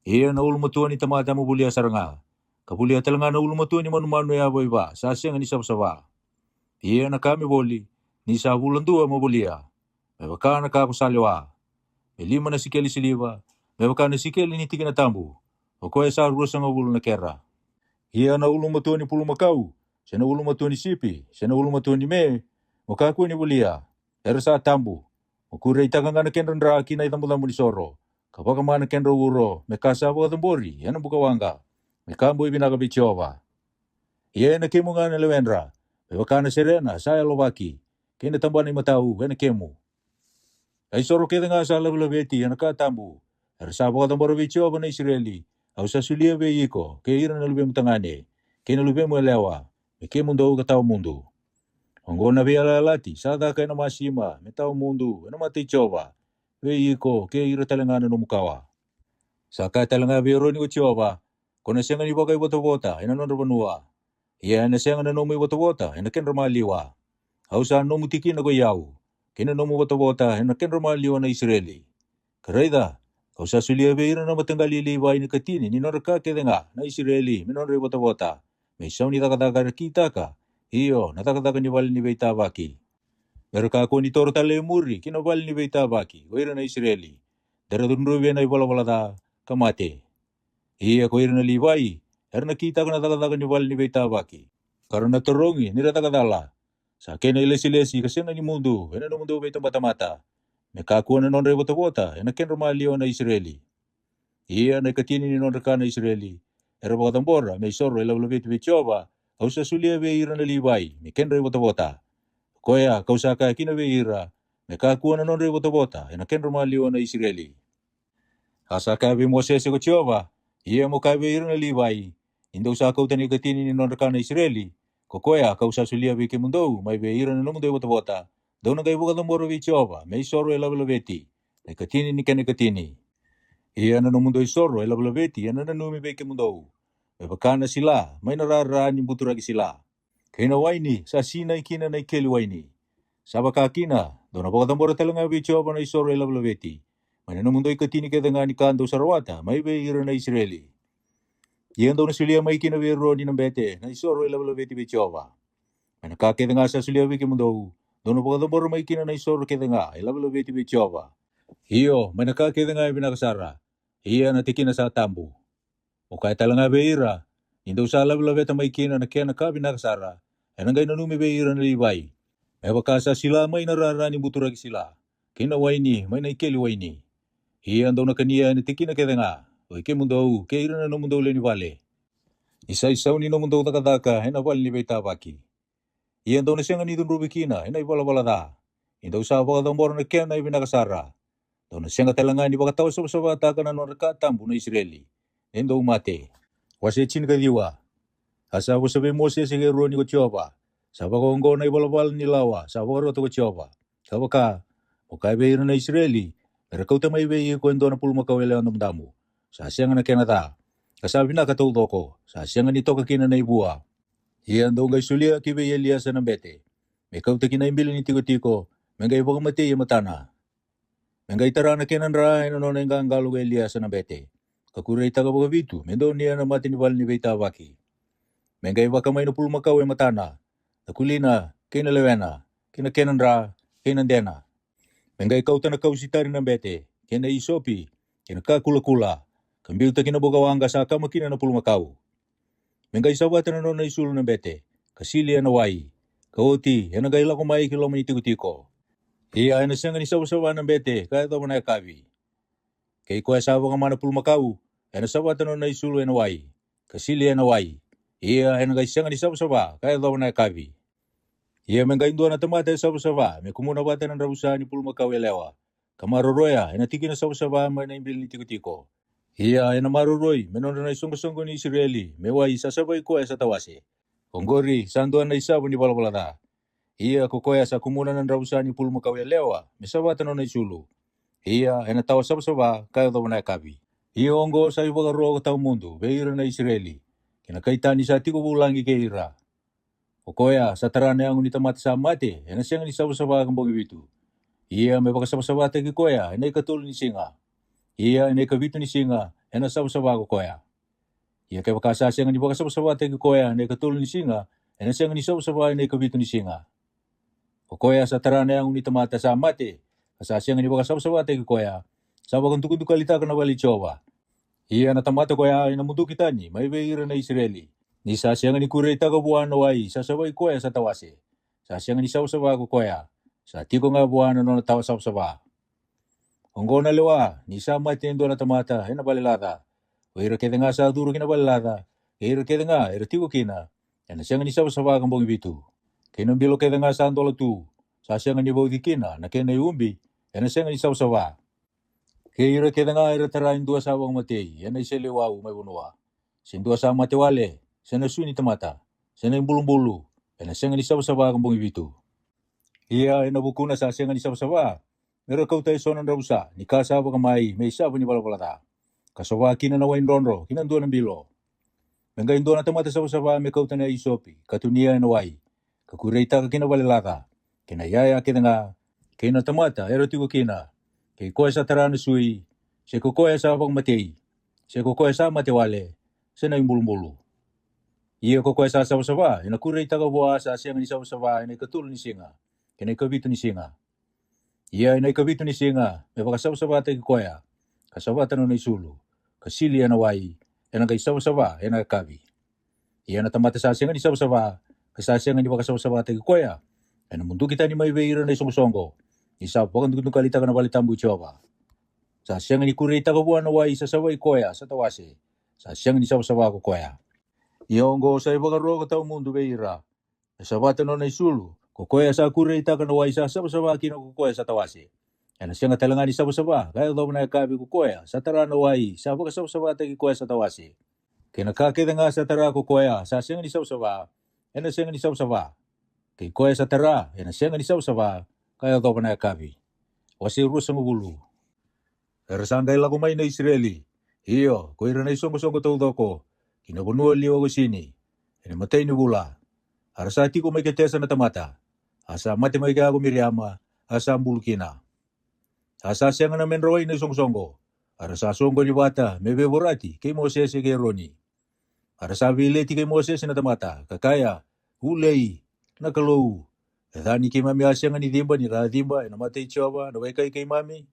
Iyan na ulumatuan ni tamata mo bulia saranga. Kabulia talaga na ulumatuan ni manumano ya bayba, sasiyang ni sabsaba. Iyan na kami boli, ni sa bulan dua mo bulia. May baka na kakusaliwa. May lima na sikeli siliwa, may baka na sikeli ni tigin na tambu. O kaya sa rusa nga bulan na kera. Iya na ulumatuan ni pulumakau, siya na ulumatuan ni sipi, siya na ulumatuan ni me, makakuan ni bulia, era sa tambu, makuray taka nga na kenrandra kina itambulan mo ni soro, kapag mga na kenro uro, may kasabo ka tambori, yan ang bukawanga, may kambo ibinagabi Jehova. Iya na kemo nga na lewenra, may baka na sirena, sa elobaki, kinatambuan ni matau, yan na kemo. Ay soro kita nga sa labilabeti, yan nakatambu, era sa ka tambori Jehova na Israeli, au sa sulia ko, kaya ira na lubem tangane, kaya na lubem elewa, kaya mundo ka tao mundo. Anggo na bialalati, sada kaya na masima, may tao mundo, na mati Jehova, ko, kaya ira talangana no mukawa. Sa kaya talanga biro ni Jehova, kung nasya nga ni bagay bota-bota, ina non rabanua, iya nasya nga na nomi bota-bota, ina ken ramaliwa, au sa no mutikin na goyaw, kina no mo bota hena kenro malio na Israeli. Karaida, kau sa sulia beira na matanggali liwai ni katini ni norka kedenga na Israeli minonre bota. May saw ni takataka kita ka. Iyo, natakataka ni wal ni beita baki. Mereka ko ni toro tale muri kina wal ni beita baki. Waira na Israeli. Dara dunruwe na iwala da kamate. Iya ko ira na liwai. Erna kita ko natakataka ni wal ni beita baki. Karena torongi ni ratakatala. Sa kena ilesi-lesi kasi na ni mundo. Ena no mundo beita mata-mata. Mekakuan na nonre bota, ena ken romalio na Israeli. Iya na katini ni nonre ka na Israeli. Era bota bora, may soro ila labit bichoba, au sa sulia be ira na liwai, me ken re bota. Koya, kausa ka kina be ira, mekakuan na nonre bota, ena ken romalio na Israeli. Asa ka be Moses ko choba, iya mo ka be ira na liwai, indo sa kau tani katini ni nonre ka na Israeli. Kokoya, kausa sulia be ke mundo, may be ira na mundo bota. Daw na kayo bukatang moro bichoba, may soro elabalabeti, na katini ni katini. Iya na mundo soro elabalabeti, yan na numi beke mundo. May bakana sila, may nararaan yung buturagi sila. Kaya na waini, sa sinay kina na ikeli waini. Sa bakakina, daw na bukatang moro talanga bichoba na soro elabalabeti. May na mundo katini kaya nga ni kando sarawata, may beira na Israeli. Iyan daw na sulia may kinawiro ni ng bete, na soro elabalabeti bichoba. May nakakita nga sa sulia beke mundo. Dono po kadang boro may kina na isoro kita nga, ilabalabi ti bichoba. Iyo, may nakakita nga binakasara. Iya na tikina sa tambo. O kahit talaga beira, hindi sa labalabi ta may kina na kaya nakabinakasara, ay nanggay nanumi beira na libay. May wakasa sila may nararani buturag sila. Kinaway ni, may naikiliway ni. Iya daw na kaniya na tikina kita nga, o ikimundaw, kaya ira na namundaw ni vale. Isa-isaw ni namundaw takadaka, ay nawal ni Beitabaki. Iyan daw na siya nga nitong rubikina, inay wala da. Indaw sa wakatang moro na kaya na ibinakasara. Daw na siya nga talangan ni wakataw sa bata ka na narakatambo na Israeli. Indaw mate. Wasi chin ka diwa. Asa ko sabi mo siya sige ruo ni Kutsioba. Sa wakonggo na ibalabal ni Lawa, sa wakaro to Kutsioba. Kawaka, o kaya bayo na Israeli, pero kau tamay bayo ko endo na pulmakawala ang namdamu. Sa siya nga na kaya na ta. Kasabi na katuldo ko, sa siya nga nito kakina na ibuwa. Iyan daw ngay sulia kibe Elias ng bete. May kauta kinaimbil ni tiko-tiko, may ibang mati yung matana. May tara na kinanrahin ano na yung galo kay Elias ng bete. Kakuray taga baga bitu, may doon niya na matinibal ni Beitabaki. May iba kamay na pulmakaw yung matana. Nakulina, kinalawena, kinakenanra, kinandena. May kauta na kausitarin ng bete, kinaisopi, kinakakula-kula, kambil ta kinabugawanga sa kamakina na pulmakaw. Mengay sawatan na isulo ng bete, kasili na wai, kauti, yan ang gaila kumay kilo manitiko-tiko. Iya ay nasiyang nisawa-sawa ng bete, kaya ito manay kabi. Kaya kuya sawa ka man na pulmakaw, yan nasawatan na isulo na wai, kasili na wai. Iya ay nagasiyang nisawa-sawa, kaya ito manay kabi. Iya mengay doon na tamata sawa-sawa, may kumunabatan ng rabusan ni pulmakaw elewa. Kamaroroya, ay natiki na sawa-sawa man na imbil ni tiko-tiko. Iya ay namaruroy, menon na isong-isong ni Israeli, meway sasabay ko ay sa tawasi. Konggori, sanduan na isa ni balbalata. Iya kukoya sa kumunan ng rawusan ni pulmakaw lewa, misawatan na isulo. Iya ay natawa sabasaba, kaya daw na kabi. Iya onggo sa ibaga rogo tao mundo, beira na Israeli. Kinakaita ni sa tiko bulangi keira. Kukoya sa tarana ang unitamat sa mate, ay nasiyang ni sabasaba kang bagibitu. Iya may bakasabasaba tayo kukoya, ay naikatul ni singa. Iya ay naikabito ni singa, ay nasabasaba kukoya. Iya kay bakasasya nga ni bakasabasaba tayo kukoya, ay naikatul ni singa, ay nasiyang ni sabasaba, ay naikabito ni singa. Kukoya sa tarana ang unitamata sa mate, kasasya nga ni bakasabasaba tayo kukoya, sa wakang tukudukalita ka na walichowa. Iya natamata kuya ay namundo kita ni, may beira na Israeli. Ni sasya nga ni kureta ka buwan na wai, sasabay kuya sa tawasi. Sasya nga ni sabasaba kukoya, sa tiko nga buwan na natawa sabasaba. Onggo na lewa, ni sa matendo na tamata, ay nabalilata. Waira kita nga sa duro kinabalilata, waira kita nga, tiko kina, yan siya nga ni sabasaba kang bongibitu. Kinambilo kita nga sa andola tu, sa siya nga ni bawdi kina, na kina umbi, yan siya nga ni sabasaba. Kaya kita nga tarayin dua sawang matay, yan ay siya liwaw may bunwa. Sindua sa matiwale, siya na suni tamata, siya na yung bulong-bulo, yan siya nga ni sabasaba kang bongibitu. Iya ay nabukuna sa siya nga ni sabasaba. Meron kau tayo sonan rausa, ni kasawa kamay, may isawa ni balapalata. Kasawa kinanawain ronro, kinanduan ng bilo. Menggayin doon na tamata sa usawa, may kau tayo na isopi, katuniya na way. Kakurita ka kinabalilata, kinayaya kita nga, Kina tamata, ero tigo kina. Kei koe sa tarana sui, se ko koe sa wang matei, se ko koe sa matewale, se na imbulu-mbulu. Ia ko koe sa sawa-sawa, ina kure itaga boa sa siang ni sawa-sawa, ina ikatul ni singa, kina ikabitu ni singa. Ia ina ikabitu ni singa, me baka sawa-sawa te koea, kasawa tano na isulu, kasili ana wai, ina kai sawa-sawa, ina kabi. Ia na tamata sa siang ni sawa-sawa, kasasiang ni baka sawa-sawa te koea, ina mundu kita ni mai beira na isongo-songo, isa pokan tukutung kalita kana bali tambu choba. Sa siang ni kure itaga boa na wai sa sawai koea, sa tawase, sa siang ni sawa-sawa ko koea. Iongo sa ibagaroga tau mundu beira. Sa watano na isulu. Kokoya sa kure ita kana wai sa sawa kino kokoya sa tawase. Ana sianga talangani sawa kaya do na kabi kokoya sa tarana wai sa baka sawa ta kokoya sa tawase. Kena kakeda nga sa tara kokoya sa sianga ni sawa. Ana sianga ni sawa. Kay koya sa tara ana sianga ni sawa kaya do na kabi. Wasi rusa ngulu. Rasangay lagu may na Israeli. Iyo, koira na isongo-songo tau doko. Kinabunua liwa ko sini. Ina matay ni bula. Arasa ti ko may ketesa na tamata. Asa mati may kaya ko miriama. Asa ambulukina. Asa siya nga namin raway na isong-songo. Arasa songo ni bata. May beborati. Kay Moses kay Roni. Arasa vileti kay Moses na tamata. Kakaya. Hulay. Nakalow. Edani kay mami asya nga ni dimba. Ni radimba. Ina matay choba. Naway kay mami.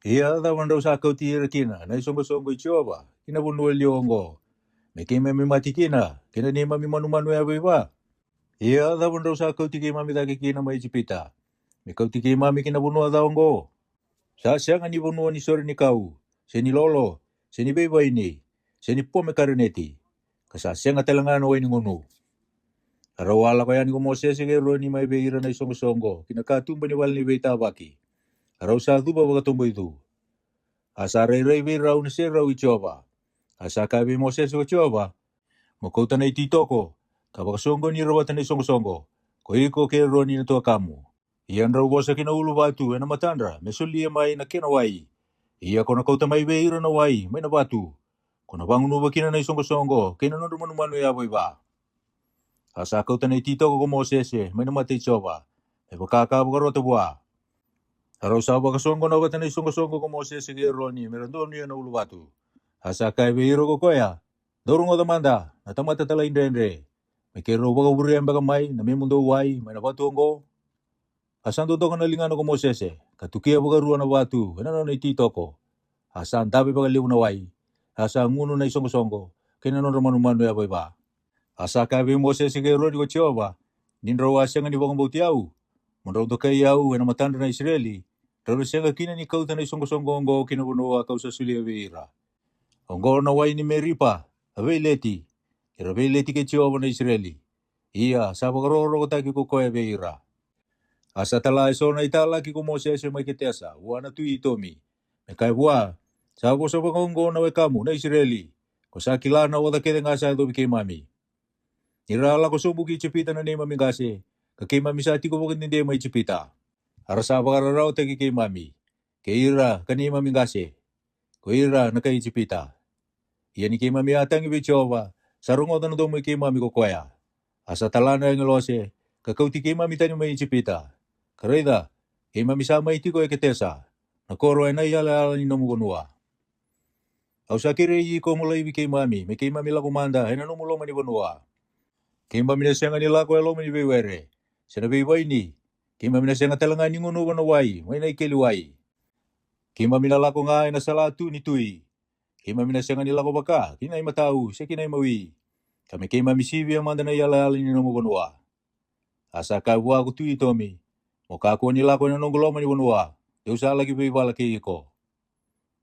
Iya tawan daw sa kautira kina. Na isong-songo choba. Kinabunua liongo. May kay mami mati kina. Kina ni mami manu-manu ya ba? Iya tawan daw sa kauti kay mami dagi kina may jipita. May kauti kay mami kinabunua daw ngo. Sa siya nga ni bunua ni sori ni kau. Siya ni lolo. Siya ni beba ini. Siya ni po may karineti. Kasa siya nga talangan away ni ngunu. Arawala ko yan ni Moses kay Roni may beira na isong-songo. Kinakatumba ni wal ni beita baki. Araw sa duba baga tumbo itu. Asa ray-ray beira na siya raw ichoba. Asa kabi Moses ko choba. Makauta na ititoko. Kabakasongo ni rawatan na isong-songo. Koiko kay Roni na tuwa kamu. Iyan raw bosa kinaulu batu. Ena matandra. Mesuli may na kinawai. Iya ko nakauta may beira na wai. May na batu. Kung nabangun ba kina na isong-songo. Kinanonumanu ya boy ba. Asa kauta na ititoko ko Moses. May namatay choba. May bakakabagaroto buwa. Araw sa bakasongo na watan na isong-songo ko Moses kay Roni. Meron doon niya na ulu batu. Asa kay beiro ko koya. Dorong o tamanda. Natamata tala indre-indre. May kero baga buriyan baga may, na may mundo wai, may nabatu ngo. Asan dodo ka nalingano ko Moses katukia baga ruwa na batu, ano na itito ko. Asan dabi baga liw na wai, asa nguno na isong-songo, kinanon ramanu-manu ya ba. Asa kabi Moses kay Roni ko chiyo ba, ninraw asya nga ni bagang bautiyaw. Munraw do kay yaw, na matanda na Israeli, raro siya nga kina ni kauta na isong-songo ngo, kinabunuwa kau sa sulia beira. Ongo na wai ni Meripa, away leti. Irabe leti ke chiwa na Israeli. Iya, sa bagaroro ko taki ko koe beira. Asa tala iso na itala ki ko Moses may kitesa. Wana tu itomi. May kai bua. Sa ko sa bagongo na kamu na Israeli. Ko sa kilana wala kede nga sa ito kay mami. Irala ko subuki chipita na ni mami kasi. Kay mami sa ati ko bakit hindi may chipita. Ara sa bagararaw taki kay mami. Kay ira kani mami kasi. Ko ira na kay chipita. Iya ni kay mami atang ibichowa. Sarungo na doon mo kay mami ko kuya. Asa talana yung lose, kakauti kay mami tayo may chipita. Kareda, kay mami sama iti ko eketesa. Nakoro ay naiyala ni namugunua. Aw sa kirei ko mula ibi kay mami, may kay mami la kumanda, ay nanumulo manibanua. Kay mami na siya nga nila ko alo manibewere. Sinabiway ni, kay mami na siya nga talangan yung unuwanaway, may naikiliway. Kay mami na lako nga ay nasalatu ni tuy. Kay mami na siya nga nila ko baka, kinay matao, siya kinay mawi. Kami kay mami sibi ang manda na yalalin ni namugunua. Asa kabuwa ko tuy tomi. Mukha ko nila ko na nunggulo manibanua. Deus sa lagi bibala kay ko.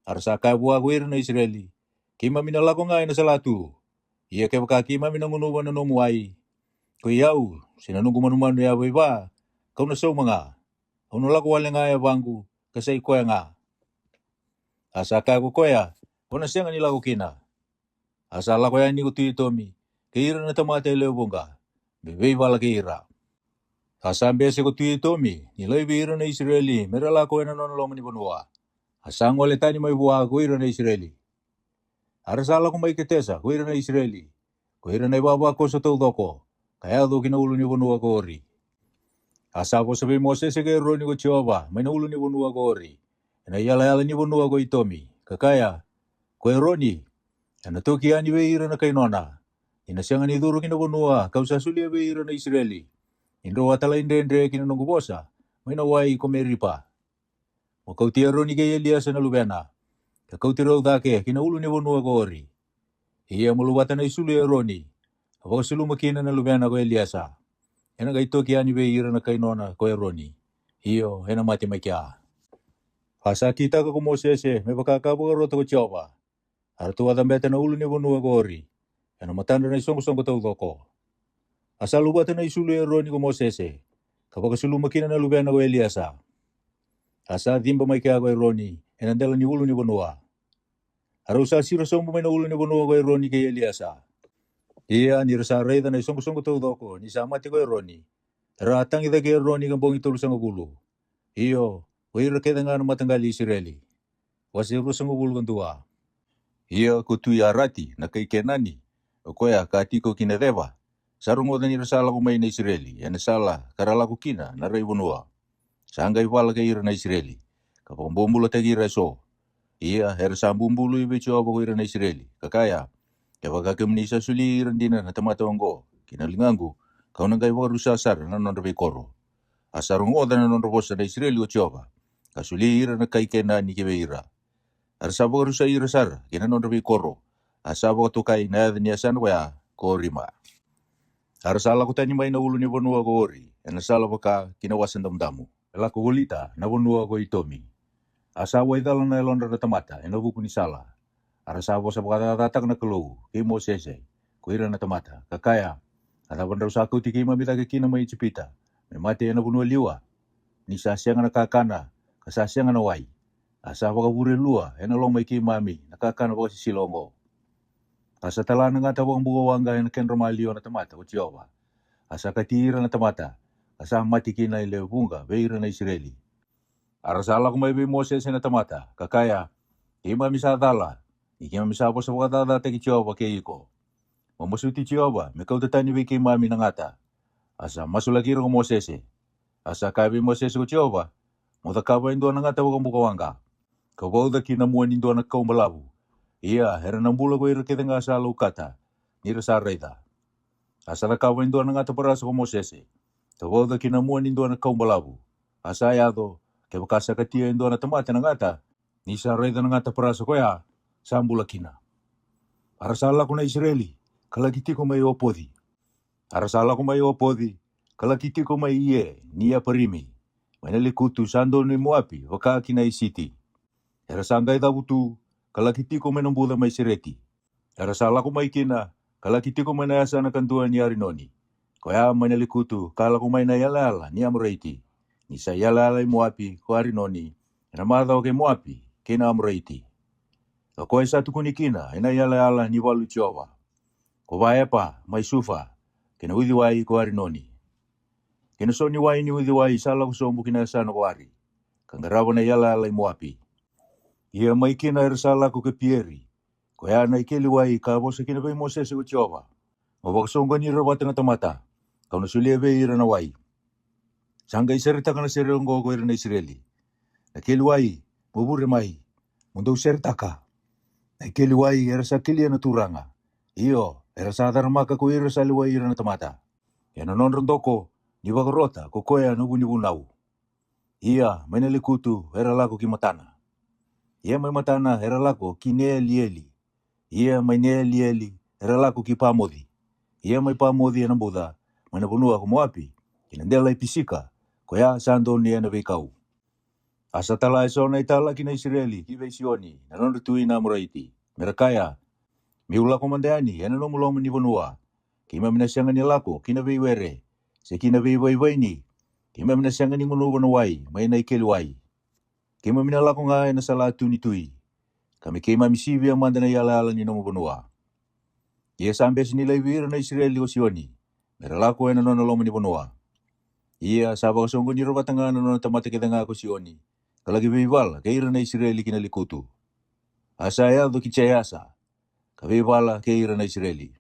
Arasa kabuwa ko na Israeli. Kay mami na lako nga ay nasalatu. Iya kay baka kay mami nangunuwa na numuway. Kuyaw, sinanunggu manumano ya ba. Kau na so mga. Kau na lako wala nga ya bangku. Kasay ko nga. Asa kago ko ya. Kau na siya nga nila ko kina. Asa lako ya ni ko tuy tomi. Kira na tamata ilewonga. Bebe bala kira. Asambe se ko tuy tomi. Nilay bira na Israeli. Merala ko na nonolong ni banua. Asang wale tani may buwa ko ira na Israeli. Arasala ko may kitesa ko ira na Israeli. Ko ira na ibaba ko sa todo ko. Kaya do kinaulo ni banua ko ori. Asa ko sabi Moses ke ro ni ko Jehova, may naulo ni bunua ko ori. Na yala ni bunua ko itomi. Kakaya, ko eroni. Na toki ani veira na kainona. Ina sianga ni duru kina bunua, kau sa sulia veira na Israeli. Indo watala indendre kina nungu bosa, may nawai ko meripa. Mo kau tia ro ni ke Elias na lubena. Kau tiro dake kina ulu ni bunua ko ori. Iya mulubata na isulu eroni. Ako sulu makina na lubena ko Eliasa. Ena ga ito kia ni veira na kainona ko eroni. Iyo, ena mati makia. Hasa kita ko Mosese, me bakakabo roto ko Jehova. Artu wada mbeta na ulu ni bunua ko ori. Ena matanda na isongo tau doko. Asa lubata na isulu eroni ko Mosese. Kapag sulu makina na lubena ko Eliasa. Asa dimba makia ko eroni. Ena ndela ni ulu ni bunua. Arusa siro sombo may na ulu ni bunua ko eroni kay Eliasa. Iya, ni rasa reda na isong tau doko, ni samati ko eroni. Ratang ida ke eroni kambong itulu sa ngugulu. Iyo, waira keda nga matanggali Israeli. Wasiru sa ngugulu kantua. Iya, kutui arati, na kay kenani. O koya, kati ko kinadeba. Sarungo na ni rasala ko may na Israeli. Yan sala, karala ko kina, na ray bunua. Sanggay wala kay ira na Israeli. Kapag bumbulo tagi reso. Iya, hersa bumbulo ibe chua ko ira na Israeli. Kakaya, kapag kakamnisa suliran din na tamatawang ko, kinalingango, kau nang gaiwa rusa asar na nonrabe koro. Asarong oda na nonrabosa na Israeli o Jehova, kasuliran na kay kena ni kibeira. Arsabo rusa ira sar, kina nonrabe koro, asabo to kay na niyasan waya, korima. Arsala ko tani may naulo ni bonua ko ori, enasala baka kinawasan damdamu. Ela ko gulita, na bonua ko itomi. Asawa idalan na elon na tamata, enabuko ni sala. Arasabo sa pagkatatak na kulu, kay Mosese, kuira na tamata, kakaya, atapan raw sa ako ti kay mamita kina may itsipita, may mati na bunua liwa, ni sasyang nakakana, kasasyang naway, asa pagkaburi lua, enalong may kay mami, nakakana pa si silongo. Asa tala na nga tawang bugawangga na ken Romalio na tamata, o Jehova, asa katira na tamata, asa mati kina ilebunga, beira na Israeli. Arasala ko may Mosese na tamata, kakaya, kay mami sa tala, Ikiam misapo sa wakatata teki Jehova kay iko. Mamusuti Jehova, mekau tatani wiki mami nangata. Asa masulakiro ko Mosese. Asa kabi Mosese ko Jehova, mutakaba indo nangata wakang bukawangka. Kau da kinamuan indo anak kau malabu. Iya, hera nambula ko ira kita nga sa lukata. Nira sa reda. Asa nakaba indo nangata para sa ko Mosese. Kau da kinamuan indo anak kau malabu. Asa ayado, kaya bakasa katia indo anak tamata nangata. Ni sa reda nangata para sa ko ya. Sambula kina. Arasala ko na Israeli, kalakiti ko may opodi. Arasala ko may opodi, kalakiti ko may iye, niya parimi. Manalikutu sando ni Moapi, waka kina isiti. Arasangay dabutu, kalakiti ko may nambuda may sireti. Arasala ko may kina, kalakiti ko may nayasa na kanduan ni Arinoni. Kaya manalikutu, kala ko may nayalala ni Amoreti. Ni sa yalala Moapi ko Arinoni, namadaw kay Moapi, kina Amoreti. Ako ay sa tukunikina, inayala ni walu Jehova. Kobaya pa, may sufa, kinawidiwai ko Arinoni. Kinaso ni wai ni widiwai, sala ko sombo kinasano ko ari. Kangarawa na yala Moapi. Iya may kinarsala ko kapieri. Kaya na ikiliwai, kabo sa kinabay Moses ko Jehova. Mabakasonggan ni rawat na tamata, kau nasuliabe ira na wai. Sanggay serita ka na sirong ko ira na Israeli. Nakiliwai, muburi mai, mundo serita ka. Nakiliwai, era sa kilia na turanga. Iyo, era sa darmaka ko ira sa liwai ira na tamata. Yan anon rondoko, ni wakarota, kukoya nubunibunaw. Iya, may nalikutu, era lako kimatana. Iya may matana, era lako kinelieli. Iya may nelieli, era lako kipamodi. Iya may pamodi yan ang Buddha, may nabunua ko Moapi, kinandela ipisika, kaya sando niya na bikaw. Asa tala iso na itala kina Israeli, kibay Sioni, nanonrutuin na Amoriti. Merakaya, miula komandani, yan ano mulong manibunua. Kima minasyangan nila ko, kinabiwere. Sa kinabiwayway ni, kima minasyangan ni munubanaway, may naikiliway. Kima minala ko nga na salatu nitui. Kami kima misibi ang manda na yalala ni namubunua. Iya sambes nila iwira na Israeli o Sioni. Meralako yan ano nalong manibunua. Iya sabak sunggo ni robatanga ano tamata kita nga ako Sioni. Kalagi bibala, kaira na Israeli kinalikutu. Asaya do kichayasa, kabibala kaira na Israeli.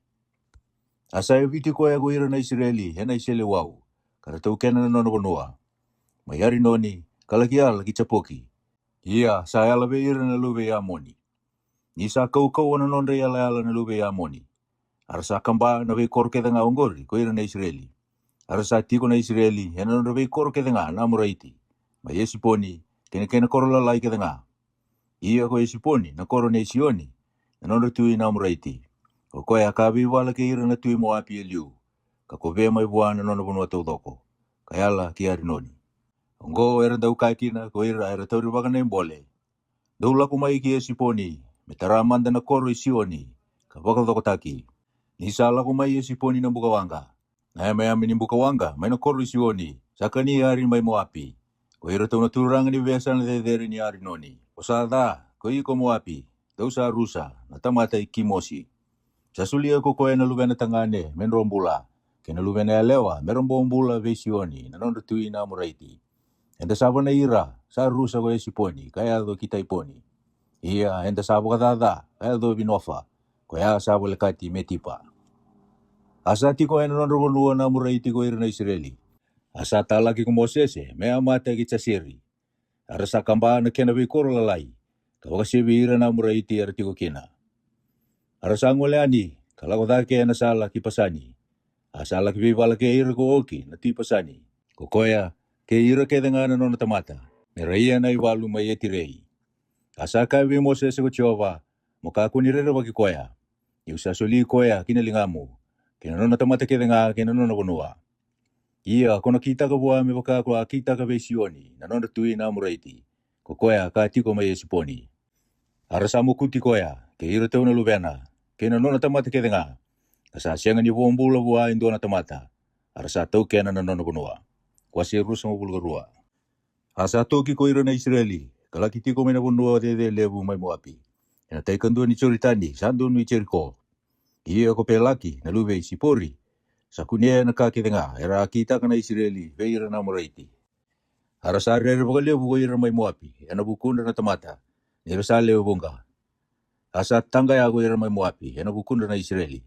Asaya viti ko ya ira na Israeli, hena Israeli wow. Kara tau kena na nono bonua. Mayari noni, kalakia lagi capoki. Ia, saya lebih ira na lube ya moni. Nisa kau na nonre ala na lube ya moni. Arsa kamba na be kor kedanga ongori, ko ira na Israeli. Arsa tiko na Israeli, hena na be kor kedanga na muraiti. Ma yesi poni, kena korola lai kedanga. Ia ko yesi poni, na koro na isioni, na nonre tui na muraiti. O koe akabi wala ke ira na tui mo api eliu. Ka ko ve mai buana nono bonua tau doko. Kayala ki ari noni. Ongo era dau kaikina ko ira era tauri waka na imbole. Dau laku mai ki yesi poni, me taramanda na koro isioni, ka waka doko taki. Nisa laku mai yesi poni na buka wanga. Na mai amin buka wanga, mai na koro isioni, sakani ari mai mo api. Ko ira tau na turanga ni vesa na dedere ni ari noni. O sada, ko iko mo api, dau sa rusa, na tamata ikimosi. Sasulia ko koe na lubena tangane, men rombula. Kena lubena lewa, men rombula visioni, na nono tui na muraiti. Enda sabo na ira, sa rusa ko esi poni, kaya do kita iponi. Ia, enda sabo kadada, kaya do binofa, kaya sabo lekati metipa. Asa tiko ena nono bonua na muraiti ko ira na Israeli. Asa talaki ko Mosese, mea mata ki tasiri. Arasa kamba na kena vikoro lalai, kawakasibi ira na muraiti artiko kina. Arasa ngoleani, kalau dake na sala ki pasani. Asala ki bala ke ira ko oki na ti pasani. Kokoya ke ira ke dengana nona tamata. Meraia na iwalu mai etirei. Asa ka vi Moses ko Jehova, moka ku ni rere bagi koya. Iusa soli koya kina lingamu. Kina nona tamata ke denga kina nona bonua. Ia kona kita ka bua me baka ko kita ka visioni na nona tui na muraiti. Kokoya ka tiko mai esiponi. Arasa mo kuti koya ke ira teu na lubena. Kina nona tamata ke denga. Asa sianga ni bombula bua indo na tamata. Arasa tau kena na nona bonua. Kuasi rusa mo bulga rua. Asa toki ko ira na Israeli. Kalaki tiko mena bonua de lebu mai moapi. Ena taikandua ni choritani, sandu ni cheriko. Ia ko pelaki na lube sipori. Sakunia na kaki denga. Era kita kana Israeli. Veira na muraiti. Arasa rere boga lebu ko ira mai moapi. Ena bukunda na tamata. Nira sa leo bunga. Asa tanga ya ko ira mai moapi. Ena bukunda na Israeli.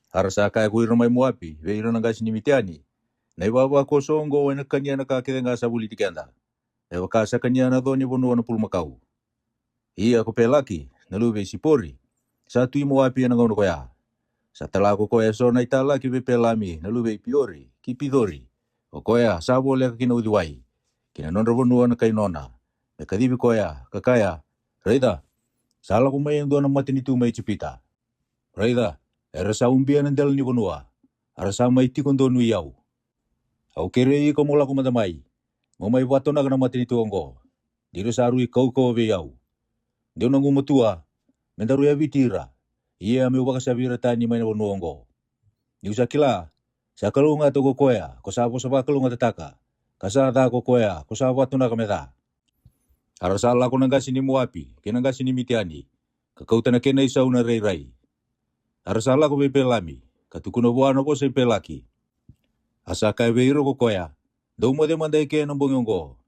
Arasa kaya ko ira mai moapi. Veira na gasi ni mitiani. Na ibaba ko songo ena kanya na kaki denga sa buli tikenda. Ewa kasa kanya na doni bonua na pulmakau. Ia ko pelaki na lube sipori. Satu imo api na ngono koya. Sa tala ko koya so na itala ki be pelami na lube piori ki pidori. O koya sabo le kina udiwai. Kina non bonua na kay nona. Me kadibi koya kakaya. Reida. Sala ko may ndo na mati ni tumay chipita. Reida. Era sa umbia ng dal ni bonua. Ara sa may tikon do nuyaw. Au kerei ko mula ko madamai. Ngomay wato na kana mati ni tuonggo. Diro sa arui kau be yaw. Deo nang umatua, mendaru ya vitira. Ia me ubaka sabira tani mai na bonuongo. Ni usakila, sa kalunga to kokoya, ko sabo sa kalunga tataka. Kasada kokoya, ko sabo atuna kameda. Arasala ko nang gasi ni muapi, kinang gasi ni mitiani. Kakauta na kena isaw na ray. Arasala ko bepelami, katukuno buano ko sa pelaki. Asa kay beiro kokoya, daw mo de manday ke ng bongiongo.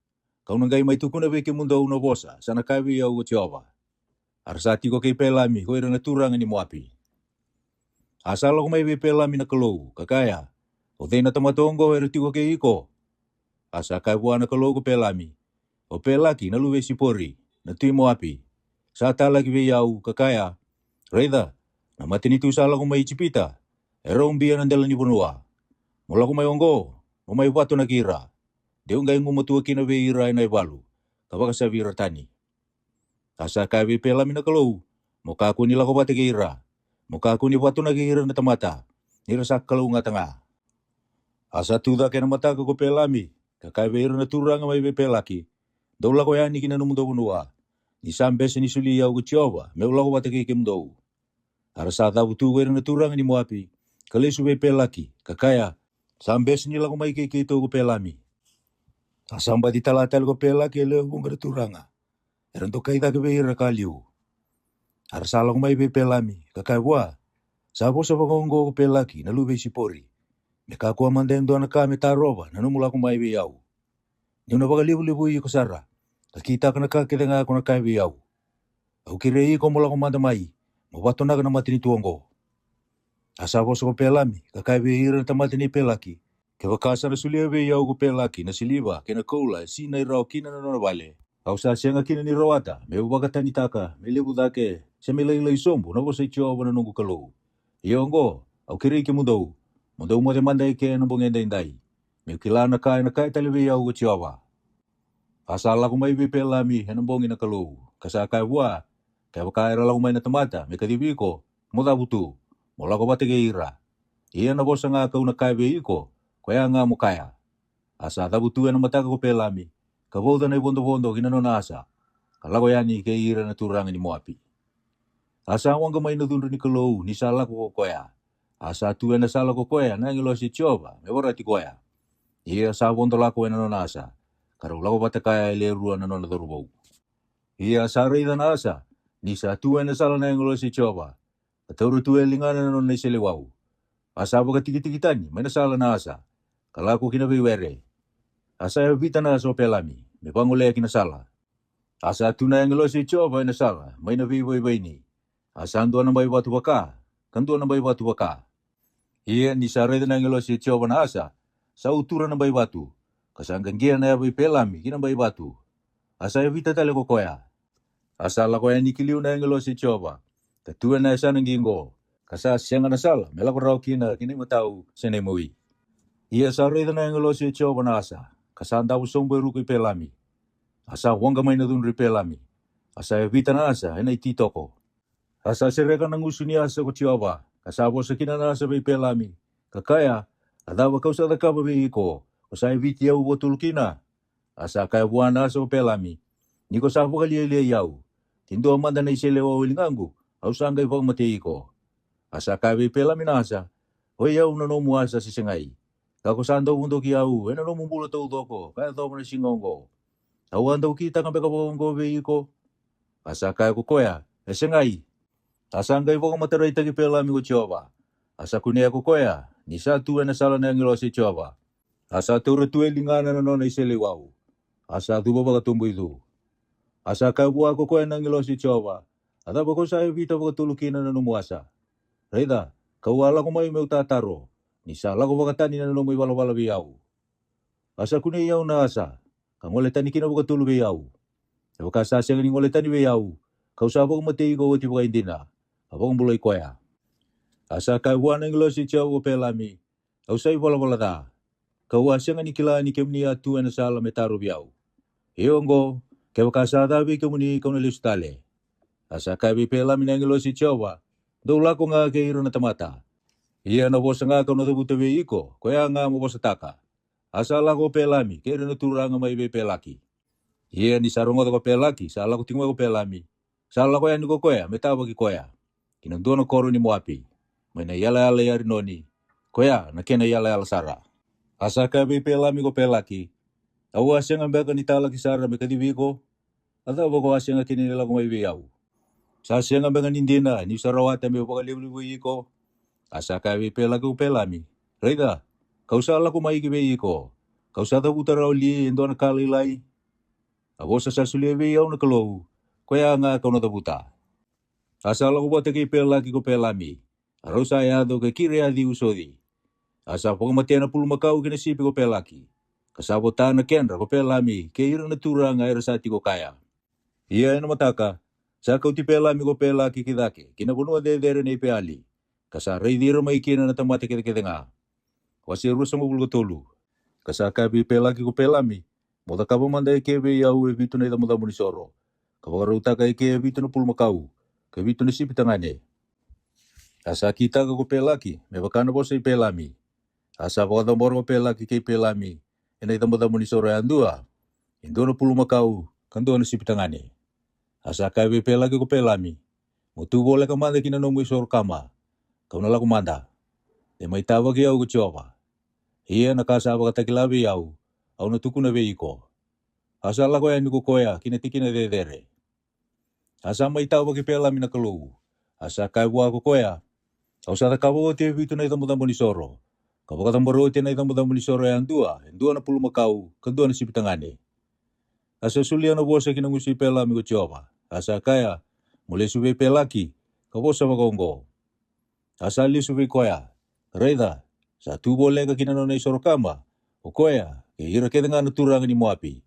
Kau nanggay may tukuna beke mundo uno bosa, sana kawi ya ugo Jehova. Arsati ko kay pelami, ko ira naturang ni moapi. Asal ko may pelami na kalou, kakaya. O de na tamatongo, ira tiko kay iko. Asa kay buwan na kalou ko pelami. O pelaki na luwe sipori, na tui moapi. Sa talaki beyau, kakaya. Reida, na matinitu sala ko may chipita. Era umbia ng dala ni bunua. Mula ko may ongo, o may wato na kira. Deong gay ngumutua kina beira na ibalu. Kabaka sa vira tani. Asa kabe pelami na kalau. Muka aku nila ko bate gira. Muka aku ni batu na gira na tamata. Nira sa kalau nga tanga. Asa tuda kena mata ko pelami. Kakabe ira na turang may pelaki. Daula ko yani kina numundo bunua. Ni sambes ni suli yau ko Jehova. Meula ko bate kimdo. Arasa da butu ira na turang ni moapi. Kalesu be pelaki. Kakaya. Sambes nila ko may kikito ko pelami. Asamba di talatal ko pelaki leo kung turanga. Eran to kaita ke beira kaliu. Arsala ko may pelami, kakaiwa. Sabo sa pangonggo ko pelaki, na lube sipori. Mekakuha mandendo na kami taroba, nanumula ko may beyaw. Yung napagalibu-libu ko sara. Nakita ka nakakita nga ako na kay beyaw. Au kirei ko mula ko mandamay, mabato na ka na matinituang ko. Asabo sa ko pelami, kakaibeira na tamati ni pelaki. Ke wakasa na sulia ve iau ko pelaki na siliva ke na koula si na irao kina na vale. Au sa sianga kina ni rawata me wakatani taka me lebu dake se me leila isombu na vosa ichio wana nungu kalou. Iongo au kiri ke mudou mo te mandai ke na bongenda indai. Me kilana kai tali ve iau ko chiova. Asa laku mai ve pelami he na bongi na kalou. Kasa kai bua kai wakaira laku mai na tamata me kadiviko muda butu mo lako bate ke ira. Ia na vosa nga kau na kai ve iko koya nga mukaya. Asa tabutu na mataka ko pelami. Kavoda na bondo kina no asa. Kalago yani ke ira na turanga ni moapi. Asa wanga mai na dunru ni kalou ni sala ko koya. Asa tu na sala ko koya na ngilo si chova me borati koya. Ia sa bondo lako na no asa. Karo lago batakaya ile rua na no dorubou. Ia sa reida na asa. Ni sa tu na sala na ngilo si chova. Atauru tu lingana na no na iselewau. Asa boka tiki-tikitani mai na sala na asa. Kalako kina were. Asa ya vita na so pelami, me pangole kina sala. Asa tuna yang lo si chova na sala, mai na vivo ni. Asa ando na mai batu baka, kandu na mai batu baka. Ia ni sare na yang lo si chova na asa, sa utura na mai batu. Kasanggan gia na ya pelami kina mai batu. Asa ya vita tale kokoya. Asa la koya ni kiliu na yang lo si chova. Katua na sa ngingo. Kasa sianga na sala, mela ko raw kina matau sene moi. Ia sare na yang lo si chova na asa. Kasanda usombo ruku pelami. Asa wanga mai na dunri pelami. Asa evita na asa ena ititoko. Asa sereka na ngusuni asa ko chiova. Kasa bosa kina na asa bei pelami. Kakaya, adawa kausa da kaba bei iko. Asa eviti au botul kina. Asa kaya buana asa pelami. Niko sa pokali ele yau. Tindo amanda na isele wa ulingangu. Au sanga ipang mate iko. Asa kaya bei pelami na asa. Hoi yau na nomu asa sisengai. Kako sando undo ki au, ena no mumbulo tau doko, kaya tau mana singongo. Au ando kita kampe kabongo veiko. Asa kaya kukoya, esengai. Asa ngai voko materai taki pelami ko chiova. Asa kunea kukoya, ni satu ena sala na ngilo si chiova. Asa turu tue lingana na nona isele wau. Asa tubo baka tumbu itu. Asa kaya buah kukoya na ngilo si chiova. Ada bako sa evita baka tulukina na numuasa. Reida, kau ala kumai meu tataro. Ni sala ko wakatani na nomoy wala biyau. Asa kune yau na asa. Kangole tani kina buka tulu biyau. Ewa kasa siya ngini ngole tani biyau. Kau sa bako matei ko wati buka indina. Abang bulay koya. Asa kay buwan ng lo si Chow ko pelami. Au say wala da. Kau asya ngini kila ni kemni atu na sala metaro biyau. Iyongo. Kewa kasa dabi kemuni kau na listale. Asa kay pelami ng lo si Chow wa. Dola ko nga kairo na tamata. Ia na bosa nga kau na tabuta iko, koya nga mo bosa taka. Asala ko pelami, kaya na turanga may pelaki. Ia ni sarungo ko pelaki, sala ko tingwa ko pelami. Sala ko yan ko koya, metawa ki koya. Kinanduan na koro ni moapi. May na yala yari noni. Koya, na kena yala sara. Asa ka pelami ko pelaki. Awa asya nga baka ni tala ki sara may kadibiko. Ata ko asya nga kinila ko may biyaw. Sa asya nga baka nindina, ni sarawata may pakaliw-liw iko. Asa kawe pelaki ko pelami. Reida, kau sala ko maiki iko. Kau sa tabuta raw li endo na kalilay. Abo sa suliwe yaw na kalou. Kaya nga kau na tabuta. Asa la ko bata kay pelaki ko pelami. Araw sa ayado kay kiri adi usodi. Asa pagmatian na pulmakau kinasipi ko pelaki. Kasabota na kenra ko pelami. Kay ira na tura nga irasati ko kaya. Iya na mataka. Sa kau ti pelami ko pelaki kidake. Kinapunua dedere na ipeali. Kasa reidira may kina na tamati kita nga. Wasi rusa mo bulgo tolu. Kasa kabi pelaki ko pelami. Moda kaba manday kebe yau e vito na ita muda munisoro. Kabaruta kay ke vito na pulmakau. Ke vito na sipitangane. Kasa kita ko pelaki. Me bakana bosa i pelami. Asa bakata moro pelaki kay pelami. Ina ita muda munisoro andua. Indo na pulmakau. Kando na sipitangane. Asa kabi pelaki ko pelami. Mutu boleh kamanda kina nomu isoro kama. Kau nala kumanda. E may tawag yaw ko chiova. Iya nakasaba ka takilabi yaw. Au natuku na veiko. Asa la ko yan ko koya kinatiki na dedere. Asa may tawag ki pelami na kalou. Asa kaiwa ko koya. Au sa takabo te vito na itamo tamo ni soro. Kapag tambaro te na itamo tamo ni soro yan dua na pulumakau, kandua na sipitangane. Asa sulia na bosa kinangusi pelami ko chiova. Asa kaya mule sube pelaki. Kabosa magongo. Asa li subi koya. Reida, Satu boleh ka kina nona isoro kama. O koea, ke ira ke nga naturanga ni Moapi.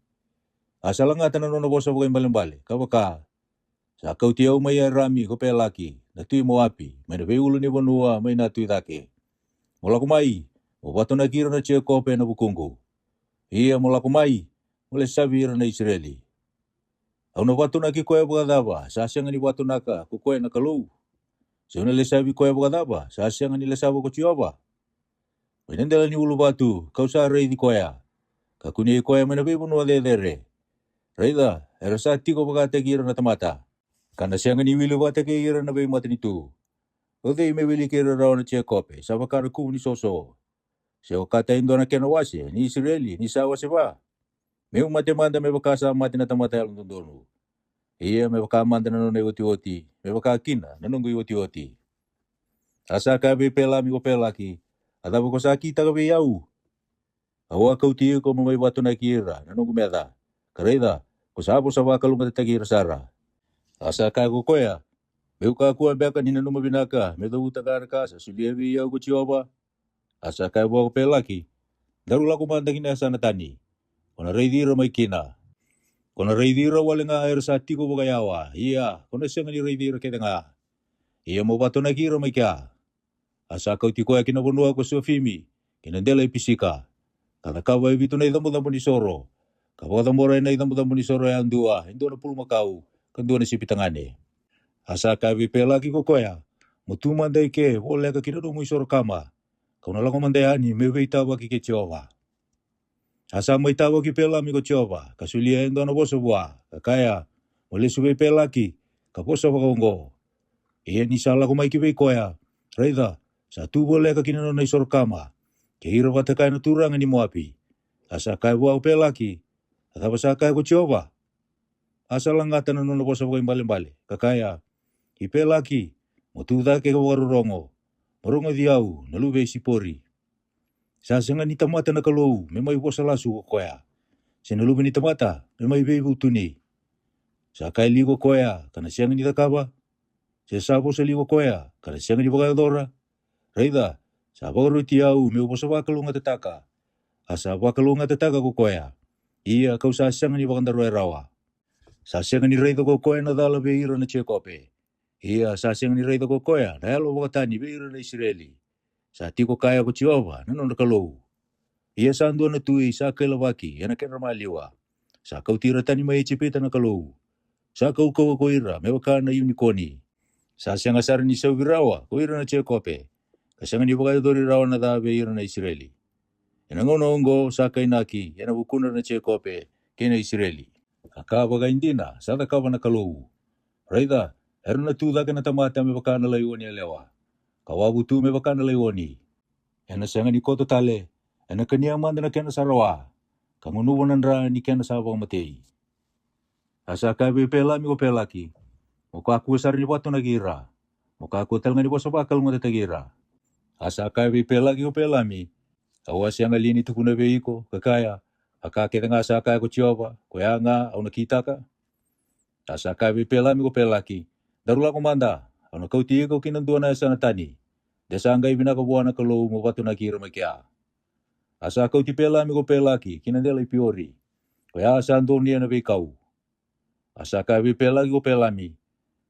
Asalanga tana nona bosa bukai bale-bale. Kabaka, sa kau tiau mai rami ko pelaki. Na tui Moapi, mai na veulu ni vanua mai na tui take. Molako mai, o bato na kira na chia kope na bukungu. Ia molako mai, mole sabi ira na Israeli. Au na bato na ki koe bugadaba, sa sianga ni bato naka, ko koe na kalou. Sa una le sabi koe bugadaba, sa sianga ni le sabo ko chiova. Wenendela ni ulu batu, kau sa rei di koea. Kakuni koea mai na bebu no adedere. Reida, era sa tiko bagate kira na tamata. Kana sianga ni wilu bate ke ira na bebu matani tu. Ode me wili kira rao na chia kope, sa bakara ku ni soso. Se o kata indo na kena wase, ni Israeli, ni sa wase ba. Meu matemanda me bakasa mati na tamata ya lundonu. Ia me baka manda na nona oti-oti, me baka kina na nungu oti-oti. Asa ka be pela mi ko pelaki, ada ko sa kita ka be yau. Awa kau tiu ko mai batu na kira, na nungu meda. Kareda, ko sabo sa baka lunga takira sara. Asa ka ko koya, meu ka kuan beka ni na numa binaka, me do utakar kasa, sulievi yau ko chioba. Asa ka bo pelaki, darula ko manda kina sana tani. Kona reidira mai kina. Kona reidira wale nga air sa tiko boga yawa. Iya, kona siya nga ni reidira kaya nga. Iya mo bato na kira may kya. Asa kau tiko ya kinabunua ko Sofimi. Kinandela ipisika. Katakawa ibito na idamo-damo ni Soro. Kapagdamora na idamo-damo ni Soro yan dua. Hindi na pulo makau. Kandua na sipitangane. Asa kawi pelaki ko koya. Mutumanday ke. Wala ka kinado mo Soro kama. Kau nalang kumandayani. May itawa ki Jehovah. Asa mo itawa ki pelami ko Jehovah. Kasulia endo na boso buwa. Kakaya. Muli subay pelaki. Kaposa wakongo. Iya ni sala ko may kibay koya. Reida. Sa tubo le ka kinano na Soro kama. Kehira watakai na turanga ni Moapi. Asa kai buwa pelaki. Atapa sa kai ko Jehovah. Asa langata na nuna bosa wakoy bale-bale. Kakaya. Ipelaki. Motuda ke kawarurongo. Morongo diau. Nalube sipori. Sa senga ni tamata na kalou. Memay bosa lasu ko koya. Sinalube ni tamata. Memay bebu tuni. Sa kai ligo koya. Kana sianga ni takaba. Sa sabo sa ligo koya. Kana sianga ni bagadora. Reida. Sa baru tiau. Meu bosa wakalunga tataka. Asa wakalunga tataka ko koya. Iya kau sa sianga ni bakandaro rawa. Sa sianga ni reida ko koya na dala beira na chekope. Iya sa sianga ni reida ko koya. Dalo wakatani beira na Israeli. Sa tiko kaya ko Jehovah. Nanon na kalou. Iya sa ando na tui sa kailawaki. Yana kena maliwa. Sa kau tira tani may chipita na kalou. Sa kau ko ira. Mewaka na unikoni. Sa sianga sara ni sawirawa. Ko ira na chekope. Kasanga ni bakadori rawa na da beira na Israeli. Yanangonongo sa kainaki. Yana bukuna na chekope. Kena Israeli. Akabaga indina, sada kawa na kalou. Raida, eru na tuda ka na tamata me baka na layoni alewa. Kawabutu me baka na layoni. Ena senga ni koto tale, ena kania manda na kena sarawa. Kangunuwanan ra ni kena sabang matei. Asa kabe pela mi ko pelaki. Muka aku sar ni batu nagira. Muka aku tel ngani bosa bakal mo tagira. Asa kabe pelaki ko pelami. Awas yang alini tukuna beiko, kakaya. Aka kita nga sa kaya ko Jehovah, kuya nga, au nakita ka. Asa kaya pelami ko pelaki. Darula ko manda, au nakauti ko kinandua na sa natani. Desa angay binakabuha na kalou mo bato nakira makia. Asa kauti pelami ko pelaki, kinandela ipiori. Kuya asa andor niya na beikau. Asa kaya pelaki ko pelami.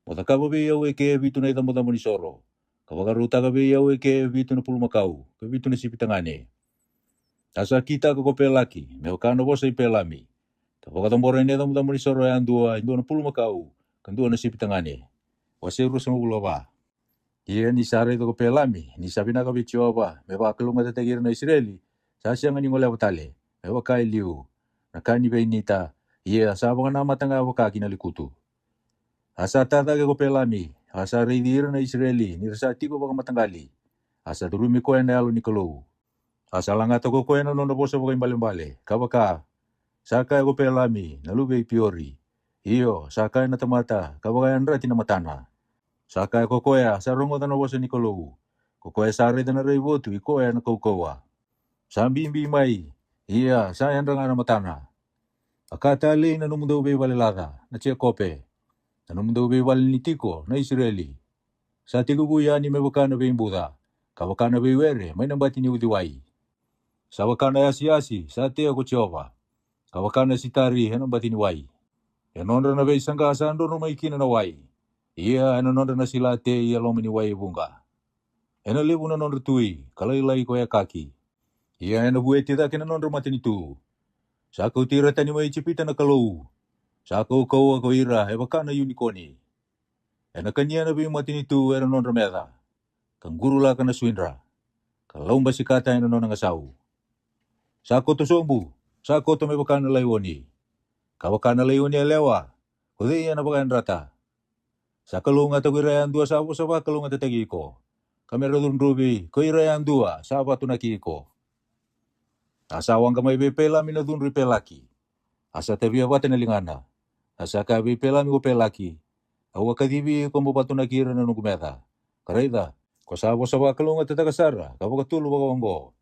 Motakaba beyaw eke bitu na itamotamo ni Soro. Kapagaruta ka beyaw eke bitu na pulumakau, ke bitu na sipitangane. Asa kita ko pelaki, meu kano bosa ipelami. Kapag tambora ni tamu-tamu ni Soro yan dua na pulu makau, kandua na sipitangane. Waseru sa mulaba. Iya ni sare ko pelami, ni sabi na kabi Jehovah, me bakalunga tatagir na Israeli, sa siya nga ni ngole watale, me wakai liu, nakani benita, iya sabang na matanga wakaki na likutu. Asa tataga ko pelami, asa reidir na Israeli, ni rasati ko baka matanggali, asa durumi ko yan na alo ni kalou. Asa langata ko koe na nona bosa wakay balimbale. Kabaka, sakay ko pelami, nalubay piori. Iyo, sakay na tamata, kabaka yan rati na matana. Sakay ko koe, sa rongo na bosa ni kalou. Ko koe sare na reibotu, iko na kaukawa. Sambi may, iya, sa yan ranga na matana. Akatali na numudaw bay balilada, na siya kope. Na numudaw bay balinitiko, na Israeli. Sa tiguguya ni mebaka na bay buda. Kawakana bewere, may nambati ni udiwai. Sawakana yasi-yasi, sa te ako Jehova. Kawakana sitari, nambati ni wai. Enonda na be sanga sando no mai kina na wai. Ia enonda na sila te ia lomi ni wai bunga. Ena lebu na nonda tui, kalai ko ya kaki. Ia ena bueti da kina nonda mati ni tu. Sako tira tani mai cipita na kalou. Sako kau ako ira, hebakana unikoni. Ena kania na be mati ni tu, ena nonda meda. Kangguru la kana suindra. Kalau basi kata ena nonda ngasau. Sako to sombu, sako to mebakana laiwoni. Kawakana laiwoni lewa. Kode ia na bakan rata. Sa kalunga to irayan dua sabo sa kalunga tatagi ko. Kamera dun rubi, ko irayan dua, saba tunaki ko. Asawang kamay bepela mina dun ripelaki. Asa tabi abata na lingana. Asa ka bepela mi ko pelaki. Awa kadibi ko mo patunaki ira na nugumeta. Karaida, ko sabo sa kalunga tatagasara, kapagatulo bagawanggo.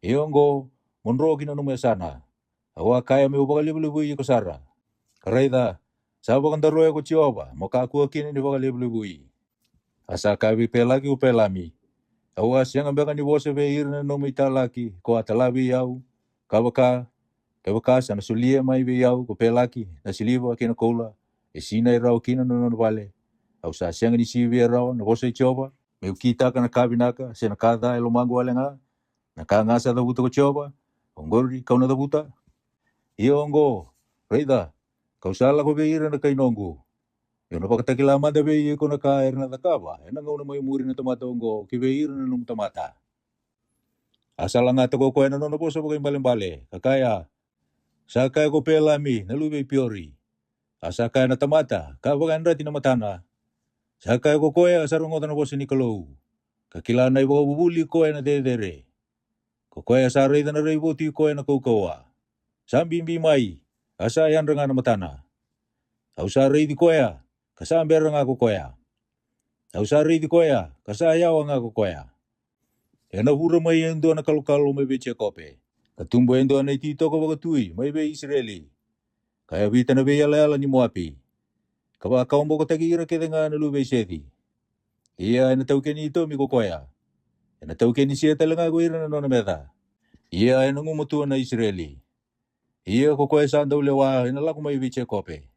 Iyonggo, monro kina numesana. Awa kaya mi ubagalibu ko sara. Karaida, sabo kan daroya ko Jehova, makakuha kini ni bagalibu. Asa kabi pelaki upelami. Awa siyang ambakan ni bose be irna no mitalaki ko atalabi yau. Kawaka sana sulia mai be yau ko pelaki na siliva kina kola. Sina irau kina no vale. Au sa siyang ni sivi irau na bose Jehova. Meu kita kana kabinaka sena kada elo mangu alenga. Nakangasa da buta ko Jehova. Ongori kau na da buta. Iyo ongo. Reida. Kau sala ko be irna kainongu. Yo no pakatakilama da be ko na kaer na takaba. Ena ngau na may muri na tamata ongo kibeir na nung tamata. Asal nga to ko na no po sa bagay bale. Kakaya sa kaya ko pelami na lubay piori. Asa kaya na tamata kabagan rati na matana. Sa kaya ko koya sarungot na po si Nicolou. Kakila na ibaw bubuli koya na dedere. Ko koya sa ray na ray buti koya na kukawa. Sambimbi mai asa yan nga na matana. Au sa ray di koya kasamber nga ko koya. Au sa ray di koya kasayaw nga ko koya. Ena hura mai endo na kalokalo mai beche kope. Katumbo endo na itito ko bagatui mai be Israeli. Kaya vita na be yala ni Moapi. Kaba kaumbo ko tagira kede nga na lube sedi. Ia ena tauke ni ito mi kokoya. Ena tauke ni siya talaga ko ira na nona meta. Ia ena ngumutua na Israeli. Ia kokoya sa andaw lewa ena lako mai beche kope.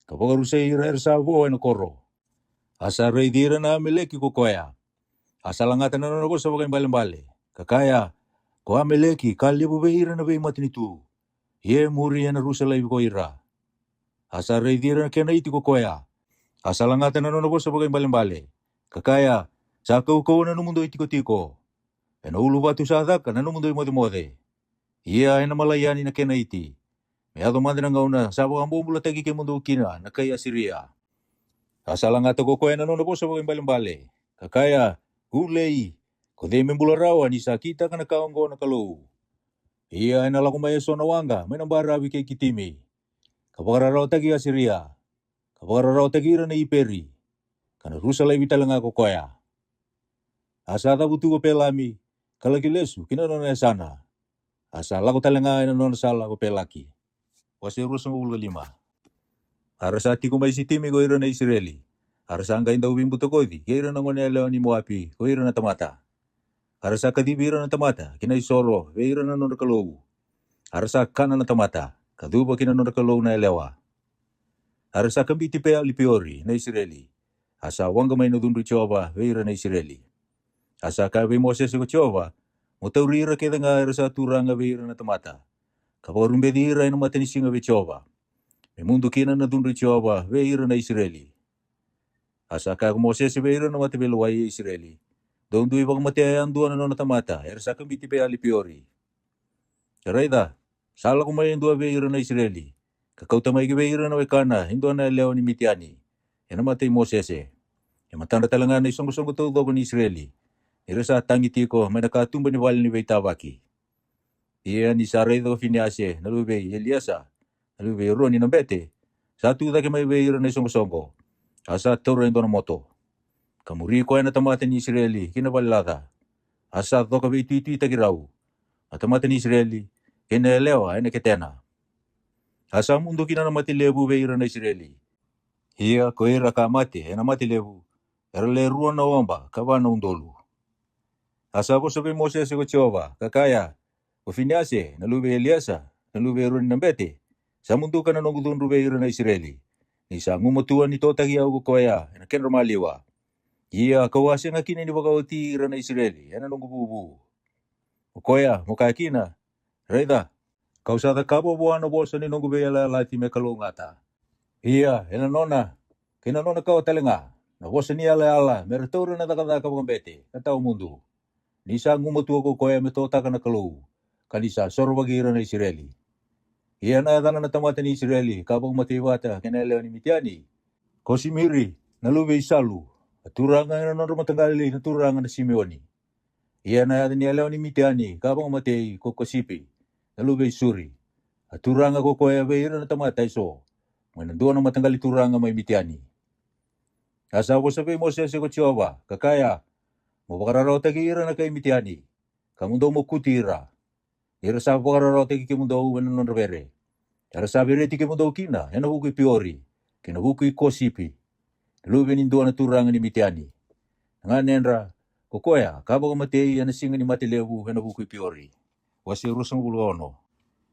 Kaba karusay ira sa buo ena koro. Asa rey dira na meleki kokoya. Asalangatan na nanobo sa bagay bale. Kakaya, ko ameleki, kalya bubahira na bay matinitu. Ye muri na rusalay ko ira. Asa raydira na kena iti ko koya. Asalangatan na nanobo sa bagay bale. Kakaya, sa kaukaw na numundo iti ko tiko. Ena ulubatu sa adaka na numundo imode. Ye ay na malayani na kena iti. May adomanda na ngauna, sa bakang bumula tagi kay mundo kina na kay Assyria. Asalangatan ko koya na nanobo sa bagay bale. Kakaya, hulei, kode membularawa ni sakita kana kaonggo na kalau. Ia na lako may so na wanga, may nambarawi kay kitimi. Kapakararaw tagi Assyria. Kapakararaw tagi na iperi. Kana rusalay bitalanga ko koya. Asa tabutu ko pelami, kalagilesu kinano na sana. Asa lako talanga na non sala ko pelaki. Wasi rusang ulo 5. Arasati ko may sitimi ko ira na Israeli. Arasanga inda ubing buto ko di, kaya na ngonela ni Moapi, ko ira na tamata. Arasa kadibira na tamata, kinaisoro, ira na nona kalou. Arasa kana na tamata, kaduba kina nona kalou na elewa. Arasa kambiti pe alipiori na Israeli. Asa wanga may nadunri Jehova, ira na Israeli. Asa kabe Moses ko Jehova, mutaurira kaya nga arasa turanga ira na tamata. Kaparumbedi ira na matanisinga be Jehova. May mundo kina nadunri Jehova, ira na Israeli. Asa kaya Moses beira na matibeluay Israeli. Doon duwi bang matiayan doon na natamata. Ersa kang biti pe alipiori. Karaida, sala ko may doon beira na Israeli. Kakautamay beira na wekana, hindi na leo ni Mitiani. Yan na matay Moses eh. Yan matanda talaga na isang gustong tutudo ni Israeli. Ersa tangiti ko, may nakatumba ni wali ni Beitabaki. Iyan ni Saraydo Finiase, nalubay Eliasa, nalubay Roni ng Bete. Sa tuda kay may beira na isang gustong ko. Asa toro endo na moto. Kamuri ko ay natamatan ni Israeli, kinabalada. Asa to kabe iti tagiraw. Natamatan ni Israeli, kinalewa ay naketena. Asa mundo kinanamati lebu beira na Israeli. Hiya ko ira kamati, ay namati lebu. Erale ruan na wamba, kaba na undolu. Asa ko sabi Moses ko Jehova, kakaya, Ofiniase, nalube Eliasa, nalube Ron Nambete, sa mundo ka na nungudun rube na Israeli. Isa ngumutuan nito tagiyaw ko koya, na kenromaliwa. Iya kawasi nga kini ni wakawati na Israeli, yan anong gububu. Koya, mukakina, Reda, kausada kabo buwan na bosa ni nung gubeyala lati me kalungata. Iya, nona, kinanona kau talenga, na bosa ni ala, meretoro na takataka pambete, katao mundo. Nisa ngumutua ko koya metota ka na kalou. Kanisa sorbagira na Israeli. Iya na na tamata ni Israeli kapag matiwata kinalaw ni Midiani. Kosimiri nalube isalu. Aturangan na noro matanggali naturangan na Simeoni. Iya na nialaw ni Midiani kapag matay ko Kosipi. Nalube Suri. Aturangan ko koya beira na tamata iso. Mananduan na matanggali turangan may Midiani. Asa ko sabi Moses ko Jehova, kakaya mo bakararaw tagira na kay Midiani. Kamundo mo kutira. Ira sa pakararaw tagi kimundo wanon revere. Ira sa bereti kimundo kina, ena hukui piori, kina hukui Kosipi. Lube ninduan na turangan ni Midiani. Nga nenra, kokoya, kabang matei ena singa ni Matilevu, ena hukui piori. Wasi rusang ulono.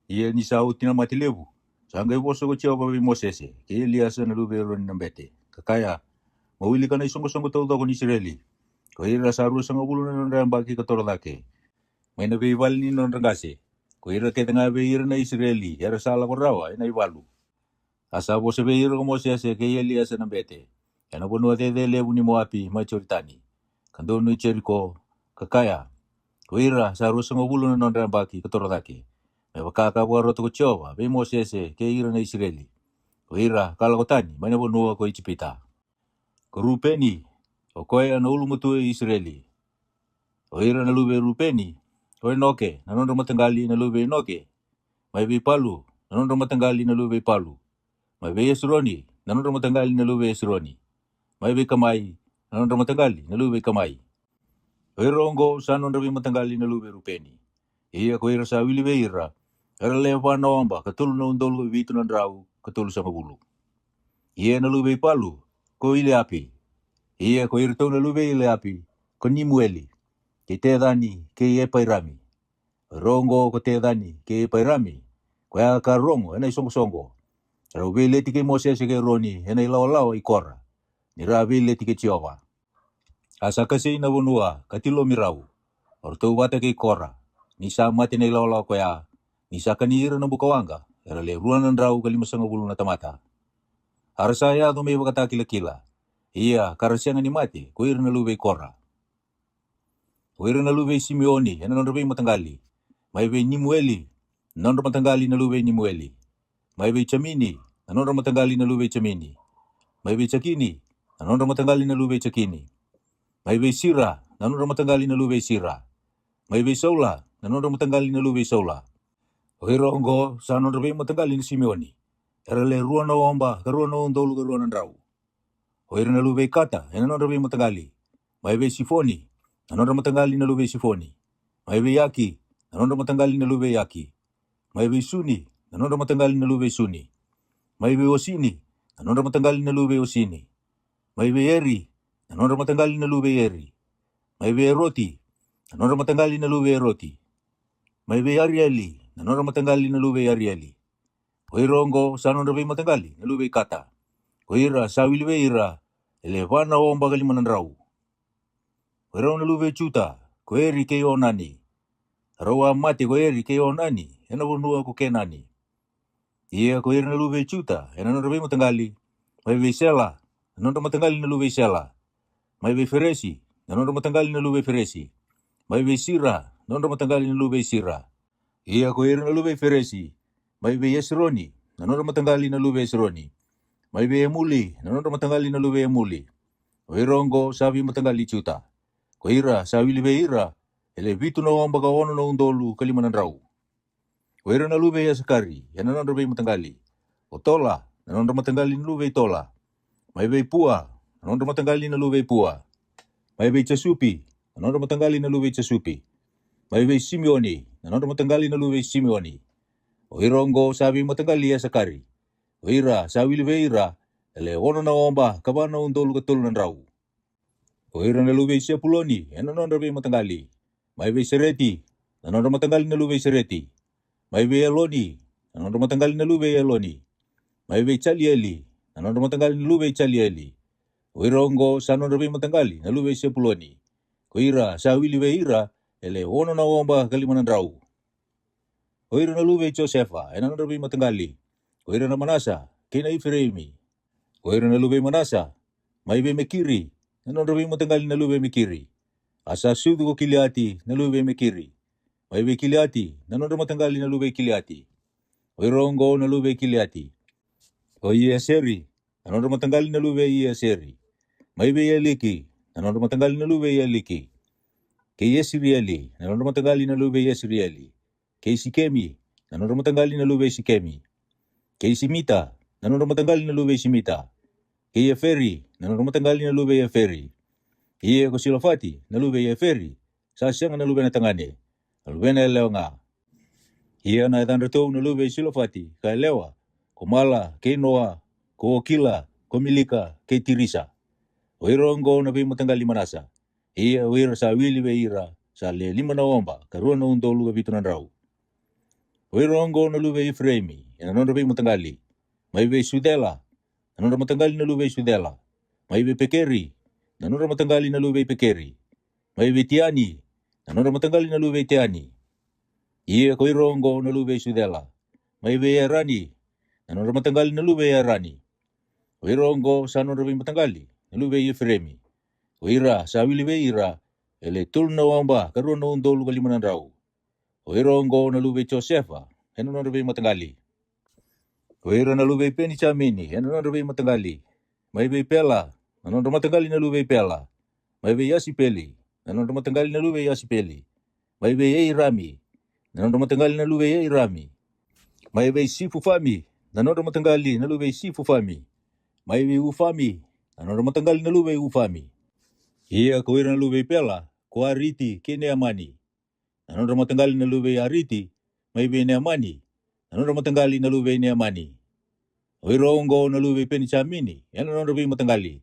Iya ni saut tina Matilevu. Sangay boso ko Jehova bi Mosese, kaya Eliasa na lube ron nambete. Kakaya, mawili ka na isong-isong tao ko ni Israeli. Kaya ira sa rusang ulo na nang bagi katorodake. May nabiwal ni non rangase. Kuira kita nga beir na Israeli, yara sala ko rawa, na iwalu. Asa po sa beir ko Moses, kaya Elias ng bete. Yan po nuwa tete lebu ni Moapi, machoritani. Kando no Jericho, kakaya. Kuira, sa rusang ulo na non rambaki, katorodake. May wakakawaro to ko Jehova, be Moses, kaya ira na Israeli. Kuira, kalakotani, may na po nuwa ko Ichipita. Kurupeni, o koya na ulo mo to Israeli. Kuira na lube Rupeni, o Enoke, nanon matanggali na lube Enoke. May Palu, nanon matanggali na lube Palu. May Yesroni, nanon matanggali na lube Yesroni. May Kamay, nanon matanggali na lube Kamay. Rongo, sanon rabi matanggali na lube Rupeni. Iya ko ira sa wilibe ira. Era lewa na wamba, katulo na undol ko ibito ng draw, katulo sa magulo. Iya na lube Palu, ko Ileapi. Iya ko ira na lube Ileapi, ko Nimueli. Kite dani, ke Pairami. Rongo ko te dani, ke Pairami. Kaya ka rongo, ena isong-songo. Raubile tike Moses ke Roni, ena ilaw-law ikora. Nirabile tike Jehova. Asa kasi na bunua, katilo miraw. Orto bata ke ikora. Nisa mati na ilaw-law kaya, nisa kanira na bukawanga. Era leruan ng raw kalimasang ulo na tamata. Harasaya ito may wakata kila-kila. Iya, karasyangan ni mati, kuir na lube ikora. Kuir na lube Simeoni, ena nonrabe matanggali. May Nimueli, nanon matanggali na lube Nimueli. May Chamini, nanon matanggali na lube Chamini. May Chakini, nanon matanggali na lube Chakini. May Sira, nanon matanggali na lube Sira. May Saula, nanon matanggali na lube Saula. O hirongo, sa nanon matanggali ni Simeoni. Erale ruan na wamba, karuan na undolo karuan ng raw. O hiron na lube Kata, nanon matanggali. May Sifoni, nanon matanggali na lube Sifoni. May Yaki, nanon matanggali na lube Yaki. May Suni, nanon matanggali na lube Suni. May Osini, nanon matanggali na lube Osini. May Eri, nanon matanggali na lube Eri. May Roti, nanon matanggali na lube Roti. May Arieli, nanon matanggali na lube Arieli. Oirongo, sanon rabi matanggali na lube Kata. Oira, sawilwe ira, elevana o mbagali mananraw. Oirong na lube Chuta, koeri kayo nani. Rawa mati koeri kayo nani, ena bunua ko kenani. Iya koeri na lube Chuta, ena non rabi matanggali. May Sela, nanon matanggali na lube Sela. May Feresi, nanon matanggali na lube Feresi. May Sira, nanon matanggali na lube Sira. Iya koeri na lube Feresi. May Yesroni, nanon matanggali na lube Yesroni. May Emuli, nanon matanggali na lube Emuli. Oirongo, sabi matanggali Chuta. Koira, sabi libe ira, elevito na ang bagawono na undolu kalimanan raw. Koira na lube ya sakari, yan nanon rabi matanggali. Otola, nanon matanggali na lube Tola. May Pua, nanon matanggali na lube Pua. May Chasupi, nanon matanggali na lube Chasupi. May Simeoni, nanon matanggali na lube Simeoni. Oirongo, sabi matanggali ya sakari. Oira, sabi libe ira, elewono na omba, kabana undolu katulo ng raw. Oira na lube siya puloni, yan nanon rabi matanggali. Mai be Sereti, nanondo matanggali na lube Sereti. Mai be Eloni, nanondo matanggali na lube Eloni. Mai be Chalieli, nanondo matanggali na lube Chalieli. Wirongo sanondo be matanggali na lube Sepuloni. Koira sa wili be ira ele ono na wamba kalimanandrau. Koira na lube Josefa, nanondo be matanggali. Koira na Manasa, kina Ifreimi. Koira na lube Manasa, mai be Mekiri, nanondo be matanggali na lube Mekiri. Asa sudu ko Kiliati na lube Mekiri. Mai be Kiliati, nanondo matanggali na lube Kiliati. Wirongo na lube Kiliati. O Ieseri, nanondo matanggali na lube Ieseri. Mai be Yeliki, nanondo matanggali na lube Yeliki. Ke Yesirieli, nanondo matanggali na lube Yesirieli. Ke Sikemi, nanondo matanggali na lube Sikemi. Ke Simita, nanondo matanggali na lube Simita. Ke Yeferi, nanondo matanggali na lube Yeferi. Iye ko Silofati, na lube Yeferi. Sa siyang na lube na tangane. Na lube na elewa nga. Iye na itandato na lube Silofati, ka elewa. Kumala, ke Noa, ko Okila, ko Milika, ke Tirisa. Wirongo na be matanggali Manasa. Iye wira sa wili be ira, sa le 5 na wamba, karua na undolu ka bitu na rau. Wirongo na lube Efraimi, nanondo be matanggali. Mai be Sudela, nanondo matanggali na lube Sudela. Mai be Pekeri, nanondo matanggali na lube Pekeri. Mai be Tiani, nanondo matanggali na lube Tiani. Iye ko Wirongo na lube Sudela. Mai be Yarani, nanondo matanggali na lube Yarani. Wirongo sa nanondo be matanggali, na lube Efraimi. Wira sa wili be ira, ele tul na wamba, karua na undolu ka 5 na rau. Wirongo na lube Josefa, nanondo be matanggali. Wira na lube Peni Chamini, nanondo be matanggali. Mai be Pela, nanondo matanggali na lube Pela. Mai be Yasipeli, nanondo matanggali na lube Yasipeli. Mai be Yeirami, nanondo matanggali na lube Yeirami. Mai be Sifufami, nanondo matanggali na lube Sifufami. Mai be Ufami, nanondo matanggali na lube Ufami. Iya ko wira na lube Pela, ko Ariti ke Neamani. Nanondo matanggali na lube Ariti, mai be Neamani. Nanondo matanggali na lube Neamani. Wirongo na lube Peni Chamini, nanondo be matanggali.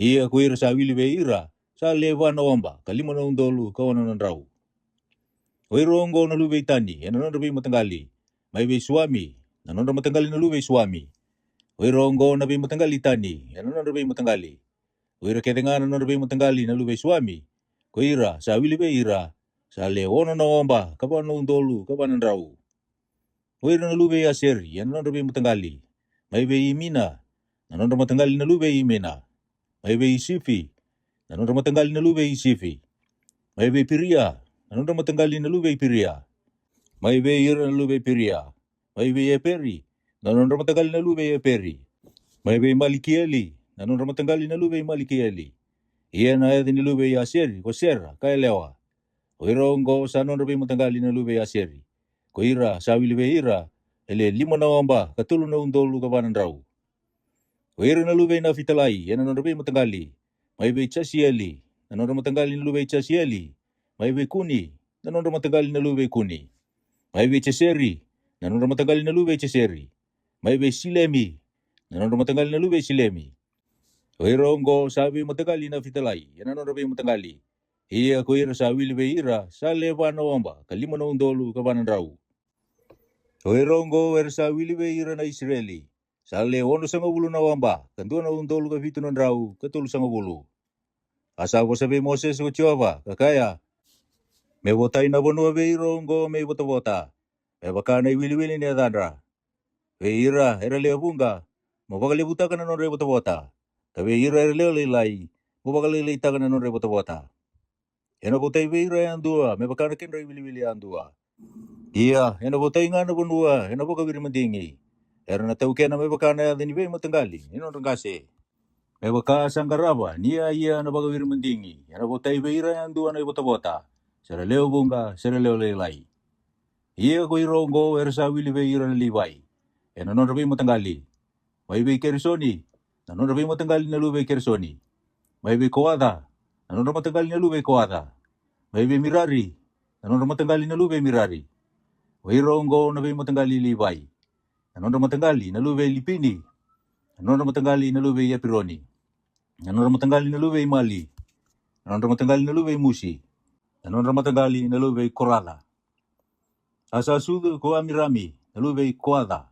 Iya ko wira sa wili be ira, sa lewa na wamba, ka 5 na undolu ka 1 na rau. Wirongo na lube Tani, nanondo be matanggali. Mai be Suami, nanondo matanggali na lube Suami. Wirongo na be matanggali Tani, nanondo be matanggali. Wira ketengana nanondo be matanggali na lube Suami. Ko ira sa wili be ira, sa lewa na wamba, ka 1 na undolu ka 1 na rau. Wira na lube Yaseri, nanondo be matanggali. Mai be Imina, nanondo matanggali na lube Imina. Mai be Isifi, nanondo matanggali na lube Isifi. Mai be Piria, nanondo matanggali na lube Piria. Mai be ira na lube Piria. Mai be Yeperi, nanondo matanggali na lube Yeperi. Mai be Malikieli, nanondo matanggali na lube Malikieli. Iya na ni lube Yaseri, ko Sera, ka elewa. Wirongo sa nanondo be matanggali na lube Yaseri. Ko ira, sa wili be ira, ele 5 na wamba, ka 3 na undolu ka 1 na rau. Wira na lube na Fitalai, nanondo be matanggali. Mai be Chasieli, nanondo matanggali na lube Chasieli. Mai be Kuni, nanondo matanggali na lube Kuni. Mai be Cheseri, nanondo matanggali na lube Cheseri. Mai be Silemi, nanondo matanggali na lube Silemi. Wirongo sabi matanggali na Fitalai, nanondo be matanggali. Iya ko ira sa wili be ira, sa lewa na wamba, ka 5 na undolu ka 1 na rau. Wirongo ira sa wili be ira na Israeli. Sa lewa na 10 na wamba, ka 2 na undolu ka 7 na rau, ka 10 Asa ko sabi Moses ko Jehova, kakaya. Me botai na bonua be Wirongo me bota. Me baka na wili-wili ni adandra. Be ira lewa bunga, mo baka lebuta ka na non re bota. Kabe ira lewa lilai, mo baka lilita ka na non re bota. Ena botai be ira andua, me baka na ken re wili-wili andua. Iya, ena botai nga na bonua, ena baka wiri mandingi. Era na tau kena me baka na adini be matanggali, ino rangkase. Me baka sanggaraba, niya iya na baka wiri mandingi. Ena botai be ira andua na bota. Sera lewa bunga, sera lewa lilai. Iya ko Wirongo era sa wili be ira na liwai. Ena non rabi matanggali. Mai be Kersoni, nanon rabi matanggali na lube Kersoni. Mai be Koada, nanon rabi matanggali na lube Koada. Mai be Mirari, nanon rabi matanggali na lube Mirari. Wirongo na be matanggali liwai. Nanon rabi matanggali na lube Lipini. Nanon rabi matanggali na lube Yapironi. Nanon rabi matanggali na lube Mali. Nanon rabi matanggali na lube Musi. Nanon ramatangali naluvei korala. Asa sudu ko amirami naluvei koada.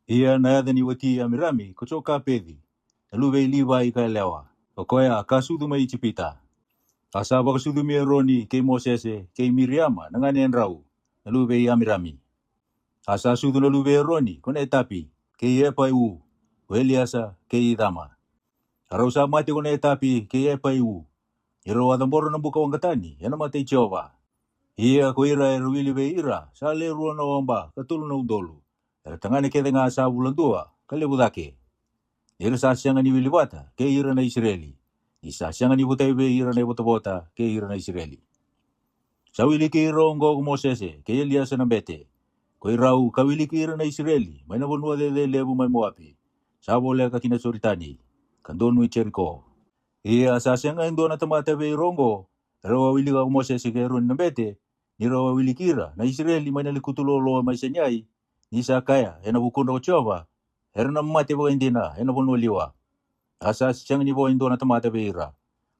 Ia na yada ni wati amirami ko choka pedi. Naluvei liwa ika lewa. O koya kasudu mai chipita. Asa bakasudu mi roni kei Mosese kei Miriama nanganen rau. Naluvei amirami. Asa sudu naluvei roni kone tapi kei epa u. Eliasa kei dama. Arausa mate kone tapi kei epa u. Iro adamboro na buka wangatani yana mate Jehova. Ia ko ira e ruili ve ira sa le rua na wamba katulu na undolu. Era tangane kede nga sa bulandua kale budake. Ira sa sianga ni wilibata ke ira na Israeli. Isa sianga ni butai ve ira na bota ke ira na Israeli. Sa wili ke ira ongo ko Mosese ke Eliasa na bete. Ko irau ka wili ke ira na Israeli may na bonua de lebu may moapi. Sa bole ka kinasoritani kandonu i Jericho. Ia sa sianga indo na tamata ve rongo. Rawa wili ka Mosese ke ron na bete. Nirawa wilikira na Israeli may nalikutulolo may senyai ni sakaya ena bukundo ko Jehova era na mate bo indina ena bonoliwa asa siyang ni bo indo na tamata beira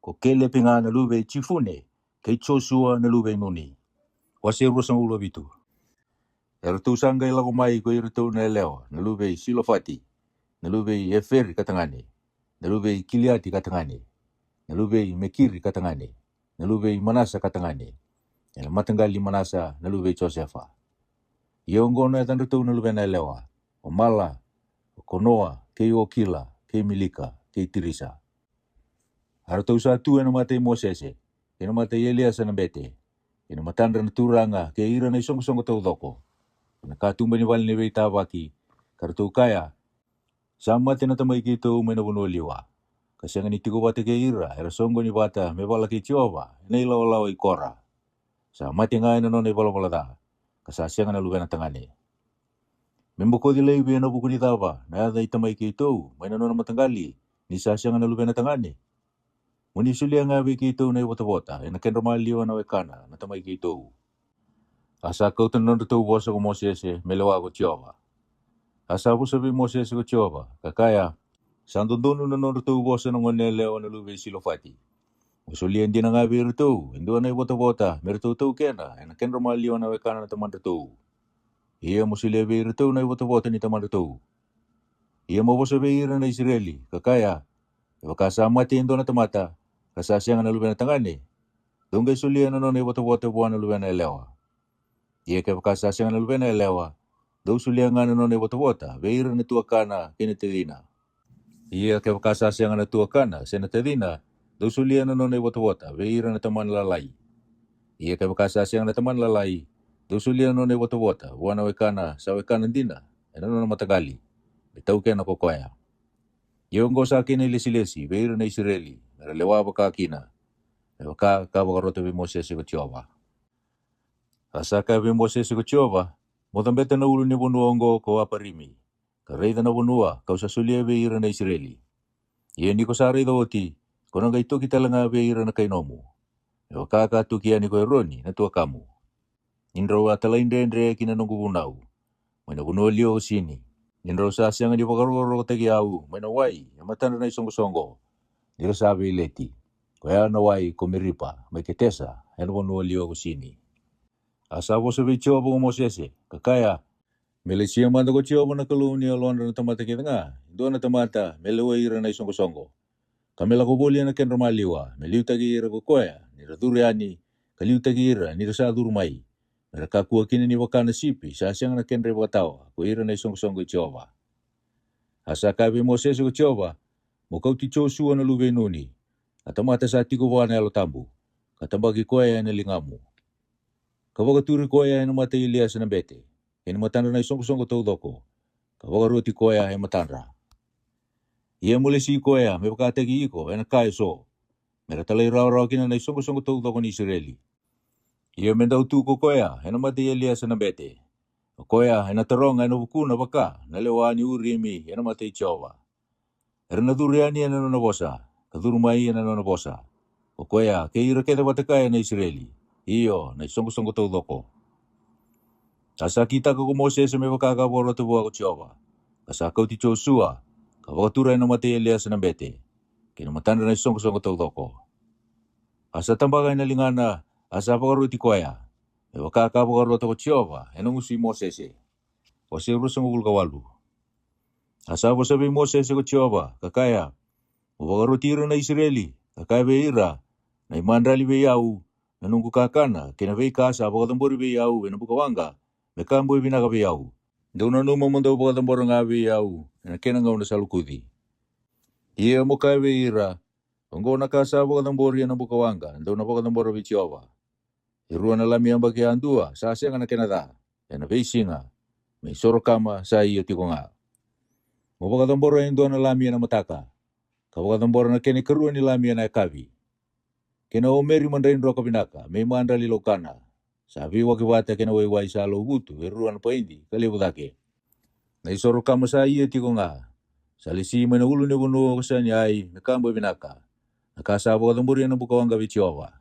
ko kele pinga na lube chifune kay Joshua na lube nuni wasiru sang ulo bitu era tu sanggay la kumai ko irito na lewa na lube Silofati na lube Efer katangane na lube Kiliati katangane na lube Mekiri katangane na lube Manasa katangane ena matanggali Manasa na lube Josefa. Iongo na tandutu na lube na lewa. O Mala, o Konoa, kei Okila, kei Milika, kei Tirisa. Haratau sa tu ena mate Mosese, ena mate Eliasa na bete, ena matandra na turanga, kei ira na isong-isong tau doko. Na katumba ni wali ni weita waki, karatau kaya, sa mate na tamay kito umay na bunuliwa. Kasi nga nitigo bate kei ira, era songo ni bata, me wala kei Jehova, na ilaw-law ay kora. Sa mate nga ina non ay wala-wala kasasya nga na lugar na tangani. Membuko di laibi na buko ni tawa, na yada itamay kito, may nanon na matanggali, ni sasya nga na lugar na tangani. Muni sulia nga bi kito na iwata-wata, ay nakenramaliwa na wekana, na tamay kito. Asa kau tanon rito bosa ko Mosese, melawa ko Jehova. Asa po sabi Mosese ko Jehova, kakaya, sandodono na non rito bosa ng wanelewa na lugar Silofati. Usulian din nga bi rito, hindi na iwata-wata, merito kena, ay nakenramaliwa na wekana na taman rito. Ia musilia beira tau na iwata-wata ni tamanda tau. Ia mabosa beira na Israeli, kakaya, wakasama tindo na tamata, kasasya na luben na tangani. Dongay sulia na na iwata-wata buwan na luben na elewa. Ia kaya wakasasya na luben na elewa, daw sulia nga na iwata-wata, beira na tuakana kinatadina. Ia kaya wakasasya na tuakana, senatadina, daw sulia na iwata-wata, beira na taman lalay. Ia kaya wakasasya na taman lalay, Dusulia no ne wata-wata, wana wekana, sa wekana dina, ena no matagali, bitau kena kokoya. Yongo sa akin ilesi-lesi, beira na Israeli, lewa baka akina, lewa ka bakarote bi Mosese ko Jehova. Asa ka bi Mosese ko Jehova, motambete na ulo ni bunuongo ko aparimi, kareida na bunua, kau sa sulia beira na Israeli. Ia ni ko sari dawati, konang gaito kita langa beira na kainomu, lewa ka tukia ni ko eroni, na tua kamu. Indro atalaindendre kina nunggu bunau. Maina bunolio sini. Indro sa siang di pakaroro tegi au. Maina wai. Yamatanda na isongo-songo. Nira sabi leti. Kaya na wai komiripa. May ketesa. Eno bunolio sini. Asabo sabi Jehova ko Mosese. Kakaya. Mele siya manda ko Jehova na kaluni alon na tamata kita nga. Doon na tamata. Mele waira na isongo-songo. Kamela ko boli na kenramaliwa. Meliu tagi ira ko koya. Nira duriani. Kaliu tagi ira. Nira sa durumai. Mereka kuah kini ni wakana sipi, sa siang na kenre watawa, ko ira na isong-song ko Jehova. Asa kabe Mosese ko Jehova, mukau ti Joshua na lube nuni, atamata sa tiko wana alo tambu, katambagi koya na lingamu. Kawagaturi koya na mata Elias na bete, kini matanda na isong-song ko taudoko, kawagaruti koya na matanda. Ia muli si koya, me wakatagi iko, ena kaya so, mera talay raw-raw kina na isong-song ko taudoko ni Israeli. Ia mendau tu ko koya, ena mati Elias na bete. Koya, ena tarong, ena bukuna baka, nalewani urimi, ena mati Jehova. Ena duriani ena nona bosa, kadurumai ena nona bosa. Koya, keira keda watakaya na Israeli. Iyo, na isong-song ko taudoko. Asa kita ko Mosese me wakakaboro te buwa ko Jehova. Asa kau ti Joshua, kawakatura ena mati Elias na bete. Kina matanda na isong-song ko taudoko. Asa tambagay na lingana, asa pagaru ti koya. Me wakaka pagaru to Jehova, enongusi Moses. Wasi rusungul kawalu. Asa sabi Moses ko Jehova, kakaya. Pagaru tiro na Israeli, kakaya beira, na imandrali be yau, nanungku kakana, kena be kasa pagatambori be yau, enabukawanga, mekambo ibinaga be yau. Dauna numa mundo pagatamboro nga be yau, kena ngauna salukudi. Ia muka be ira, ongo nakasa pagatambori enabukawanga, dauna pagatamboro be Jehova. Irua na lami ang bagi andua, sa siya nga na kenada, na beisinga, may sorokama sa iyo tiko nga. Mapakatamboro yung doon na lami na mataka, kapakatamboro na kinikaruan ni lami na kavi. Kena omeri mandarin roka pinaka, may mandali lokana, sabi wakiwata kena wayway sa logutu, irua na paindi, kalibutake. Na isorokama sa iyo tiko nga, salisi may naulo ni buno kasan ay nakambo pinaka, nakasabo katamboro yan ang bukawang gabi Jehova.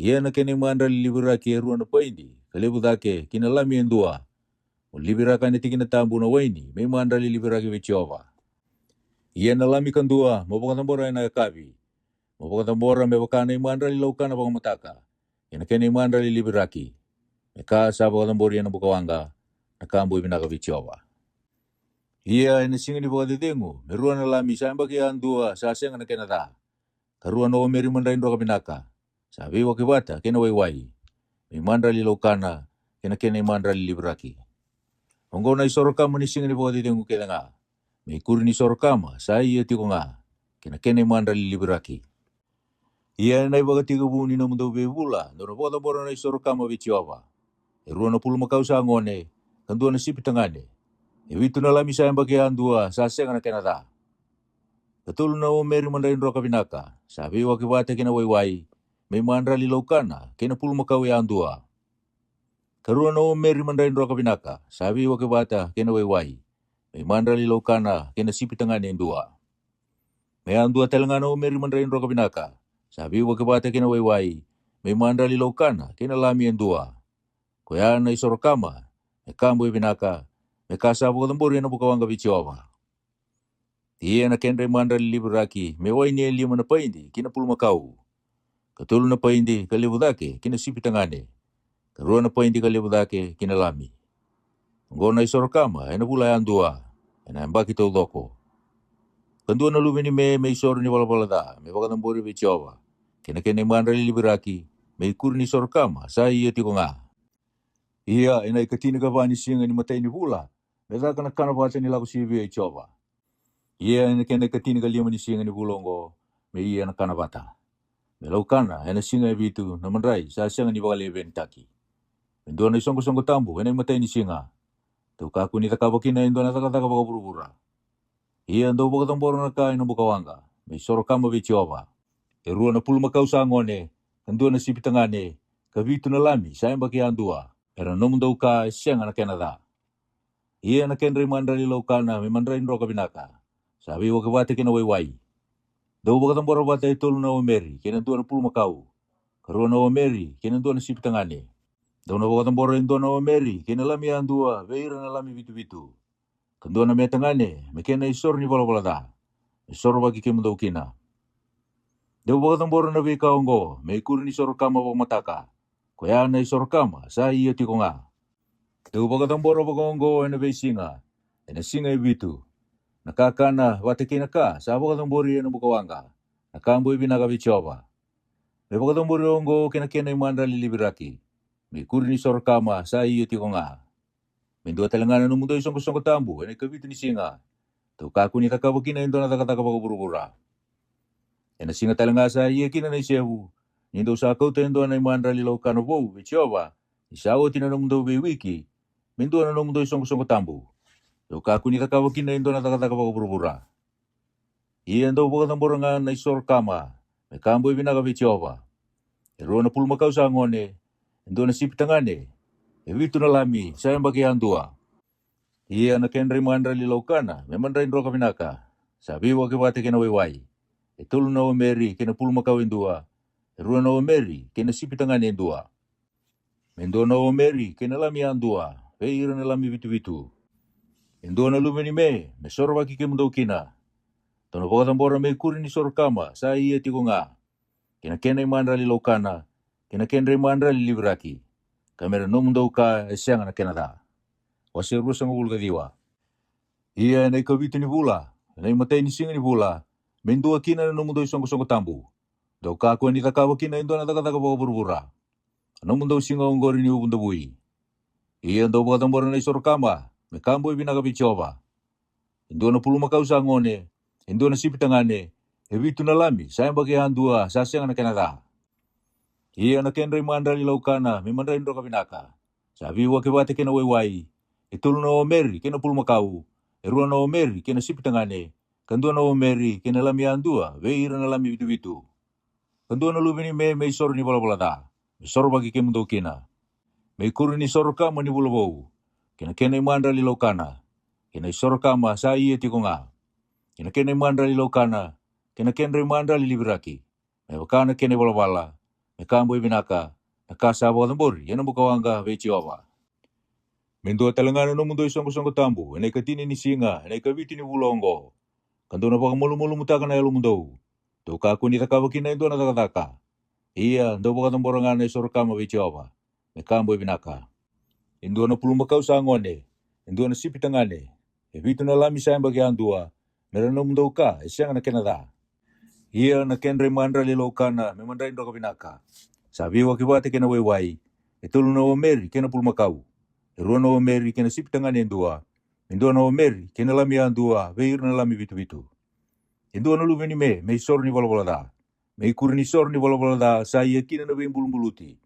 Ia na kene mandali libiraki irua na paindi, kalibutake kinalami ang dua. Libiraka ni tigina tambu na waini, may mandali libiraki be Jehova. Ia na lami kandua, mapakatambora na kabi. Mapakatambora me wakana mandali laukana pakamataka. Ina kene mandali libiraki. Meka sa pakatambora na bukawanga, nakambu ibinaka be Jehova. Ia ina singa ni pakatidengu, merua na lami sa mbaki andua sa senga na kenada. Karua na omeri mandali roka binaka. Sabi wakibata kena wayway. May mandali laukana, kena mandali libiraki. Ongo na isorokama ni singa ni pakatidengu kena nga. May kuri ni sorokama sa iya tiko nga. Kena mandali libiraki. Ia na ibagatiga buni na mundo bebula. Dono pakatambora na isorokama be Jehova. Irua na pulu makau sa ngone. Kandua na sipitangane. Iwitu na lami sa mbaki andua sa senga na kenada. Betul na omeri mandarin roka binaka. Sabi wakibata kena wayway. May mandali laukana. Kena pulu makau ya andua. Karua na omeri mandarin roka binaka. Sabi wakibata kena wayway. May mandali laukana. Kena sipitangane andua. May andua talangana omeri mandarin roka binaka. Sabi wakibata kena wayway. May mandali laukana. Kena lami andua. Kuya na isorokama. May kambo binaka. May kasabo katambori na bukawanga be Jehova. Ia na kenre mandali libiraki. May waini lima na paindi. Kina pulu makau. Katulu na paindi kalibudake. Kina sipitangane. Karua na paindi kalibudake. Kina lami. Ngo na isorokama. Ena pula andua. Ena mbaki tau doko. Kandua na lumini may isoro ni walapalada. May pakatambori be Jehova. Kena mandali libiraki. May kuri ni isorokama. Sa iya tiko nga. Ia ina ikatina kapani singa ni matay ni pula. Meza kana kanapata nila ko sibi ay Jehova. Ia ina kena ikatina kalima ni singa ni pulongo. May iya na kanapata. Melaw kana ina singa bitu na mandray sa singa ni bakalebe ni taki. Indo na isongko tambu ina matay ni singa. Tukaku ni takabakina indo na takataka bakaburubura. Ia ndo pakatamboro na kain ng bukawanga. May sorokama be Jehova. Irua na pulu makau sa ngone. Kandua na sipitangane. Kabitu na lami sa mbaki andua. Pero nomundo ka siyang na kenada. Ia na kenre mandali laukana, may mandali roka binaka. Sabi wakibate kena wayway. Daw pakatambora bata itolo na omeri, kinantua na pulu makau. Karua na omeri, kinantua na sipitangane. Daw na pakatambora indo na omeri, kinalami andua, beira na lami bitu-bitu. Kandua na metangane, may kena isor ni balapalada. Isor bagi kemundo kina. Daw pakatambora na bikaongo, may kuri ni sorokama pagmataka. Kuya na isorokama sa iyo tiko nga. Daw pakatambora pagkaongo na beisinga. Ena singa ibitu. Nakakana watakina ka sa pakatambori na bukawanga. Nakambo ibinaka be Jehova. May pakatambori ongo kinakena mandali libiraki. May kuri ni sorokama sa iyo tiko nga. May dua talangana ng mundo isong tambu. Ena ikabitu ni singa. Daw kaku ni kakabakina indo na takataka pagkaburubura. Ena singa talanga sa iyo kina na isehu. Nindo sa kau tendo na mandali laukano bo be Jehova. Isawo tinanong mundo be wiki. Mendo na nung mundo isong tambu. Daw kaku ni kakawakin na indo na takataka pagkaburubura. Iyan daw pakatambora nga na isorokama. May kambo ibinaka be Jehova. Irua na pulu makau sa ngone. Indo na sipitangane. Iwitu na lami sa mbaki andua. Iya na kenre mandali laukana. May mandali roka binaka. Sabi wakibate kena wayway. Itulu na omeri kena pulu makau indua. Irua na omeri kena sipitangane indua. Mendo na omeri kena lami andua. Beira na lami bitu-bitu. Indo na lumini me sorobaki kemundo kina. Tono pakatambora me kuri ni sorokama sa iya tiko nga. Kena mandali laukana. kena kenre mandra li libraki. Kamera nomundo ka esiang na Canada. Wase rusa ngul diwa. Ia nei kavitu ni bula, nei matei ni singa ni bula. Mendua kina na nomundo songo tambu. Do ka ko ni takawa kina indo na taka burbura. Nomundo singa ongori ni ubunda bui. Ia ndo bota mbora nei sorokama, me kambo ibina ka bichova. Indo na puluma kau sangone, indo na sipitangane, evitu na lami, sayang bagi handua, sasiang na Canada. Ia na kenre mandra li laukana, me mandra indo ka binaka. Sabi wa ke bate kena waiwai, itulu na omeri kena puluma kau, erua na omeri kena sipitangane, kandua na omeri kena lami handua, veira na lami bitu-bitu. Kandua na lubini me isor ni bola-bola me sor bagi ke mundo kina. Me kuru ni sor kama ni bulabou, kena kena mandra li laukana, kena isor kama sa iya tikonga. Kena kena mandra li laukana, kena kena mandra li libiraki. Me wakana kena bola-bola, me kambo ibinaka, na kasa abo tambori, yana bukawanga vechiova. Mendua talangana no mundo isongo tambu, enai katini ni singa, enai kaviti ni bulongo. Kandona baka mulu mutaka na elu mundo. Toka aku ni takawakina indo na takataka. Iya, ndo baka tamborangana isorokama vechiova. Me kambo ibinaka. Indo na puluma kau sangone, indo na sipitangane. Evitu na lami sayang bagi andua, merano mundo ka, esiang na Canada. Ia na kenre mandra li laukana, me mandra indo ka binaka. Sabi wakibate kena waiwai, itulu na omeri kena puluma kau. Erua na omeri kena sipitangane indua, indua na omeri kena lami andua, veir na lami bitu-bitu. Indua na lumini me isor ni bola-bola me ikur ni sor ni bola-bola da, sa ia kina na buluti.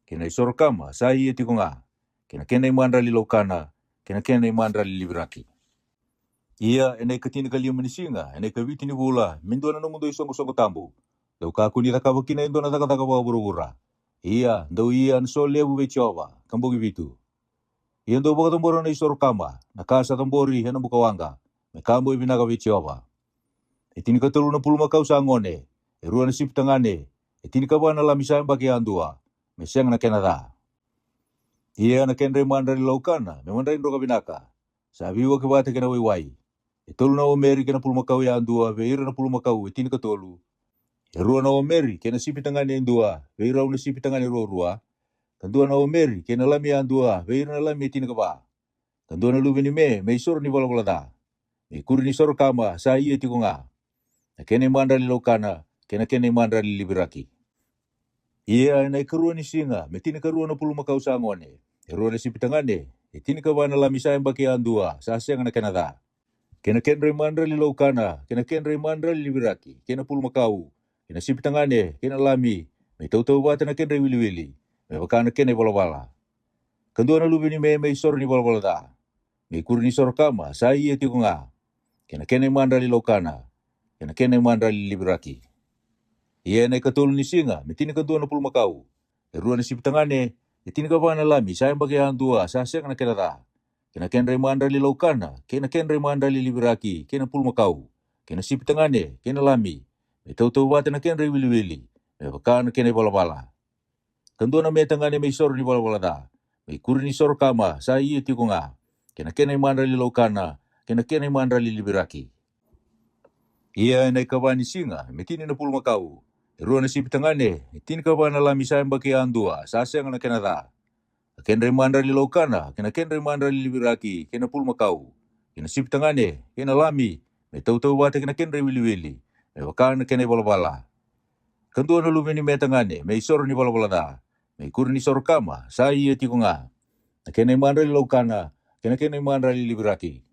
Kena isor kama, sa ia tikonga. Kena mandra li laukana, kena mandra li libiraki. Ia enai katina kalia manisinga, enai kaviti ni bula, mindua na mundo isongo tambu. Dau kaku ni takawakina indo na taka bura. Ia, dau ia an so lebu vechova, kambogi vitu. Ia ndo baka tambora na isor kama, na kasa tambori hena bukawanga, me kambo ibinaga vechova. Etini katulu na puluma kau sangone, erua na siptangane, etini kabana la misayang baki andua, me siang na Canada. Ia na kenre mandra li laukana, me mandra indo ka binaka. Sabi wa kibate kena waiwai. Itolu na omeri kena puluma kau ya andua, veira na puluma kau, etini katolu. Erua na omeri kena sipitangane indua, veira na sipitangane rua. Kandua na omeri kena lami andua, veira na lami etini kaba. Kandua na lubini me isor ni bola-bola da. Me kuri ni sor kama, sa iya tikonga. Na kene mandra li laukana, kena mandra li libiraki. Ia na ikarua ni singa, me tini karua na puluma kau sangone. Erua na sipitangane, etini kaba na lami sayang baki andua, sa siang na Canada. Kena kenre mandra li laukana, kena mandra li libiraki, kena puluma kau, kena sipitangane, kena lami, me tau bata na kenre wili-wili, me wakana kena bola-bola. Kandua na lubini me isor ni bola-bola da. Me kuri ni sor kama, sa iya tikonga. Kena mandra li laukana, kena mandra li libiraki. Ia na katulu ni singa, me tini kandua na puluma kau. Erua na sipitangane, etini kaba na lami, sayang bagi handua, sa siang na Canada. Kena mandra li laukana, kena mandra li libiraki, kena puluma kau. Kena sipitangane, kena lami, me tau bata na kena wili-wili, me wakana kena bola-bola. Kandua na me tangane me isor ni bola-bola da, me kuri ni sor kama, sa iya tikonga. Kena mandra li laukana, kena mandra li libiraki. Ia na ikabani singa, me tini na puluma kau. Erua na sipitangane, etini kaba na lami sayang baki andua, sa siang na Canada. Kena mandra li laukana, kena mandra li libiraki, kena puluma kau. Kena sipitangane, kena lami, me tau bata kena wili-wili, me wakana kena bola-bola. Kandua na lumini me tangane, me isor ni bola-bola da, me kuri ni sor kama, sa iya tikonga. Kena mandra li laukana, kena mandra li libiraki.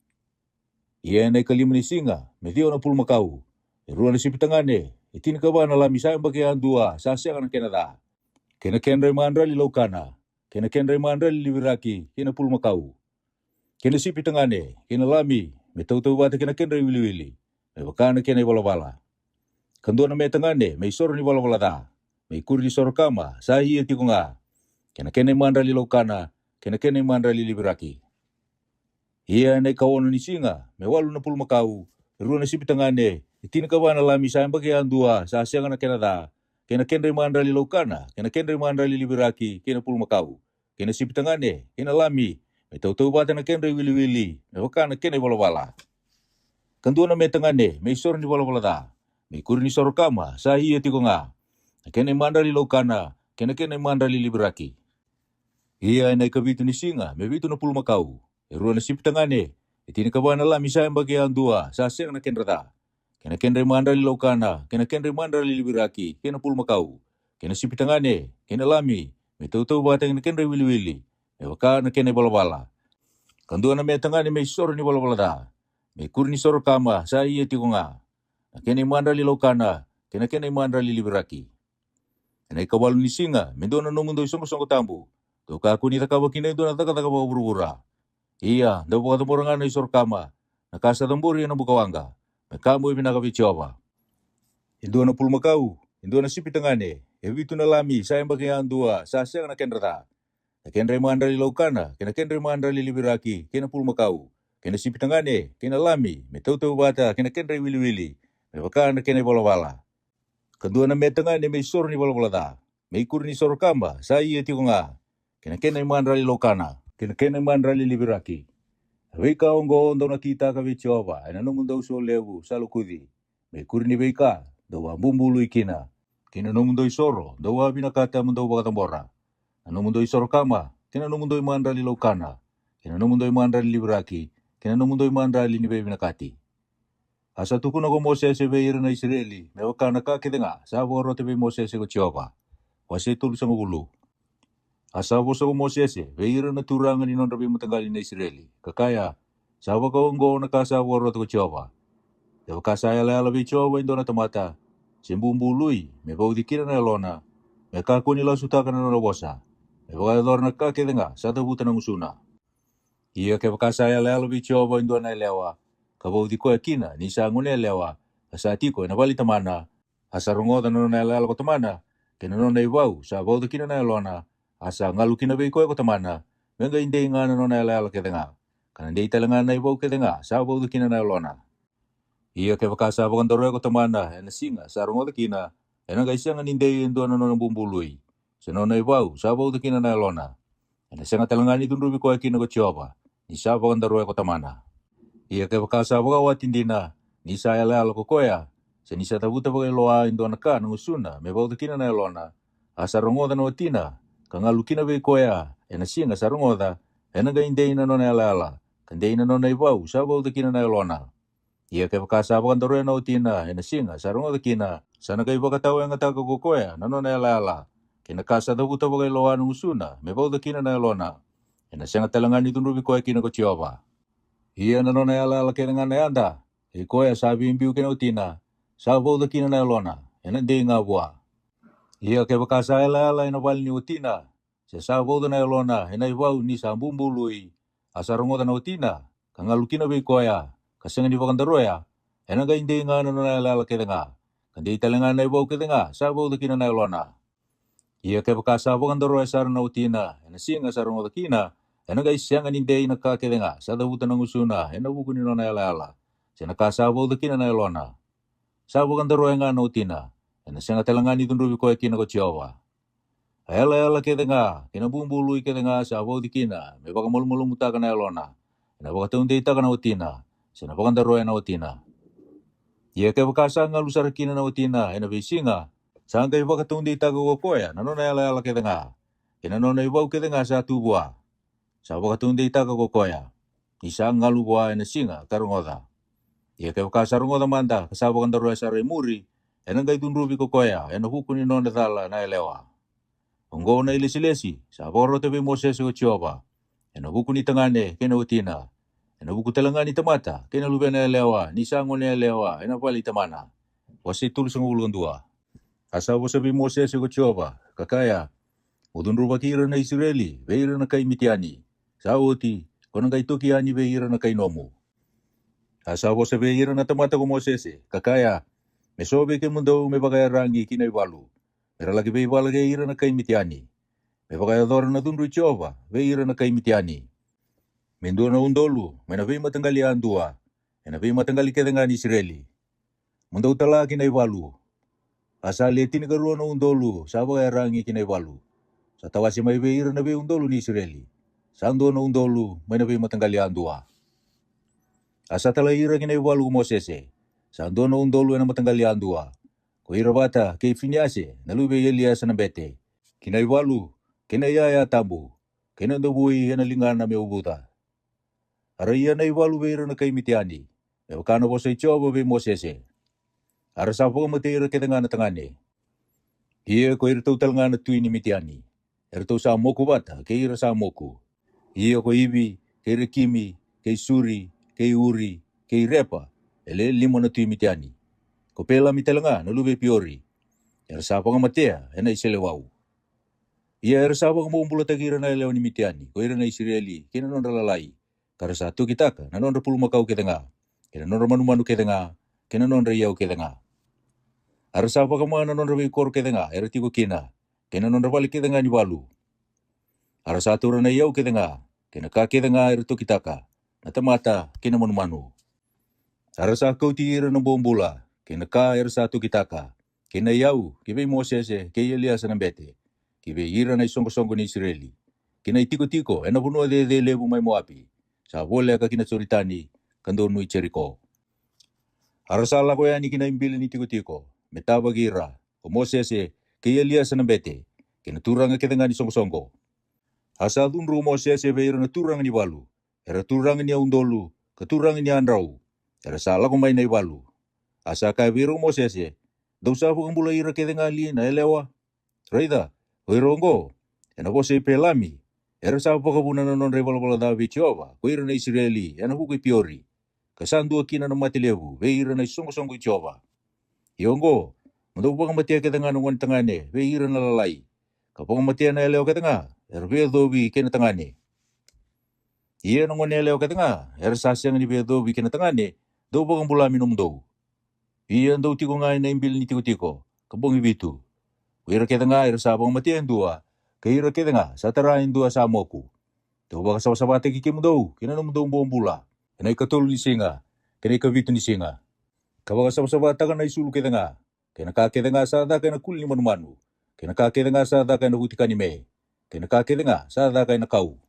Ia na kalima ni singa, me dio na puluma kau. Erua na sipitangane, etini kaba na lami sayang baki andua, sa siang na Canada. Kena mandra li laukana, kena mandra li libiraki, kena puluma kau. Kena sipitangane, kena lami, me tau bata kena wili-wili, me wakana kena bola-bola. Kandua na me tangane, me isor ni bola-bola da, me kuri ni sor kama, sa iya tikonga. Kena mandra li laukana, kena mandra li libiraki. Ia na kawono ni singa, me walu na puluma kau. Erua na sipitangane, etini kaba na lami sayang bagi andua, sa siang na Canada. Kena mandra li laukana, kena mandra li libiraki, kena puluma kau. Kena sipitangane, kena lami, me tau bata na kena wili-wili, me wakana kena bola-bola. Kandua na me tangane, me isor ni bola-bola da, me kuri ni sor kama, sa iya tikonga. Kena mandra li laukana, kena mandali liberaki. Ia na ikabitu ni singa, mebitu na pulmakau. Irua na sipitangane, itini kabana la misaya bagi ang dua, saseng na kenrata. Kena mandali laukana, kena mandali liberaki, kena pulmakau. Kena sipitangane, kena lami, metau-tau batang kena wili-wili. Mewaka na kena bala-bala. Kandua na metangane may soro ni bala-bala da. May kurni soro kama, sa iya tikunga. Kena mandali laukana, kena mandali liberaki. Na ikawalu ni singa, mendona no mundo isongo-songo tambu. Toka aku ni takawa kina ito na taka-takawa buru-bura. Iya, daw baka tumurangan na isor kama. Nakasa tamburi na bukawanga. Nakamu ibinakabichoba. Indo na pulmakau, indo na sipitangane. Ebitu na lami, sayang bagian dua, sasang na kenrata. Na kenre mandali laukana, kena kenre mandali liberaki, kena pulmakau. Kena sipitangane, kena lami, metau-tau bata, kena kenre wili-wili. Mewaka na kena bala-bala. Kedua na metangane may sor ni bala-bala da. May kur ni sor kamba, sa iya tikunga. Kena mandali laukana, kena mandali liberaki. Weka ongo ondo na kita ka vichoba, ena nungun daw so lewu, salukudi. May kur ni weka, dawa bumbulu ikina. Kina nungun daw isoro, dawa binakata mundaw bakatambora. Nungun daw isoro kama, kina nungun daw mandali laukana. Kina nungun daw mandali liberaki, kina nungun daw mandali ni binakati. Asa tuku na ko Moses e beira na Israeli, me waka na ka kidenga, sa boro te be Moses e ko Jehova. Wase tul sa ngulu. Asa bo sa ko Moses e beira na turangan ni non rabi matanggali na Israeli. Kakaya, sa waka ongo na ka sa boro te ko Jehova. E waka sa ala be Jehova indo na tamata. Simbumbului, me bau dikira na lona. Me ka ko nila sutaka na bosa. Me waka dor na ka kidenga, sa tabuta na musuna. Ia ke waka sa ala be Jehova indo na lewa. Kabau di ko kina ni sa ngune lewa asa tiko na bali tamana asa rongo da no na lala ko tamana kena no nei bau sa bau di kina na lona asa ngalu kina be ko tamana menga inde nga no na lala ke denga kana dei talanga nei bau ke denga sa bau di kina na lona ia ke vakasa bakan doro ko tamana ena singa sa rongo di kina ena ga isanga inde ndo no bumbului se no nei bau sa bau di kina na lona ena senga talanga ni tundu ko kina ko choba ni sa bakan doro ko tamana. Ia ke wakasa wakawa tindina, ni sa ala ala kokoya, se ni sa tabuta bagai loa indo anaka nangusuna, me bau kina na lona, asa rongoda no tina, kangalu kina be koya, ena singa sa rongoda, ena ga indeina no na ala ala, kandeina no na ibau, sa bau kina na lona. Ia ke wakasa wakan doro no tina, ena singa sa rongoda kina, sa naga iba katawa yang ataka kokoya, na no na ala ala, kina kasa tabuta bagai loa nangusuna, me bau kina na lona, ena senga talangani tunrubi koya kina ko Jehova. Ia na nona ala kena ngana anda. E koe sabi imbiu kena utina. Sa bau da kina na lona. Ena de nga bua. Ia ke bakasa ala ina wali ni utina. Se sa bau da na lona. Ena ibau ni sa bumbului. Asa rongo da na utina. Kangalu kina be koea. Kasenga ni wakandaroya. Ena ga inde nga na nona ala kena nga. Kande italenga na ibau kena nga. Sa bau da kina na lona. Ia ke bakasa wakandaroya sa na utina. Ena singa sa rongo da kina. Ena ga isyang anindei na kakedenga, sa dabutan ng usuna, ena bukuni no na ala. Sina kasabaw da kina na elona. Sabo kan daro nga no tina, ena siyang talangani tunrubi ko kina ko Jehova. Ala kedenga, kina bumbului kedenga sabaw di kina, me baka mulmulu mutaka na elona. Ena baka taundei taka na utina, sina baka daro na utina. Ia ke baka sa nga lusar kina na utina, ena bisinga, sa nga baka taundei taka ko koya, nano na ala kedenga. Kina no na ibau kedenga sa tubua. Sa wakatundei taka kokoya. Isa ngalu bua ena singa karungoda. Ia ke wakasa rungoda manda kasaba kandaro esa remuri. Ena gai tunrubi kokoya. Ena hukuni nona thala na elewa. Ongo na ilesi-lesi. Sa boro tebe Moses ko Jehova. Ena hukuni tangane kena utina. Ena huku talangani tamata. Kena lubena elewa. Nisa ngone elewa. Ena pali tamana. Wasi tulis ng ulong dua. Asa wasabi Moses ko Jehova. Kakaya. Udunruba kira na Israeli. Beira na kay Mitiani. Sauti, kono kay tuki ani beira na kay nomu. Asawo sa beira na tamata ko Moses, kakaya, mesobe ke mundo me bagay rangi kinay walu. Pero lagi be wala beira na kay Mitiani. Me bagay ador na tunru Jehova, beira na kay Mitiani. Mendo na undolu, me na be matanggali andua, e na be matanggali kedengan Israeli. Mundo tala kinay walu. Asa letin karuan na undolu, sa bagay rangi kinay walu. Sa tawasi may beira na be undolu ni Israeli. Sando na undolu, may nabi matanggali andua. Asa talaira kinay walu Mosese. Sando na undolu na matanggali andua. Ko irabata kay Finiase, nalube Elias na bete. Kinai walu, kena ya tambu, kena ndobui ena lingana me ubuta. Ara ia nei walu veira na kai mitiani, me wakana wasa ichoba ve Mosese. Ara sapo mateira ke tengana tengane. Ia ko ira tau talngana tuini mitiani. Ira tau sa moku bata, ke ira sa moku. Ia ko ibi, ke ira kimi, ke suri, ke uri, ke repa, ele limo na tui mitiani. Ko pela mitelanga na lube piori. Ira sapo matea, ena isele wau. Ia ira sapo mumbula tagira na elewa ni mitiani, ko ira na Israeli, kena non lalai. Kara satu kitaka, na non pulu makau ke tenga. Kena non manu ke tenga, kena non iau ke tenga. Ara sapo kama na non kor ke tenga, ira tiko kina, kena non balik ke tenga ni walu. Ara satu rana iau ke tenga, kena ka ke tenga ira to kitaka, na tamata kena manu. Ara sa kau ti ira na bombula, kena ka ira satu kitaka, kena iau, kibe Mosese, ke Elias na bete, kibe ira na songo ni Israeli. Kena itiko-tiko, ena punua de lebu mai Moabi, sa boleh ka kina soritani, kando nui Jericho. Ara sala ko yani kina imbili ni tiko-tiko, metaba gira, o Mosese, ke Elias na bete, kena turanga ke tenga ni songo. Asa dunru Mosese beira na turanga ni walu, era turanga ni undolu, ke turanga ni andrau, era sala ko mai na walu. Asa ka beira Mosese, dausa po kambula ira ke tenga li na elewa, raida, oirongo, ena bose pelami, era sa po kabuna na non rebala da Jehova, ko ira na Israeli, ena hukui piori, kasandu akina na matilevu, beira na songo Jehova. Iongo, mendo po kamatia ke tenga nungan tengane, beira na lalai, kapong matia na elewa ke tenga, era bedobi kena tengane. Ia nungan elewa ke tenga, era sasyang ni bedobi kena tengane, do po kambula minum do. Ia ndo tiko ngai na imbil ni tiko, kapong ibitu. Ira ke tenga, ira sabong matia dua, ke ira ke tenga, satara dua sa moku. Do baka sabate kikim do, kina num do bombula. Kena ikatul ni singa, kena ikavitu ni singa. Kabaka sabata kana isulu ke tenga, kena ka ke tenga sada kana kuli manu. Kena ka ke tenga sada kana hutikani me. Kena ka ke tenga sada kana kau.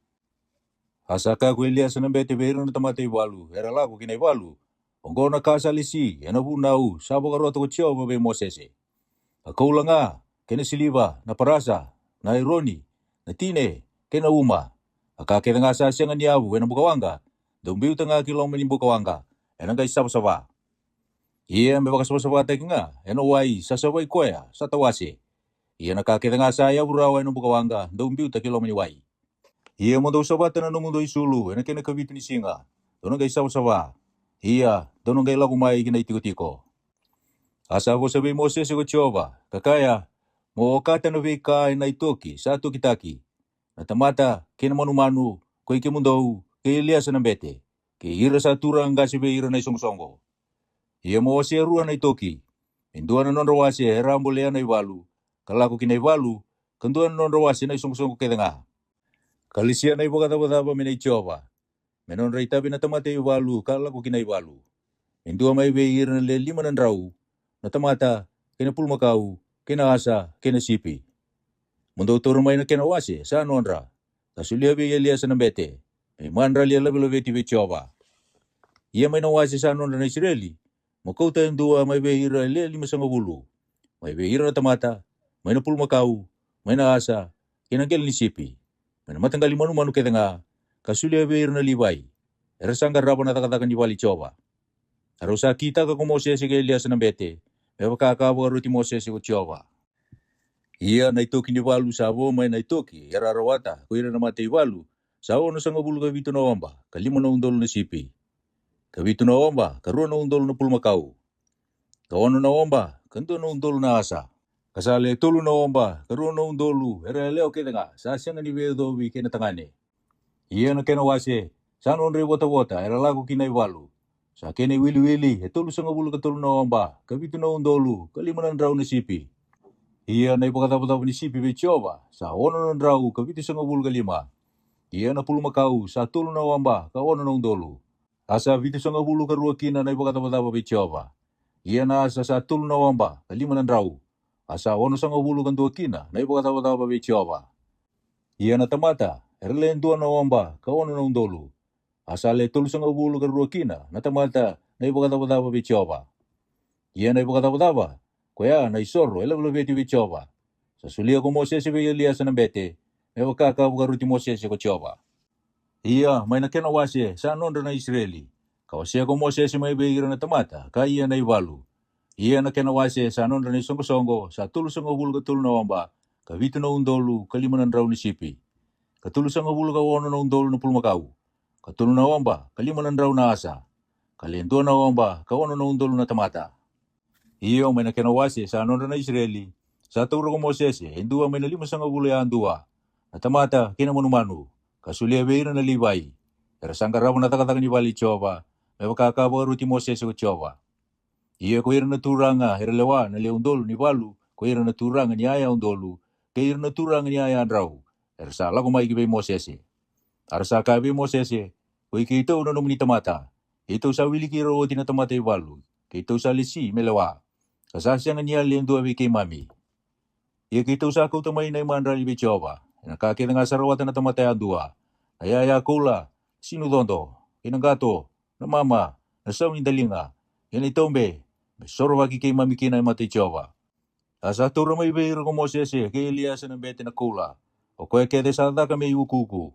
Asa ka ko Elias na bete beira na tamate walu, era lago kina walu. Ongona ka salisi, ena bunau, sabo ka roto ko chio be Mosese. Akaulanga, kena siliva, na parasa, na ironi, na tine, kena uma. Aka ke tenga sa sianga ni abu, ena bukawanga. Dombiu tengah kilom ni bukawanga, ena kai saba. Ia me baka saba tekinga, ena wai, sasawai koya, satawase. Ia na ka ke tenga sa ya burawa ena bukawanga, dombiu ta kilom ni wai. Ia mo do sabata na mundo isulu, ena kena kavitu ni singa. Dono kai saba. Ia, dono kai lagu mai kina itiko-tiko. Asa ko sabi Moses ko Jehova, kakaya, mo kata na vika na itoki, satu kitaki. Na tamata, kina manu, ko iki mundo, ke Elias na bete, ke ira sa turang gasibe ira na songo. Ia mo ose rua na itoki, indua na nonro wase herambole na iwalu, kalako kina iwalu, kandua na nonro wase na songo ke denga. Kalisia na ibogata-bata mina Jehova, menonra itabi na tamata iwalu, kalako kina iwalu. Indua mai be ira na le 5 na rau, na tamata, kena pulmakau, kena asa, kena sipi. Mundo toro mai na kena wase, sa nonra. Kasulia be Elias na bete, may manra lia labi ti be Jehova. Ia may na wase sa nonra na Israeli, makauta yung dua may be ira le 5 May be ira na tamata, may na pulmakau, may na asa, kinangkel ni sipi. May na matanggal manu kaya nga, kasulia be ira na libay. Era sanggar rabo na takatakan di wali Jehova. Arusa kita ka Moses ke Elias na bete, may makakawa ti Moses ko Jehova. Ia na itoki ni walu sabo may na itoki, era rawata, kuira na mate walu, sao na sanga bulu kavitu na wamba, 5 na undol na sipi. Kavitu na wamba, 2 na undol na pulmakau. Kawana na wamba, 2 na undol na asa. Kasale 3 na wamba, 2 na undolu, era leo ke nga, sasya nga ni Vedovi kena tangane. Ia na kena wase, sanon re wota-wota, era lago kinay walu. Sa kene wili-wili, etulu sanga bulu 3 na wamba, kavitu na undolu, 5 na ndraw na sipi. Ia na ipakatapatap ni sipi be Jehova, sa 1 na ndraw, kavitu sanga bulu 5. Ia na pulmakau, sa 3 na wamba, ka 1 na undolu. Asa vitu sanga bulu 2 kina na ipakatapatap be Jehova. Ia na asa sa 3 na wamba, ka 5 na ndraw. Asa 1 sanga bulu kan 2 kina na ipakatapatap be Jehova. Ia na tamata, erlen 2 na wamba, ka 1 na undolu. Asa le 3 sanga bulu ka 2 kina na tamata na ipakatapatap be Jehova. Ia na ipakatapatap, kuya na isoro, ela beti be Jehova. Sa sulia ko Moses be Elias na bete. Me wakaka bugaruti Moses ko Jehova. Iya, may nakena wase sa nondra na Israeli. Kawase ko Moses may beira na tamata, kaya na iwalu. Iya nakena wase sa nondra na songo-songo, sa tulusongo bulu katul na wamba, kavitu na undolu, kalimanan raw ni sipi. Katulusongo bulu kawono na undolu na pulmakau. Katulu na wamba, kalimanan raw na asa. Kalentua na wamba, kawono na undolu na tamata. Iya may nakena wase sa nondra na Israeli. Sa turo ko Moses, indua may nalima sa bulu ya andua. Na tamata, kinamanu-manu. Kasulia beira na Livai. Era sangkarawa na takataka ni Bali Jehova. May makakabaru ti Moses ko Jehova. Iya ko ira na turanga, ira lewa na leundolu ni Balu. Ko ira na turanga ni aya undolu. Ke ira na turanga ni aya andrau. Era sala ko mai kibe Moses. Ara sa kabe Moses. Ko ikito na numuni tamata. Ito sa wili kiro ti na tamata Balu. Ke ito sa lisi melewa. Kasasya nga niya lendo abi kay mami. Iya kito sa ko tamay na imandra ni Jehova. Nakakita nga sarawatan na tamatay andua. Ayaya kula, sinudondo, inagato, na mama, na saw ni dalinga, yan itombe, may soro wagi kay mamikina yung matay Jehova. Asa turo may behiro ko Moses kay Elias ng bete na kula, o kaya kede sa daka may ukuku.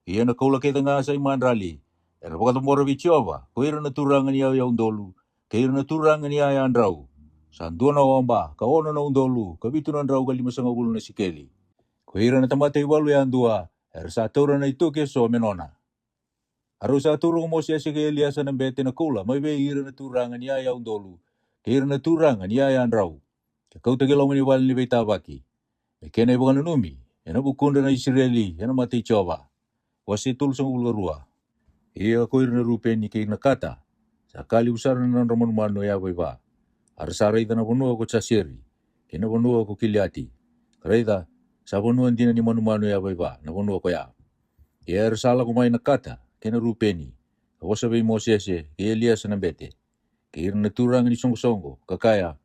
Iya na kula keda nga sa iman rali, era pagkatumoro bi Jehova, kuira na turangan niya yung dolu, kaya na turangan niya yung raw. Sandua na wamba, kawono na undolu, kabito na raw kalimasang ulo na sikeli. Kuira na tamatay walu yan dua, sa turo na ito keso menona. Aro sa turo ko Moses kay Elias ng bete na kula, may behira na turangan niya yung dolu. Kira na turangan niya yan raw. Kakau tagilaw maniwala ni Beitabaki. May kenay bukan nanumi, yan ang bukunda na Israeli, yan ang matay Jehova. Wasi tulsang ulgarua. Iya kuira na rupen ni kay nakata. Sa kali usar na ng Ramon-mano yabay ba. Arasaray na napunua ko sa siri. Kinapunua ko kiliati. Karayda, sa punuan din ni manu-manu yabay ba, napunua ko ya. Iya sala ko may nakata, kina rupeni. Ako sabi Moses, kay Elias na bete. Kaya naturang ni songo-songo, kakaya.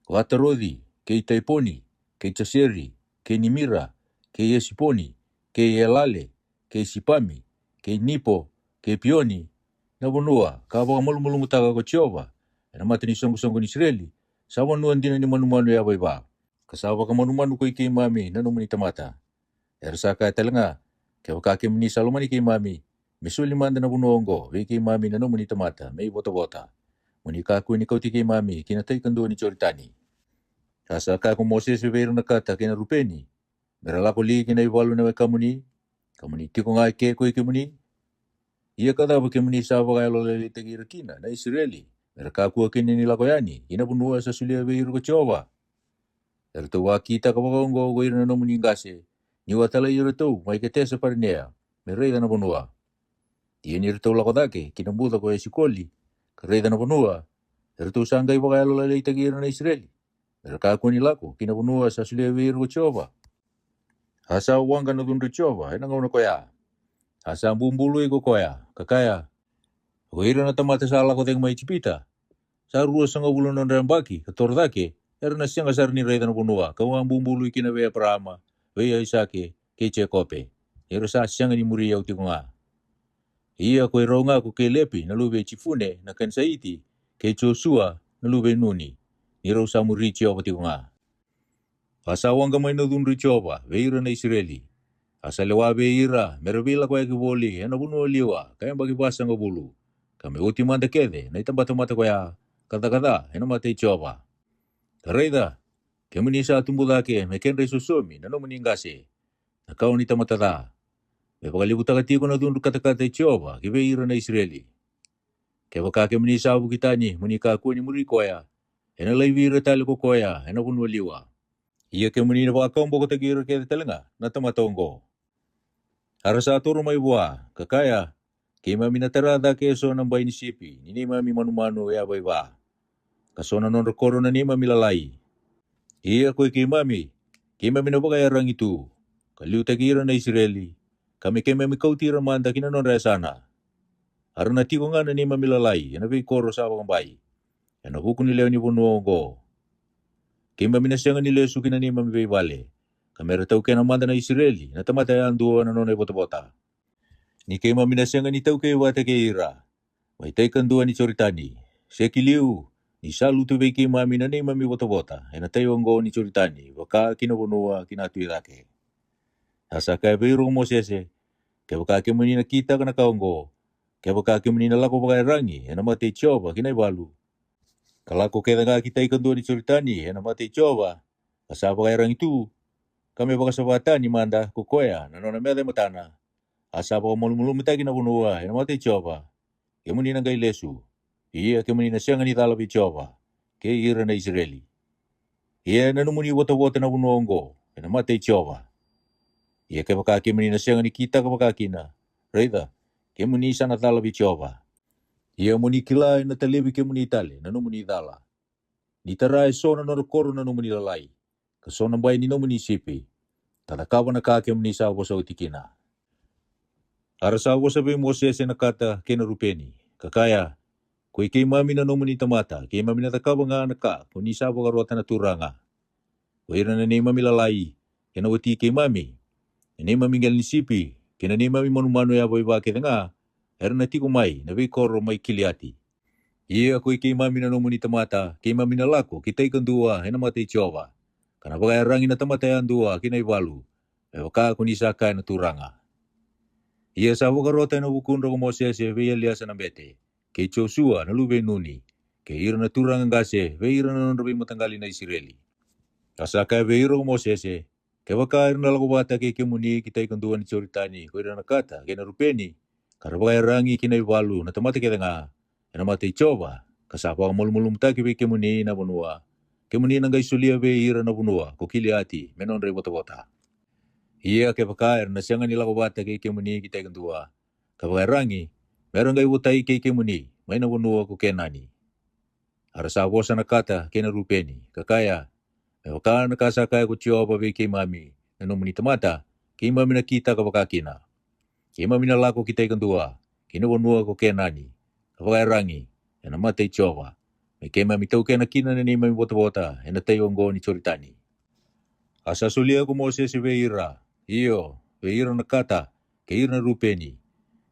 Watarodi, kay Taiponi, kay Chaseri, kay Nimira, kay Yesiponi, kay Elale, kay Sipami, kay Nipo, kay Pioni, napunua, kabaka mulumulumutaga ko Jehova. Namata ni songo-songo ni Israeli. Sa punuan din ni manu-manu yabay ba. Kasawa ka manu-manu ko kay mami, nanumuni tamata. Ersa ka talaga, kaya kakim ni Salomon kay mami, misuliman na bunongo, kay mami nanumuni tamata, may bota-bota. Munika ko ni kauti kay mami, kinatay kando ni Choritani. Kasa ka kung Moses vivero na kata kina rupeni, merala ko li kinaiwalo na kamuni tiko nga ke ko ikimuni. Iya kada ba kimuni sa ba kaya lolalita girakina na Israeli, meraka ko kini nila ko yani, inapunua sa sulia vivero ko Jehova. Erto wa kita kabagongo ko ina no muningase. Ni watala yurto mai ketesa parnea. Mereda na bonua. Dia ni rto la kodake kinambuta ko esikoli. Kereda na bonua. Erto sangai bakalo la leita gira na Israeli. Mereka ko nila ko kinabunua sa sulewi ro Jehova. Asa wanga no dundu Jehova ina ngono ko ya. Asa bumbulu ko koya. Kakaya. Wira na tamata sala ko teng mai cipita. Sa ruwa sanga bulan non baki katordake. Era na siyang asar ni Reda na punua. Kau ang bumbulu ikina wea Abrahama, wea Isake, kay Jacobe. Era sa siyang ni muri yaw tiko nga. Iya ko ironga ko kay Lepi na lube Chifune na kansaiti, kay Joshua na lube Nuni. Niraw sa muri Jehova tiko nga. Asawang gamay na dun Jehova, weira na Israeli. Asa lewa weira, merabila ko ay kiboli, na punua liwa, kaya bagibasa nga bulu. Kami utimanda kede, na itambatamata ko ya, kata-kata, matay Jehova. Kareda, kami ni sa tumbulake, may kenre susumi, nano maningasi. Nakaw ni tamatata. May pagalibuta katiko na dun kata-kata Jehova, kibeira na Israeli. Kaya baka kami ni sa abukitani, munika ko ni muri koya, nalaywira talo ko koya, punua liwa. Iya kami ni na baka kombo ko tagira kaya talaga, natamatongo. Harasa aturo may buwa, kakaya, kaya mami natarada keso ng bayi ni Sipi, nini mami manumano yabay ba. Kaso na non rekoro na ni mami lalai. Iya ko kay mami na bagayarang itu. Kaliw tagira na Israeli. Kami kay mami kautira manda kinanon raya sana. Aron na tiko nga na ni mami lalai, yan abay koro sa abang bayi. Yan abukon nila ni bunuongo. Kay mami na siya nga nila suki na ni mami baybale. Kami rataw kaya manda na Israeli, natamatayan duwa na nonay bota-bota. Ni kay mami na siya nga nitaw kay wata kay ira. May tay kanduan ni Choritani. Siya kiliw, Ni salu tu veki mami na nei mami wota ena tayo ngo ni churitani waka kina bonua kina tuirake. Asa kai veiru Mosese ke waka ke menina kita kana kaongo ke waka ke menina lako pakai rangi ena mate choba kina balu. Kalako keda nga kita ikan dua ni churitani ena mate choba asa pakai rangi tu kami baka sabatani manda kukoya na nona mede matana asa pa mulu mitagi na bonua ena mate choba ke menina gai lesu. Iya ke menina sianga ni talabi choba ke ira na Israeli. Iya na numuni wota na bunongo, ena mate choba. Iya ke baka ke menina sianga ni kita ke baka kina. Reida, ke meni sana talabi choba. Iya muni kila na telebi ke muni tale, na numuni dala. Ni tarai sona na koro na numuni lalai. Ke sona bai ni numuni sipi. Tada kawa na ka ke meni sa wasa utikina. Ara sa wasa be Mosese na kata ke na rupeni. Kakaya, koi kei mami na nomuni tamata, kei mami na takawa nga naka, kuni sa wakarota na turanga. Koira na nei mami lalai, kena wati kei mami, nei mami ngel nisipi, kena nei mami manu ya boy bake nga, era na tiko mai, na vei koro mai kiliati. Iya koi kei mami na nomuni tamata, kei mami na lako, kita ikan dua, hena mati choba. Kana bagai rangi na tamata yan dua, kina iwalu, waka kuni saka na turanga. Iya sa wakarota na bukun rogo Mosese, vei aliasa na bete. Ke Joshua na lube nuni, ke ira na turang ngase, ve ira na nonrabi matanggali na Israeli. Asa ka ve ira Mosese, ke waka ira na lago bata ke muni kita ikan dua ni choritani, ko ira na kata, ke na rupeni, karabaka rangi kina iwalu, na tamata kita nga, na mata ichoba, kasapa ka mulumulum ta ke muni na bunua, ke muni na gaisulia ve ira na bunua, ko kiliati, menonre bota-bota. Iya ke waka ira na sianga ni lago bata ke muni kita ikan dua, kabaka rangi, meron gai wutai ke muni, may nawunua ko kenani. Arasa bosa na kata kena rupeni, kakaya, may waka nakasakaya ko chiyoba be kay mami, nanumuni tamata, kay mami nakita kabaka kina. Kay mami nalako kita ikan dua, kinawunua ko kenani, kabaka rangi, yan namatay chiyoba. May kay mami tau kena kina na ni mami bota-bota, yan natay ongo ni choritani. Asa sulia ko Moses si Veira, iyo, Veira nakata, kay ira na rupeni,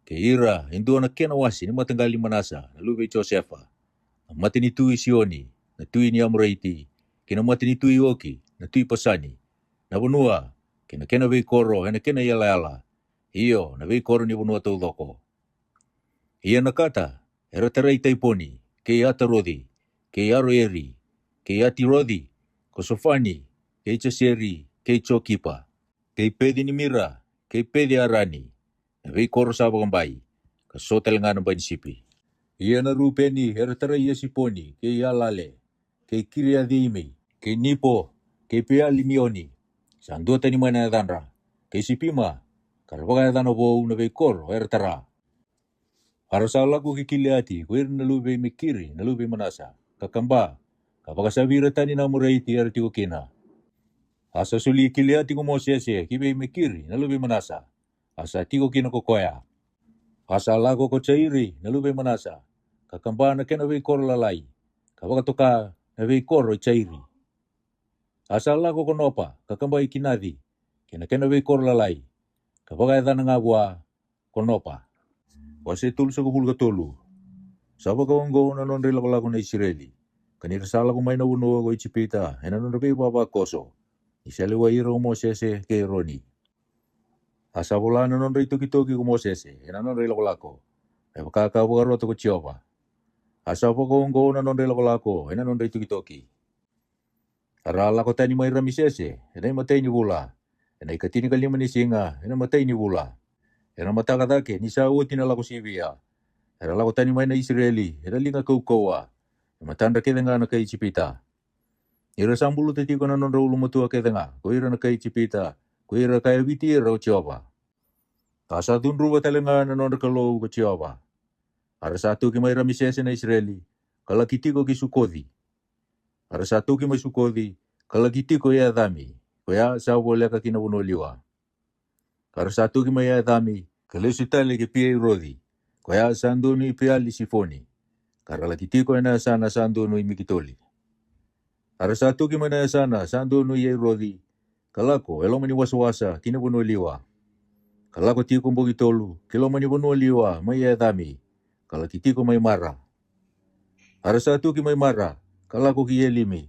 ke ira, hindu na kenawasi ni matanggali manasa, na lube Josefa. Mati ni tui Sioni, na tui ni Amraiti, kina mati ni tui Oki, na tui Pasani. Na bunua, kena vei koro, na kena yala. Iyo, na vei koro ni bunua tau loko. Iya nakata, era tarai taiponi, ke ata rodi, ke aro eri, ke ati rodi, ko sofani, ke chaseri, ke chokipa, ke pedi ni mira, ke pedi arani, na vei koro sabo kambai, kasotel nga ng banisipi. Iya na rupeni, era tarai iya siponi, ke yalale, ke kiriadimi, ke nipo, ke piali mioni, sandua tani mana danra, ke sipima, karabaka dano bo na vei koro, era tara. Harasa lagu kikiliati, kuir na lube mikiri, na lube manasa, kakamba, kapaka sabira tani na muraiti era tiko kina. Asa suli kiliati ko Mosese, kibe mikiri, na lube manasa, asa tiko kina kokoya. Asa lago ko chairi, na lube manasa, kakamba na kena vei koro lalai, kapaka toka na vei koro chairi. Asa lago ko nopa, kakamba ikinadi, kena vei koro lalai, kapaka edana nga bua ko nopa. Wase tulu sa kupul katulu. Saba kawango na non rila lago na Israeli. Kanira sala ko may nawuno ko ichipita. Ena non rabi baba koso. Isaliwa iro Mosese ke Roni. Asa wala na non rito kitoki ko Mosese. Ena non rila lako. E wakakawaroto ko Chiyoba. Asa kawango na non rila lako. Ena non rito kitoki. Arala ko tani may ramisese. Ena matay ni wula. Ena ikatini kalima ni singa. Ena matay ni wula. Era matakatake, ni sa uti na lako sibia. Era lako tani may na Israeli, era linga kaukawa. Matanda keda nga na kay chipita. Ira sambulu tati ko na non raulo matua keda nga, ko ira na kay chipita, ko ira kaya biti ira o Chiyoba. Kasa tunruwa talenga na non rakalo ko Chiyoba. Ara satu ki may ramisese na Israeli, kalakiti ko ki Sukodi. Ara satu ki may Sukodi, kalakiti ko ya dami, ko ya sa wala ka kinabunoliwa. Ara satu ki may dami, kalusitali ki pia rodi, kaya sando ni pia lisifoni, karalakiti ko na sana sando no imikitoli. Ara satu ki mana sana sando no ye rodi, kalako elo mani waswasa kinabunuliwa. Kalako ti ko mbogitolu, kilo mani bunuliwa may dami, kalakiti ko may mara. Arasatu ki mai mara, kalako ki elimi.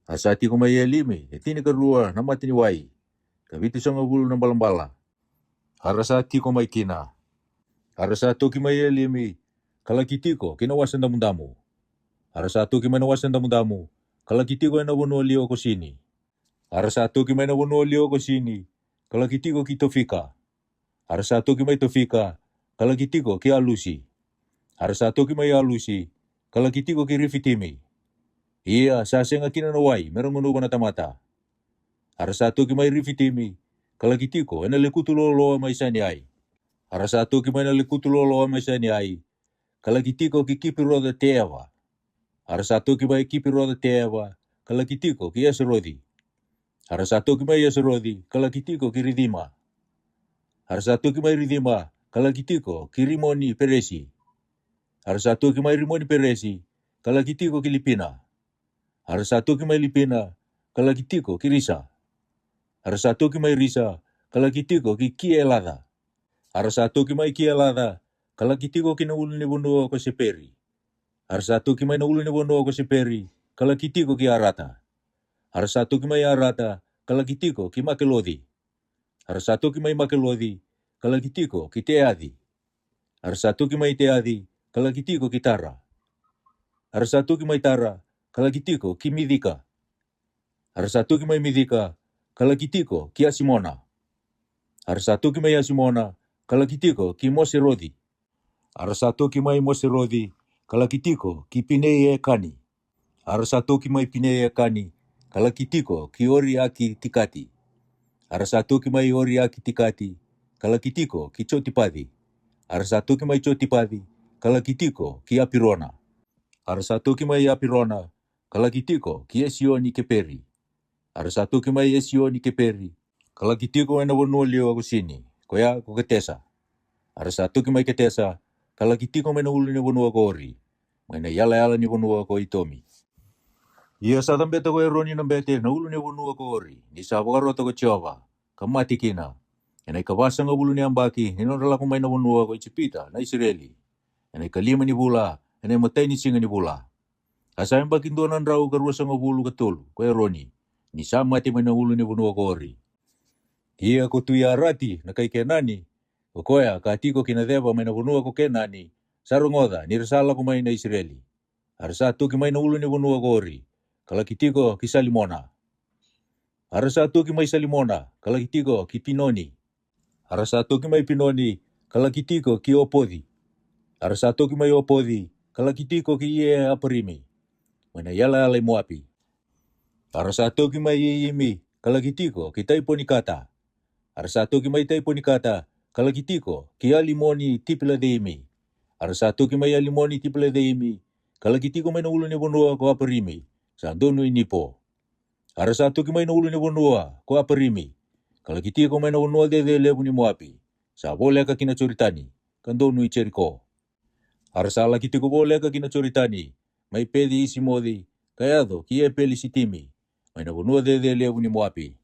Asati ko mai elimi, etini kerua namati ni wai. Kavitu sanga bulu na balambala. Arasati ko mai kina. Arasatu ki mai elimi, kalakitiko kinawasan damu-damu. Arasatu ki mai nawasan damu-damu, kalakitiko na wano lio ko sini. Arasatu ki mai na wano lio ko sini, kalakitiko ki tofika. Arasatu ki mai tofika, kalakitiko ki alusi. Arasatu ki mai alusi, kalakitiko ki rifitimi. Iya, sasenga kina na wai, merong manu na tamata. Arasatu ki mai rifitimi, kalakitiko ena lekutu lolo mai sani ai. Arasatu ki mai na lekutu lolo mai sani ai, kalakitiko ki kipi roda tewa. Arasatu ki mai kipi roda tewa, kalakitiko ki esrodi. Arasatu ki mai esrodi, kalakitiko ki ridima. Arasatu ki mai ridima, kalakitiko ki rimoni peresi. Arasatu ki mai rimoni peresi, kalakitiko ki lipina. Arasatu ki mai lipina, kalakitiko ki risa. Arasatu ki mai risa, kalakitiko ki kielada. Arasatu ki mai kielada, kalakitiko ki na ulu ni bunua ko seperi. Arasatu ki mai na ulu ni bunua ko seperi, kalakitiko ki arata. Arasatu ki mai arata, kalakitiko ki makelodi. Arasatu ki mai makelodi, kalakitiko ki teadi. Arasatu ki mai teadi, kalakitiko ki tara. Arasatu ki mai tara, kalakitiko ki midika. Arasatu ki mai midika, kalakitiko ki asimona. Arasatu ki mai asimona, kalakitiko ki moserodi. Arasatu ki mai moserodi, kalakitiko ki pinei e kani. Arasatu ki mai pinei e kani, kalakitiko ki ori aki tikati. Arasatu ki mai ori aki tikati, kalakitiko ki chotipadi. Arasatu ki mai chotipadi, kalakitiko ki apirona. Arasatu ki mai apirona, kalakitiko ki esioni keperi. Arasatu ki mai esioni keperi, kalakitiko ena wonolio ako sini, koya ko ketesa. Arasatu ki mai ketesa, kalakitiko mena ulu ni wonua ko ori. Mena yala ni wonua ko itomi. Ia sa tambe ko eroni na bete na ulu ni wonua ko ori. Ni sa bogaro to ko chova. Kamati kina. Ena ikabasa nga ulu ni ambaki, hinonala ko mai na wonua ko Itsipita na Israeli. Ena ikalima ni bula, ena matai ni singa ni bula. Asa yang bakin donan rau karua sa nga bulu katulu ko eroni. Ni sa mati mai na ulu ni wonua ko ori. Ia ko tuya rati na kay kenani. O koya katiko kinadeba mai na wonua ko kenani. Sarongoda ni resala ko mai na Israeli. Arasatu ki mai na ulu ni wonua ko ori. Kalakitiko ki salimona. Arasatu ki mai salimona, kalakitiko ki pinoni. Arasatu ki mai pinoni, kalakitiko ki opodi. Arasatu ki mai opodi, kalakitiko ki ie aparimi. Mana yala alay moapi. Arasatu ki mai iimi, kalakitiko ki taiponikata. Arasatu ki mai taiponikata, kalakitiko ki alimoni tipila deimi. Arasatu ki mai alimoni tipila deimi, kalakitiko mai na ulu ni wonua ko aparimi. Sandonu inipo. Arasatu ki mai na ulu ni wonua ko aparimi. Kalakitiko mai na wonua dede lebu ni moapi. Sa boleh ka kina choritani, kandonu icheriko. Arasala kitiko boleh ka kina choritani, mai pedi isi modi, kayado ki e peli sitimi. Mai na wonua dede lebu ni moapi.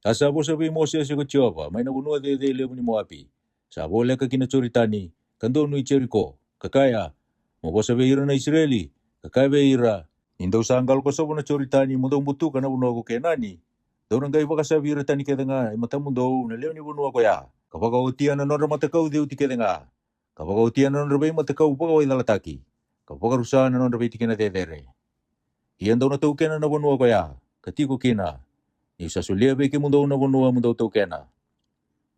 Asa bo sabi Moses ko Jehova, mai na wonua dede lebu ni moapi. Sa boleh ka kina choritani, kandonu icheriko. Kakaya, mo bo sabi ira na Israeli, kakaya be ira. Indau sanggal ko sa na choritani mo daw butu kana wonua ko kenani. Daw nang gay baka sabi ira tani keda nga, matamu daw na leo ni wonua ko ya. Kapag utian na nora matakaw di uti keda nga. Kapag utian na nora bay matakaw pagaw ay lalataki. Kapag rusahan na nora bay tikina dedere. Iyan daw na tau kena na wonua ko ya. Katiko kina. Ni sa sulia bay kimu daw na wonua mo daw tau kena.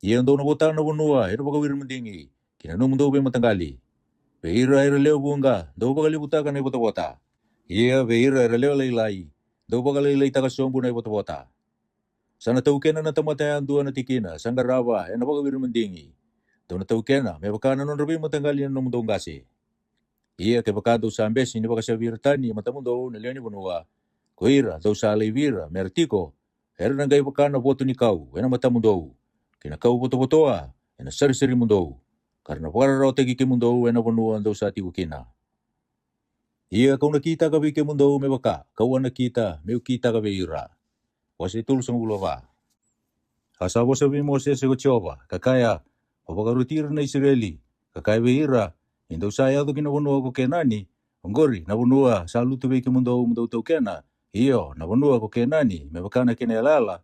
Iyan daw na botang na wonua, ero baka wir mendingi. Kinanu mo daw bay matanggali. Beira ira leo bunga, daw baka libutakan ay bota-bota. Iya beira ira leo laylay. Daw baka laylay takasombo na ay bota-bota. Sana tau kena na tamatayan dua na tikina, sanggarawa, ena baka wir mendingi. Daw na tau kena, may baka na non rabi matanggali na mundong gasi. Iya kay baka daw sa ambes, hindi baka sa virtani, matamundo na leo ni bunua. Kuira, daw sa alay vira, mertiko. Era nang gay baka na boto ni kau, ena matamundo. Kinakau boto-botoa, ena sari-sari mundo. Karena para raw tagi kimundo, ena bunua daw sa tiku kina. Iya kau nakita ka ke mundo may baka, kau nakita, may kita ka ira. Wasi tul sang ulova. Asabo sabi Moses ko Jehova, kakaya, papagarutir na Israeli, kakaya ira, indaw saya to kinabuno ko kenani, Ngori, na bunua, salu tu wiki mundo tau kena. Iyo, na bunua ko kena ni, me bakana kena yalala.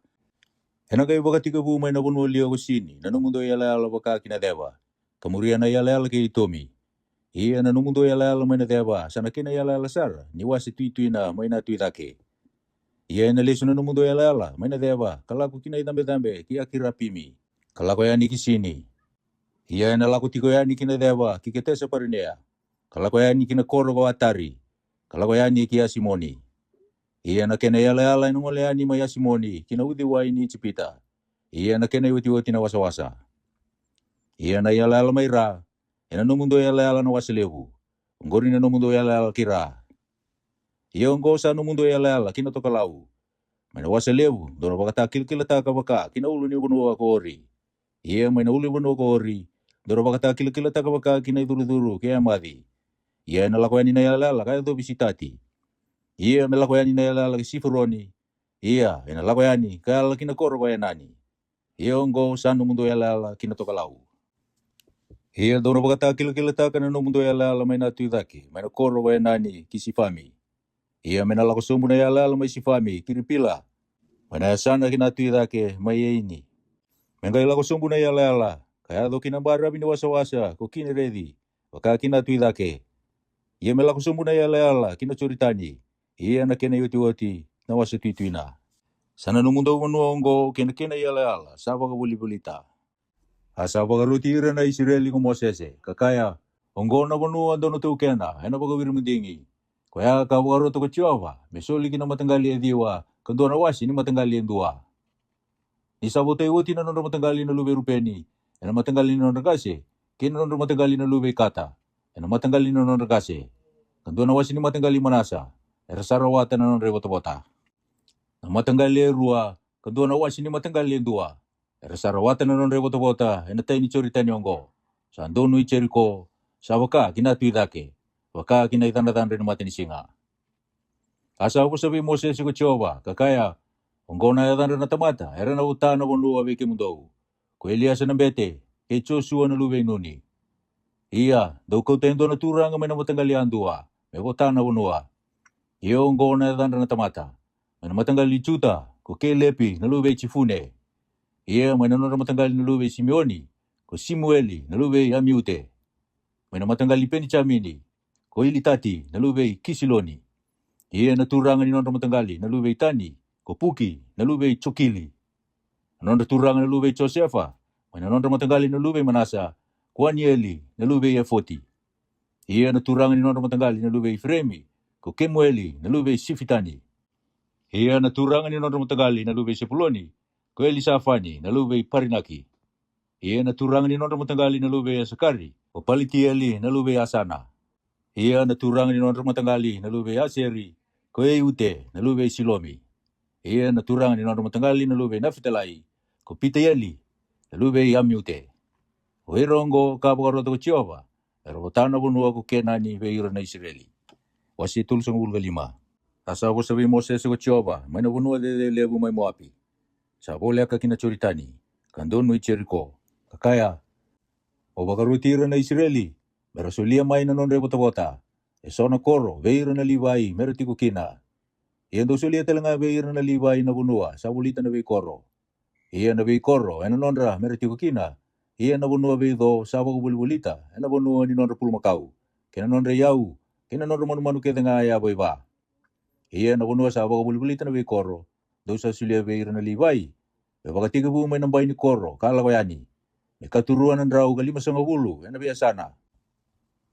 Hena kai baka tika bu mai na bunua lio ko sini, na mundo yalala baka kina deva. Kamuria na yalala ke itomi. Iya na mundo yalala mai na deva, sana kena yalala sara, ni wasi tui na mai na tui dake. Iya na lesu na mundo yalala, mai na deva, kalaku kina itambe kia kira pimi. Kalako yani kisini. Iya na laku tiko yani kina deva, kiketesa parinea. Kalako yani kina koro ko atari. Kalako yani kia simoni. Iya na kena yala ino ngole yani maya simoni, kina uti wa ini cipita. Iya na kena uti na wasa-wasa. Iya na yala mai ra. Ena no mundo yala na waselevu. Ngori na no mundo yala kira. Iya ngosa no mundo yala kina toka lau. Mana waselevu, dono baka kila taka baka, kina ulu ni bunu ko ori. Iya mana ulu bunu ko ori. Dono baka kila taka baka kina duru kaya madi. Iya na lako yani na yala kaya to bisitati. Iya na lako yani na yala sifuroni. Iya ena lako yani kala kina koro ko nani. Iya ngo sanu mundo yala kina toka lau. Iya dono baka kila taka no mundo yala mai na tuidaki, mai na koro ko nani kisifami. Iya mena lako sumbu na yala mai sifami kiripila. Mana sana kina tuidake mai ini. Mengai lako sumbu na yala kaya do kina bara bini wasa-wasa ko kini ready. Baka kina tuidake. Iya mela ko sumbu na yala kina curitani. Iya na kena yoti na wasa tuituina. Sana no mundo wanua ongo kena yala saba ka buli-bulita. Asa baka rutira na Israeli ko Mosese. Kakaya ongo na wanua dono tu kena. Hena baka wirmundingi. Kaya ka baka roto ko chiawa. Mesoli kina matanggali ediwa. Kando na wasi ni matanggali endua. Ni sabote yoti na nono matanggali na lube rupeni. Ena matanggali na nono kase. Kina nono matanggali na lube kata. Ena matanggali na nono kase. Kando na wasi ni matanggali manasa. Era sarawata na nono rebota-bota. Na matanggali rua. Kando na wasi ni matanggali endua. Era sarawata na nono rebota-bota. Ena tayo ni choritani ongo. Sa andono i cheriko. Sa waka kina tuidake. Waka kina itanda-tanda ni mati ni singa. Asa ako sabi Moses ko Jehovah, kakaya, ongo na yatanda na tamata, era na uta na wanu awiki mundo. Ko Elias na bete, kay Joshua na luwe nuni. Iya, daw ko tendo na turang may na matanggali andua, may uta na wanua. Iya ongo na yatanda na tamata, may na matanggali Juda, ko kay Lepi na luwe Chifune. Iya, may na matanggali na luwe Simeoni, ko Simueli na luwe Amiute. May na matanggali Penichamini, ko Ilitati na luwe Kisiloni. Iya na turangan ni nono matanggali na lubay tani, ko Puki na lubay Chokili. Nono turangan na lubay Josefa, may na nono matanggali na lubay Manasa, ko Anieli na lubay Efoti. Iya na turangan ni nono matanggali na lubay Fremi, ko Kemueli na lubay Sifitani. Iya na turangan ni nono matanggali na lubay Sepuloni, ko Elisafani na lubay Parinaki. Iya na turangan ni nono matanggali na lubay Sakari, ko Palitieli na lubay Asana. Iya na turangan ni nono matanggali na lubay Aseri, ko Eute na lubay Silomi. Iya na turangan ni nono matanggali na lubay Nafitalai, ko Pitayeli na lubay Amiute. O irongo kabagaroto ko Jehovah, pero botana bunua ko kenani veira na Israeli. Wasi tulsong ulga 5. Asa ko sabi Moses ko Jehovah, may nabunua de lebu may moapi. Sa boleh ka kinacuritani, kandon mo Jericho. Kakaya, o bagarutira na Israeli, pero sulia may nanon rebota-bota. Eso na koro, veira na liwai, meron tiko kina. Iyan do sulia talaga veira na liwai na bunua, sa bulita na vei koro. Iyan na vei koro, ena nonra, meron tiko kina. Iyan na bunua vei do, sa bulita, ena bunua ni nonra pulmakau. Kena nonra yau, kena nonra manu-manu kete nga ayaboy ba. Iyan na bunua sa bulita na vei koro, do sa sulia veira na liwai. Baka tiga bu may nambay ni koro, kala ko yani. May katuruan ng raw, 5 ena biasa na.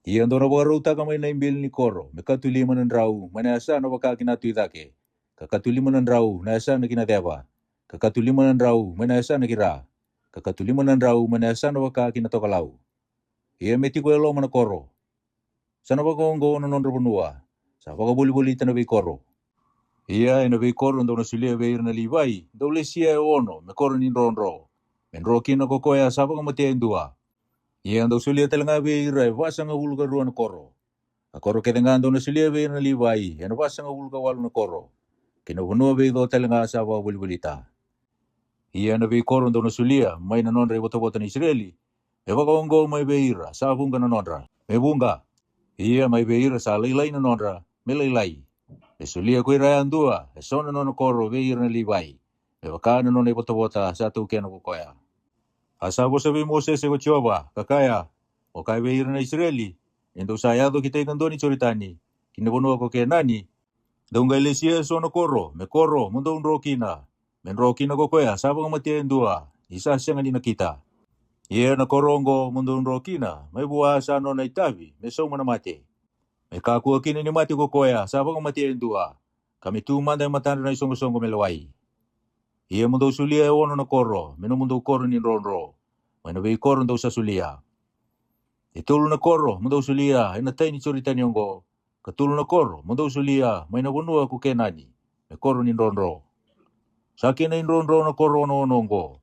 Iyan do na baka ka may naimbil ni koro, may katuliman ng raw, manasa na baka kinatuidake. Kakatuliman ng raw, nasa na kinateba. Kakatuliman ng raw, manasa na kira. Kakatuliman ng raw, manasa na baka kinatokalaw. Iyan may tikuelo man na koro. Sana baka ongo na nonra punua, sa baka buli-bulita na bay koro. Iya na bay koro ndo na sulia bayir na libay, dole siya ono, may koro ni ronro. Menro kina ko koya sa baka matiya indua. Iya ndo sulia talaga bayir ay wasa nga hulga ruan na koro. A koro ketanga ndo na sulia bayir na libay, yan wasa nga hulga walo na koro. Kinapunua bay do talaga sa baka buli-bulita. Iya na bay koro ndo na sulia, may nanonra bota-bota ni Israeli. May baka ongo may bayira, sa bunga nanonra. May bunga. Ia mai beira sa lailai na nonra, me lailai. E sulia koe rai andua, e sona nono koro beira na liwai. E wakana nono e bota sa tu kena kukoya. Asa bosa be Moses e ko Jehova, kakaya, o kai beira na Israeli, endo sa yado kita ikan doni choritani, kina bono ko ke nani, daunga lesia sono koro, me koro, mundo unro kina, men ro kina ko koya, sabang matia endua, isa siang ni kita. Ia na korongo mundo unro kina, mai bua sa no na itavi, me so mana mate. Me kakua kina ni mate ko koya, sabang matia endua, kami tu manda matanda na isongo melawai. Ia mundo sulia e ono na koro, meno mundo koro ni ronro, mana be koro ndo sa sulia. Itulu na koro, mundo sulia, ina tai ni chorita ni ongo. Katulu na koro, mundo sulia, mai na bunua ku kenani. Me koro ni ronro. Saki na ronro na koro ono ongo.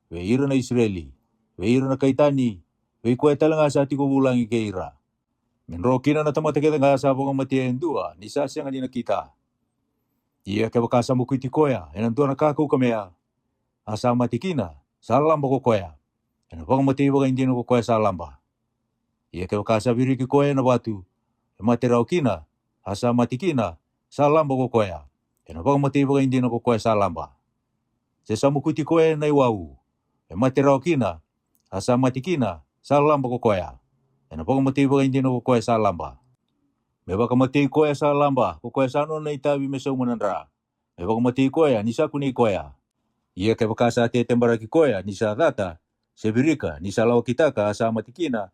We ira na Israeli. We ira na kaitani. We kue talanga sa tiko bulangi ke ira. Menro kina na tamata kita nga sa bunga matia endua, ni sa siya nga na kita. Ia ke bakasa mo kuiti koya, enantua na kaku kamea. Asa matikina, sa lamba ko koya. Ena bunga matia baga hindi na ko koya sa lamba. Ia ke wakasa biri ki koe na watu. E mate rau kina, asa mati kina, sa lamba ko koea. E na mati baka hindi na ko koe sa lamba. Se samukuti koe na iwau. E mate rau kina, asa mati kina, sa lamba ko koea. E na mati baka hindi na ko koe sa lamba. Me baka mati koe sa lamba, ko koe sa no na itabi me sa umanandra. Me baka mati koe, nisa kuni koea. Ia ke wakasa te tembara ki koea, nisa data, se birika, nisa lau kitaka, asa mati kina,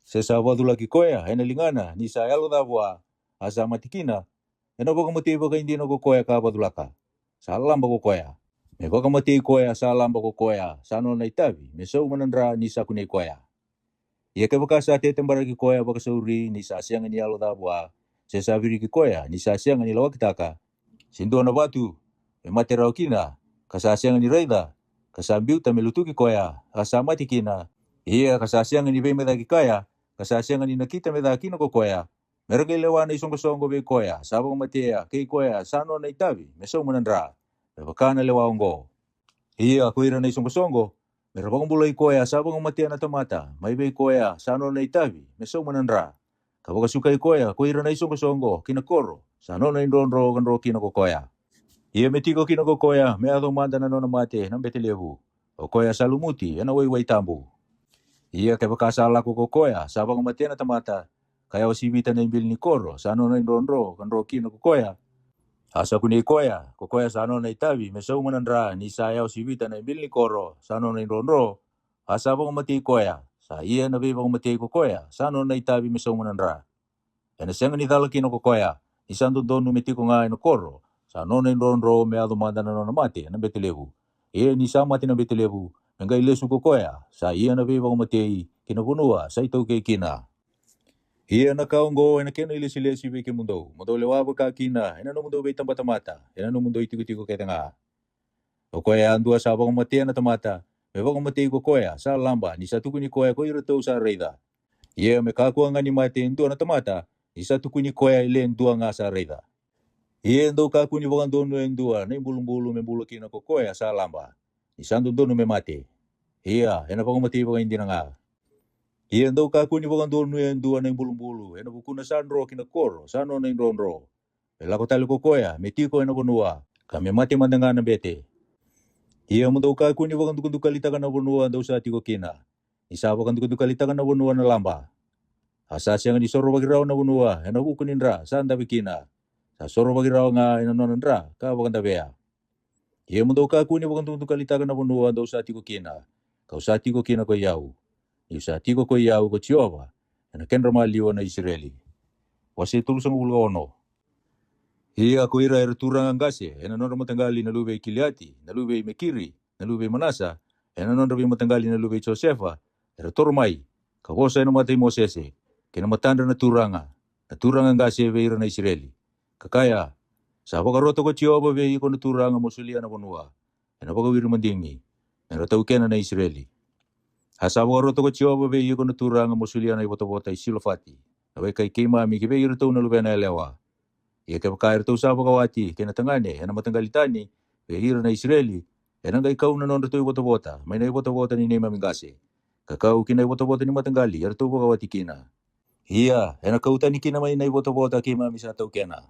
se sa wadula ki koea, ena lingana, ni sa yalo dabwa, asa matikina, ena baka mati baka hindi na ko koea ka wadulaka. Sa lamba ko koea. Me baka mati koea, sa lamba ko koea, sa no na itabi, me sa umanandra, ni sa kuni koea. Ia ke baka sa te tembara ki koea, baka sa uri, ni sa siang ni yalo dabwa, se sa viri ki koea, ni sa siang ni lawa kitaka. Sindu na batu, e mate rau kina, kasa siang ni reida, kasa biu tamelutu ki koea, asa matikina, ia kasa siang ni veme da ki kaya, kasasiang ni nakita me daki no kokoya. Merga lewa na isong kosongo be koya. Sabang matia kay koya sano na itabi. Meso manandra. Bebakana lewa ongo. Iya kuira na isong kosongo. Merabang bulay koya sabang matia na tamata. May be koya sano na itabi. Meso manandra. Kapag sukay koya kuira na isong kosongo kinakoro. Sano na indonro kanro kinakokoya. Iya metiko kinakokoya. Me adong manda na no na mate ng betelebu. O koya salumuti. Yan away tambu. Ia ke bakasala ko kokoya, sabang matia na tamata, kaya wasibita na imbil ni koro, sano na indonro, kanro kino kokoya. Asa kuni koya sano na itabi, meso manandra, ni saya wasibita na imbil ni koro, sano na indonro, asa bang mati koya, sa iya na bibang mati kokoya, sano na itabi meso manandra. Ena siyang ni dala kino kokoya, isang dondon numiti ko nga ino koro, sano na indonro, me adumanda na mati, na betelebu. Iya ni sa mati na betelebu, Nangay lesu ko koya, sa iya na bibang matei, kinabunua, sa ito kay kina. Iya na kaunggo, na kena ilisi-lisi biki mundo, mundo lewabo ka kina, ina no mundo bay tamata, ina no mundo itiku-tiku kay tanga. O koya andua sa abang matei na tamata, bibang matei ko koya, sa lamba, ni sa tuku ni koya ko irato sa reida. Iya me kakuha nga ni matei ndua na tamata, ni sa tuku ni koya ile ndua nga sa reida. Iya ndo kaku ni bang dono ndua, na imbulong-bulong me bulo kina ko koya sa lamba. Isang dono me mate. Iya, ena pang mati pa hindi na nga. Iya daw kako ni bang dono yan dua na yung bulu-bulu. Ena buku na sandro kinakoro, sano na yung ronro. Ela ko talo ko koya, metiko ena bunua. Kami mati mandanga na bete. Iya mo daw kako ni bang dukalita ka na bunua daw sa tiko kina. Isa pa kan dukalita ka na bunua na lamba. Asa siya nga di soro bagiraw na bunua, ena buku nindra, saan dabi kina. Sa soro bagiraw nga ena nonandra, ka bakan dabea. Iya mo daw kako ni bang dukalita ka na bunua daw sa tiko kina. Kau sati ko kina ko yau. Ni sati ko yau ko Jehova. Na ken ramaliwa na Israeli. Wasi tulusang ulono. Iya ko ira turang angase. Ena non matanggali na lube Kiliati, na lube Mekiri, na lube Manasa. Ena non rabi matanggali na lube Josefa. Era tormai. Kawosa ena matay Mosese. Kena matanda na turanga. Na turang angase be ira na Israeli. Kakaya. Sa pagaroto ko Jehova be ko na turanga mosulia na bonua. Ena pagawir mandingi. Naratau kena na Israeli. Hasawa roto ko Jehova be ko naturanga mosulia na ibota-bota isilofati. Nawe kay kima mi kibe irto na lubena elewa. Ia ke pakair to sa pagawati kena tangane ena matangalitani be na Israeli. Ena kay kau na nondo to ibota-bota. May na ibota-bota ni nema mingase. Kakau kina ibota-bota ni matanggali irto pagawati kina. Ia, ena kautani kina mai na bota kima misata ukena.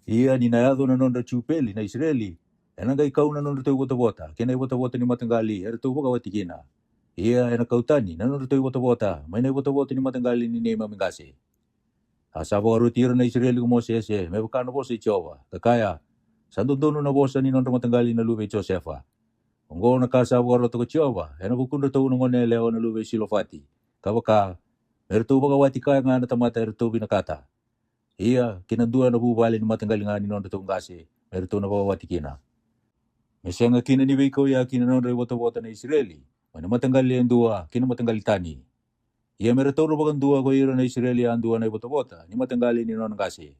Ia ni na yado na nonda chupeli na Israeli. Ena ga ikau na nonda teu bota. Kena bota ni matanggali, era teu wati kina. Ia ena kautani na nonda teu bota. Mai na bota ni matanggali ni nema mingase. Asabo arutiro na Israeli ko Moses me bukano bosa Jehova. Kakaya santuntuno na bosa ni nonda matanggali na lube Josefa. Ongo na kasabo aroto ko Jehova. Ena bukunda teu ngone leo na lube Silofati. Kabaka mertu wati kaya nga na tamata ertu binakata. Ia kinandua na bubali ni matanggali nga ni nonda teu ngase. Mertu na wati kina. Mesenga kina ni wiko ya kina nonda bota na Israeli. Mana matanggali endua kina matanggali tani. Ia meretoro bagan dua ko iro na Israeli andua na bota ni matanggali ni nonda ngase.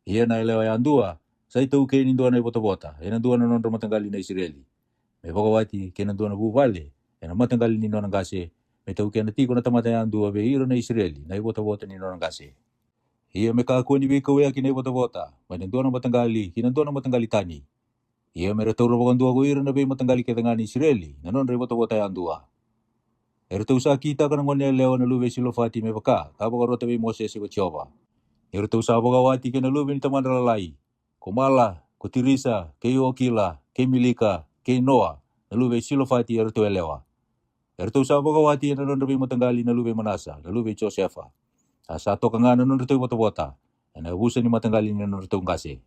Ia na elewa ya andua sai tau ke ni dua na bota. Ena dua na nonda matanggali na Israeli. Me wati kina dua na bubali. Ena matanggali ni nonda ngase. Me tau ke na tiko na tamata ya andua be iro na Israeli na bota ni nonda ngase. Ia me kako ni wiko ya kina bota. Mana dua na matanggali kina dua na matanggali tani. Ia meretoro bagan dua ko iro na be matanggali ke tengah ni Israeli. Na nonda bota ya andua. Ertu sa kita kana ngone leo na lube Silofati me baka, kabo karota be Moses ko Jehova. Ertu sa bogawati ke na lube ni taman lalai. Komala, ko Tirisa, ke Okila, ke Milika, ke Noa, na lube Silofati ertu elewa. Ertu sa bogawati na nonda be matanggali na lube Manasa, na lube Josefa. Asa to kanga na nonda tu bota. Na busa ni matanggali na nonda tu ngase.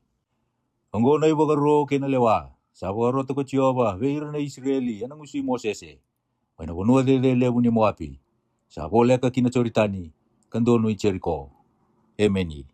Ongo na ibogaro ke na lewa. Sa bogarota ko Jehova, be iro na Israeli, anang usi Moses e. Waina wanua lele ni Moapi. Sa boleka kina choritani, kandono i Jericho. Emeni.